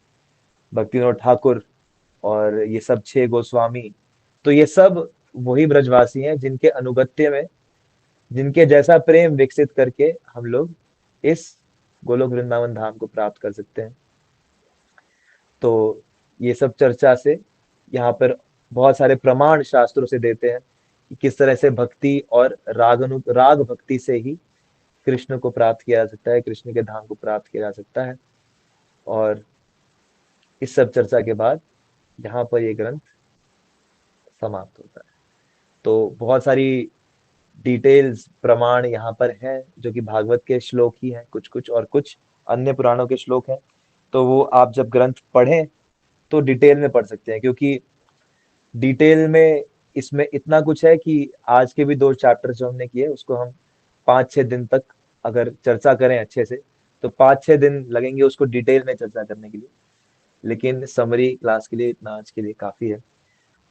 भक्ति विनोद ठाकुर और ये सब 6 गोस्वामी, तो ये सब वही ब्रजवासी हैं जिनके अनुगत्य में, जिनके जैसा प्रेम विकसित करके हम लोग इस गोलोक वृंदावन धाम को प्राप्त कर सकते हैं। तो ये सब चर्चा से यहाँ पर बहुत सारे प्रमाण शास्त्रों से देते हैं कि किस तरह से भक्ति और राग भक्ति से ही कृष्ण को प्राप्त किया जा सकता है, कृष्ण के धाम को प्राप्त किया जा सकता है। और इस सब चर्चा के बाद यहाँ पर ये ग्रंथ समाप्त होता है। तो बहुत सारी डिटेल्स प्रमाण यहाँ पर हैं जो कि भागवत के श्लोक ही हैं कुछ कुछ, और कुछ अन्य पुराणों के श्लोक हैं। तो वो आप जब ग्रंथ पढ़ें तो डिटेल में पढ़ सकते हैं, क्योंकि डिटेल में इसमें इतना कुछ है कि आज के भी 2 चैप्टर जो हमने किए उसको हम 5-6 दिन तक अगर चर्चा करें अच्छे से तो 5-6 दिन लगेंगे उसको डिटेल में चर्चा करने के लिए। लेकिन समरी क्लास के लिए इतना आज के लिए काफी है।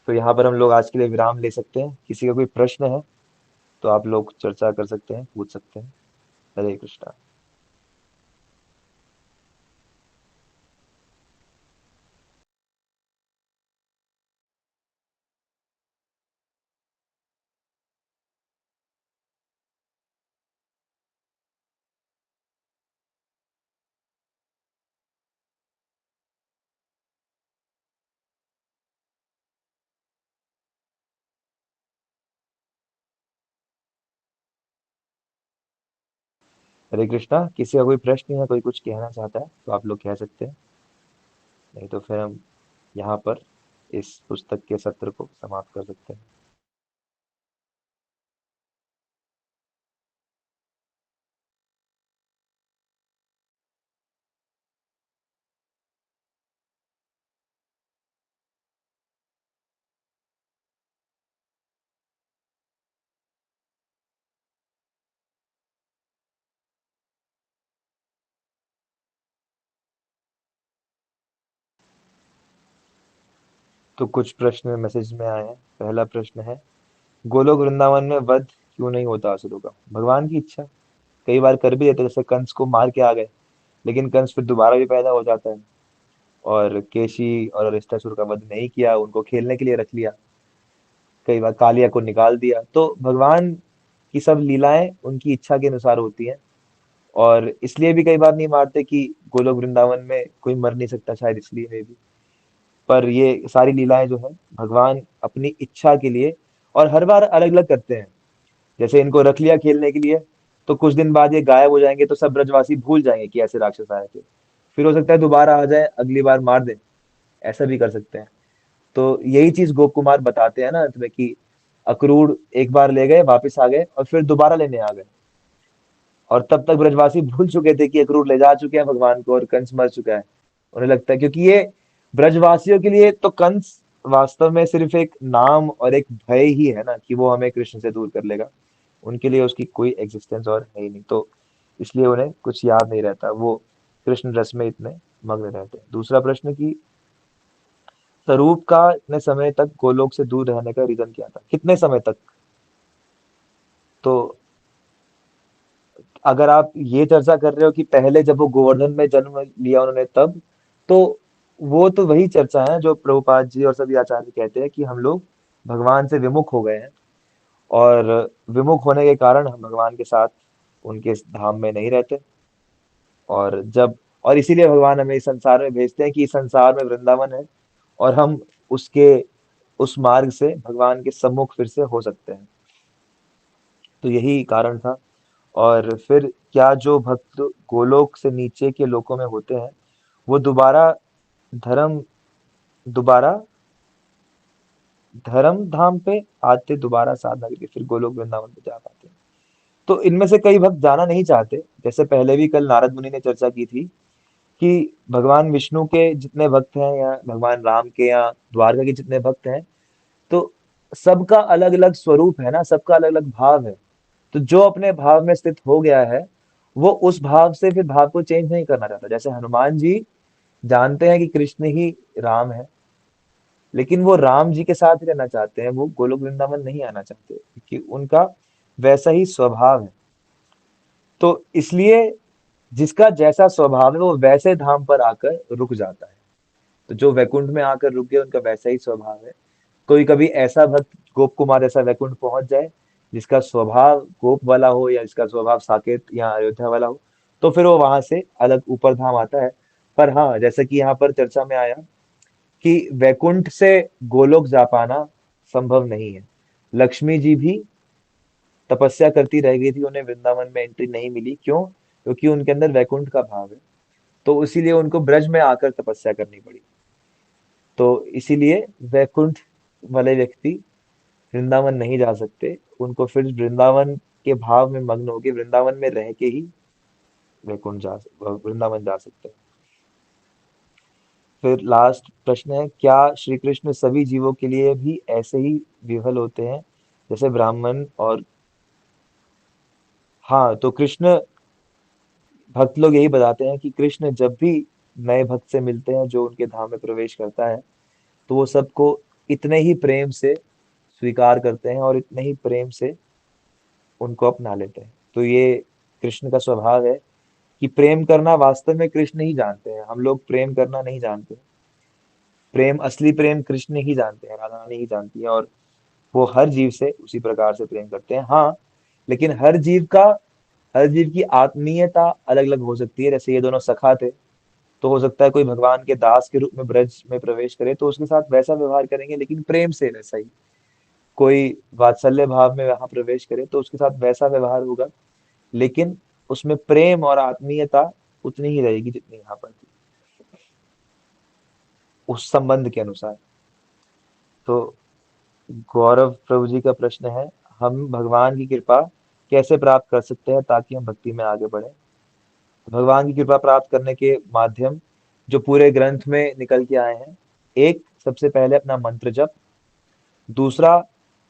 तो यहाँ पर हम लोग आज के लिए विराम ले सकते हैं। किसी का कोई प्रश्न है तो आप लोग चर्चा कर सकते हैं, पूछ सकते हैं। हरे कृष्णा। हरे कृष्णा। किसी का कोई प्रश्न या कोई कुछ कहना चाहता है तो आप लोग कह सकते हैं, नहीं तो फिर हम यहाँ पर इस पुस्तक के सत्र को समाप्त कर सकते हैं। तो कुछ प्रश्न मैसेज में आए हैं। पहला प्रश्न है, गोलोक वृंदावन में वध क्यों नहीं होता असुरों का? भगवान की इच्छा। कई बार कर भी देते, जैसे कंस को मार के आ गए, लेकिन कंस फिर दोबारा भी पैदा हो जाता है। और केशी और अरिष्टासुर का वध नहीं किया, उनको खेलने के लिए रख लिया। कई बार कालिया को निकाल दिया। तो भगवान की सब लीलाएं उनकी इच्छा के अनुसार होती हैं। और इसलिए भी कई बार नहीं मारते कि गोलोक वृंदावन में कोई मर नहीं सकता, शायद इसलिए में भी। पर ये सारी लीलाएं जो है भगवान अपनी इच्छा के लिए, और हर बार अलग अलग करते हैं। जैसे इनको रख लिया खेलने के लिए, तो कुछ दिन बाद ये गायब हो जाएंगे, तो सब ब्रजवासी भूल जाएंगे कि ऐसे राक्षस आए थे। फिर हो सकता है दोबारा आ जाए, अगली बार मार दे। ऐसा भी कर सकते हैं। तो यही चीज गोप कुमार बताते हैं ना अंत में, कि अक्रूर एक बार ले गए, वापस आ गए, और फिर दोबारा लेने आ गए। और तब तक ब्रजवासी भूल चुके थे कि अक्रूर ले जा चुके हैं भगवान को, और कंस मर चुका है। उन्हें लगता है, क्योंकि ये ब्रजवासियों के लिए तो कंस वास्तव में सिर्फ एक नाम और एक भय ही है ना, कि वो हमें कृष्ण से दूर कर लेगा। उनके लिए उसकी कोई एग्जिस्टेंस और है ही नहीं। तो इसलिए उन्हें कुछ याद नहीं रहता, वो कृष्ण रस में इतने मग्न रहते हैं। दूसरा प्रश्न, कि स्वरूप का इतने समय तक गोलोक से दूर रहने का रीजन क्या था? कितने समय तक? तो अगर आप ये चर्चा कर रहे हो कि पहले जब वो गोवर्धन में जन्म लिया उन्होंने तब, तो वो तो वही चर्चा है जो प्रभुपाद जी और सभी आचार्य कहते हैं, कि हम लोग भगवान से विमुख हो गए हैं। और विमुख होने के कारण हम भगवान के साथ उनके इस धाम में नहीं रहते। और जब और इसीलिए भगवान हमें इस संसार में भेजते हैं, कि इस संसार में वृंदावन है, और हम उसके उस मार्ग से भगवान के सम्मुख फिर से हो सकते हैं। तो यही कारण था। और फिर क्या जो भक्त गोलोक से नीचे के लोकों में होते हैं, वो धर्म दोबारा धर्म धाम पे आते, दोबारा साधना करके फिर गोलोक वृंदावन पे जा पाते हैं? तो इनमें से कई भक्त जाना नहीं चाहते। जैसे पहले भी कल नारद मुनि ने चर्चा की थी, कि भगवान विष्णु के जितने भक्त हैं, या भगवान राम के, या द्वारका के जितने भक्त हैं, तो सबका अलग अलग स्वरूप है ना, सबका अलग अलग भाव है। तो जो अपने भाव में स्थित हो गया है, वो उस भाव से फिर भाव को चेंज नहीं करना चाहता। जैसे हनुमान जी जानते हैं कि कृष्ण ही राम है, लेकिन वो राम जी के साथ ही रहना चाहते हैं, वो गोलोक वृंदावन नहीं आना चाहते, क्योंकि उनका वैसा ही स्वभाव है। तो इसलिए जिसका जैसा स्वभाव है, वो वैसे धाम पर आकर रुक जाता है। तो जो वैकुंठ में आकर रुक गए, उनका वैसा ही स्वभाव है। कोई कभी ऐसा भक्त गोप कुमार ऐसा वैकुंठ पहुंच जाए, जिसका स्वभाव गोप वाला हो, या जिसका स्वभाव साकेत या अयोध्या वाला हो, तो फिर वो वहां से अलग ऊपर धाम आता है। पर हाँ, जैसे कि यहाँ पर चर्चा में आया, कि वैकुंठ से गोलोक जा पाना संभव नहीं है। लक्ष्मी जी भी तपस्या करती रह गई थी, उन्हें वृंदावन में एंट्री नहीं मिली। क्यों? क्योंकि उनके अंदर वैकुंठ का भाव है। तो इसीलिए उनको ब्रज में आकर तपस्या करनी पड़ी। तो इसीलिए वैकुंठ वाले व्यक्ति वृंदावन नहीं जा सकते। उनको फिर वृंदावन के भाव में मग्न होकर वृंदावन में रह के ही वृंदावन जा सकते हैं। फिर लास्ट प्रश्न है, क्या श्री कृष्ण सभी जीवों के लिए भी ऐसे ही विफल होते हैं, जैसे ब्राह्मण और? हाँ, तो कृष्ण भक्त लोग यही बताते हैं, कि कृष्ण जब भी नए भक्त से मिलते हैं जो उनके धाम में प्रवेश करता है, तो वो सबको इतने ही प्रेम से स्वीकार करते हैं, और इतने ही प्रेम से उनको अपना लेते हैं। तो ये कृष्ण का स्वभाव है, कि प्रेम करना वास्तव में कृष्ण ही जानते हैं। हम लोग प्रेम करना नहीं जानते। प्रेम, असली प्रेम कृष्ण ही जानते हैं, राधा रानी ही जानती है। और वो हर जीव से उसी प्रकार से प्रेम करते हैं। हाँ, लेकिन हर जीव की आत्मीयता अलग अलग हो सकती है। जैसे ये दोनों सखा थे, तो हो सकता है कोई भगवान के दास के रूप में ब्रज में प्रवेश करे, तो उसके साथ वैसा व्यवहार करेंगे, लेकिन प्रेम से वैसा ही। कोई वात्सल्य भाव में वहां प्रवेश करे, तो उसके साथ वैसा व्यवहार होगा, लेकिन उसमें प्रेम और आत्मीयता उतनी ही रहेगी जितनी यहाँ पर थी, उस संबंध के अनुसार। तो गौरव प्रभु जी का प्रश्न है, हम भगवान की कृपा कैसे प्राप्त कर सकते हैं ताकि हम भक्ति में आगे बढ़े? भगवान की कृपा प्राप्त करने के माध्यम जो पूरे ग्रंथ में निकल के आए हैं, एक, सबसे पहले अपना मंत्र जप। दूसरा,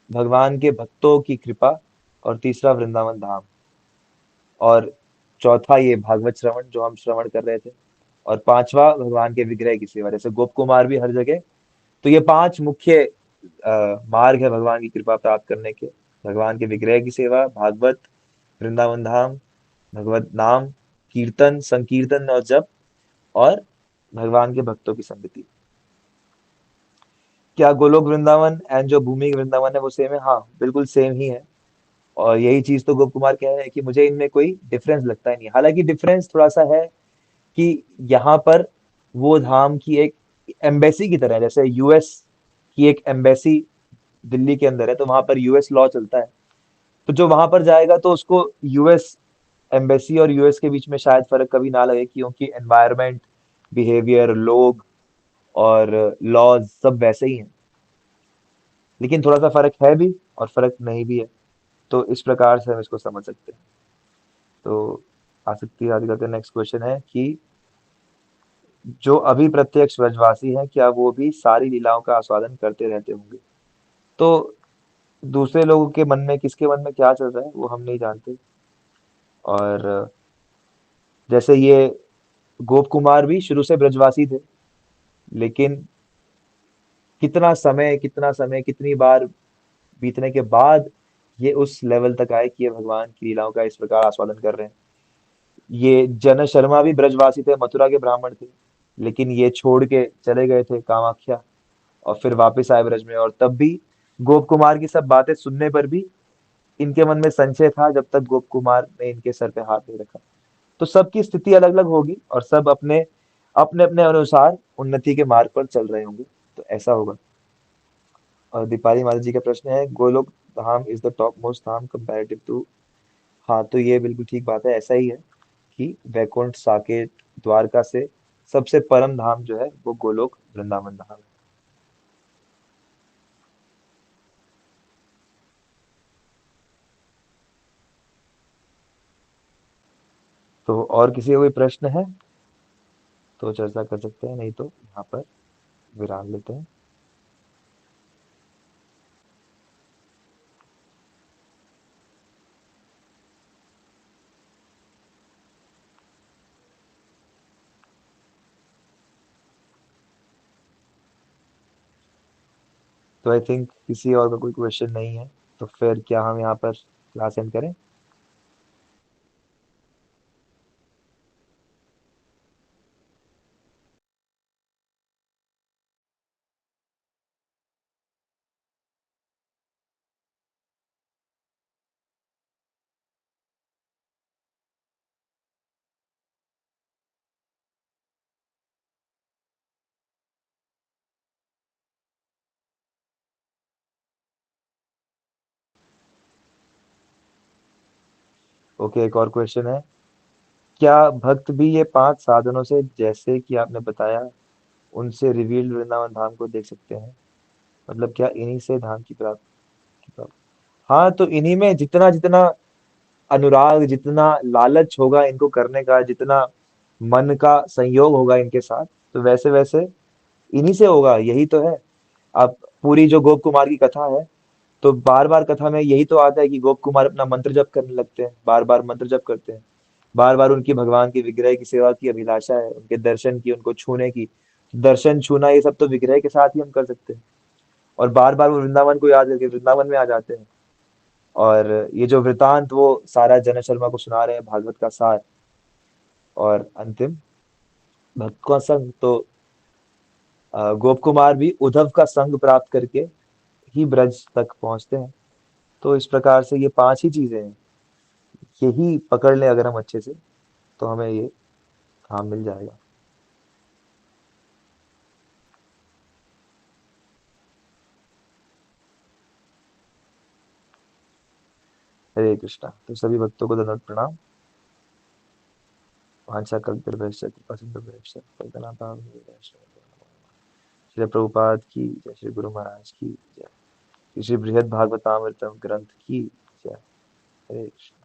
भगवान के भक्तों की कृपा। और तीसरा, वृंदावन धाम। और चौथा, ये भागवत श्रवण जो हम श्रवण कर रहे थे। और पांचवा, भगवान के विग्रह की सेवा। जैसे गोप कुमार भी हर जगह तो ये 5 मुख्य मार्ग है भगवान की कृपा प्राप्त करने के। भगवान के विग्रह की सेवा, भागवत, वृंदावन धाम, भगवत नाम, कीर्तन, संकीर्तन और जप, और भगवान के भक्तों की संगति। क्या गोलोक वृंदावन एंड जो भूमि वृंदावन है वो सेम है? हाँ, बिल्कुल सेम ही है। और यही चीज तो गोप कुमार कह रहे हैं कि मुझे इनमें कोई डिफरेंस लगता ही नहीं। हालांकि डिफरेंस थोड़ा सा है कि यहाँ पर वो धाम की एक एम्बेसी की तरह है, जैसे यूएस की एक एम्बेसी दिल्ली के अंदर है, तो वहां पर यूएस लॉ चलता है। तो जो वहां पर जाएगा तो उसको यूएस एम्बेसी और यूएस के बीच में शायद फर्क कभी ना लगे, क्योंकि एनवायरनमेंट, बिहेवियर, लोग और लॉज सब वैसे ही हैं। लेकिन थोड़ा सा फर्क है भी और फर्क नहीं भी है। तो इस प्रकार से हम इसको समझ सकते हैं। तो आसक्ति आदि करके नेक्स्ट क्वेश्चन है कि जो अभी प्रत्यक्ष ब्रजवासी हैं क्या वो भी सारी लीलाओं का आस्वादन करते रहते होंगे? तो दूसरे लोगों के मन में, किसके मन में क्या चल रहा है वो हम नहीं जानते। और जैसे ये गोप कुमार भी शुरू से ब्रजवासी थे, लेकिन कितना समय कितनी बार बीतने के बाद ये उस लेवल तक आए कि ये भगवान की लीलाओं का इस प्रकार आस्वादन कर रहे हैं। ये जन शर्मा भी ब्रजवासी थे, मथुरा के ब्राह्मण थे, लेकिन ये छोड़ के चले गए थे कामाख्या और फिर वापस आए ब्रज में। और तब भी गोप कुमार की सब बातें सुनने पर भी इनके मन में संशय था, जब तक गोप कुमार ने इनके सर पे हाथ नहीं रखा। तो सबकी स्थिति अलग अलग होगी और सब अपने अपने अपने अनुसार उन्नति के मार्ग पर चल रहे होंगे। तो ऐसा होगा। और दीपाली माता जी का प्रश्न है, Golok Dham is the top most dham comparative to. हाँ, तो ये बिल्कुल ठीक बात है, ऐसा ही है कि वैकुंठ, साकेत, द्वारका से सबसे परम धाम जो है वो गोलोक वृंदावन धाम है। तो और किसी का कोई प्रश्न है तो चर्चा कर सकते हैं, नहीं तो यहाँ पर विराम लेते हैं। तो आई थिंक किसी और का कोई क्वेश्चन नहीं है, तो फिर क्या हम यहाँ पर क्लास एंड करें? ओके, एक और क्वेश्चन है, क्या भक्त भी ये 5 साधनों से, जैसे कि आपने बताया, उनसे रिवील्ड वृंदावन धाम को देख सकते हैं? मतलब क्या इन्हीं से धाम की प्राप्ति? हाँ, तो इन्हीं में जितना जितना अनुराग, जितना लालच होगा इनको करने का, जितना मन का संयोग होगा इनके साथ, तो वैसे वैसे इन्हीं से होगा। यही तो है। अब पूरी जो गोप कुमार की कथा है, तो बार बार कथा में यही तो आता है कि गोप कुमार अपना मंत्र जप करने लगते हैं, बार बार मंत्र जप करते हैं। बार बार उनकी भगवान के विग्रह की सेवा की अभिलाषा है, उनके दर्शन की, उनको छूने की। दर्शन, छूना, ये सब तो विग्रह के साथ ही हम कर सकते हैं। और बार बार वो वृंदावन को याद करके वृंदावन में आ जाते हैं। और ये जो वृतांत वो सारा जनक शर्मा को सुना रहे हैं, भागवत का सार। और अंतिम भक्त का संग, तो गोप कुमार भी उद्धव का संग प्राप्त करके ही ब्रज तक पहुंचते हैं। तो इस प्रकार से ये 5 ही चीजें हैं, यही पकड़ लें अगर हम अच्छे से, तो हमें ये काम मिल जाएगा। हरे कृष्णा। तो सभी भक्तों को दंडवत प्रणाम। वांछा कल्पतरुभ्यश्च कृपा सिंधुभ्यश्च पतितानां श्री प्रभुपाद की जय, श्री गुरु महाराज की जय, श्री बृहद भागवतामृतम ग्रंथ की जय। हरे कृष्ण।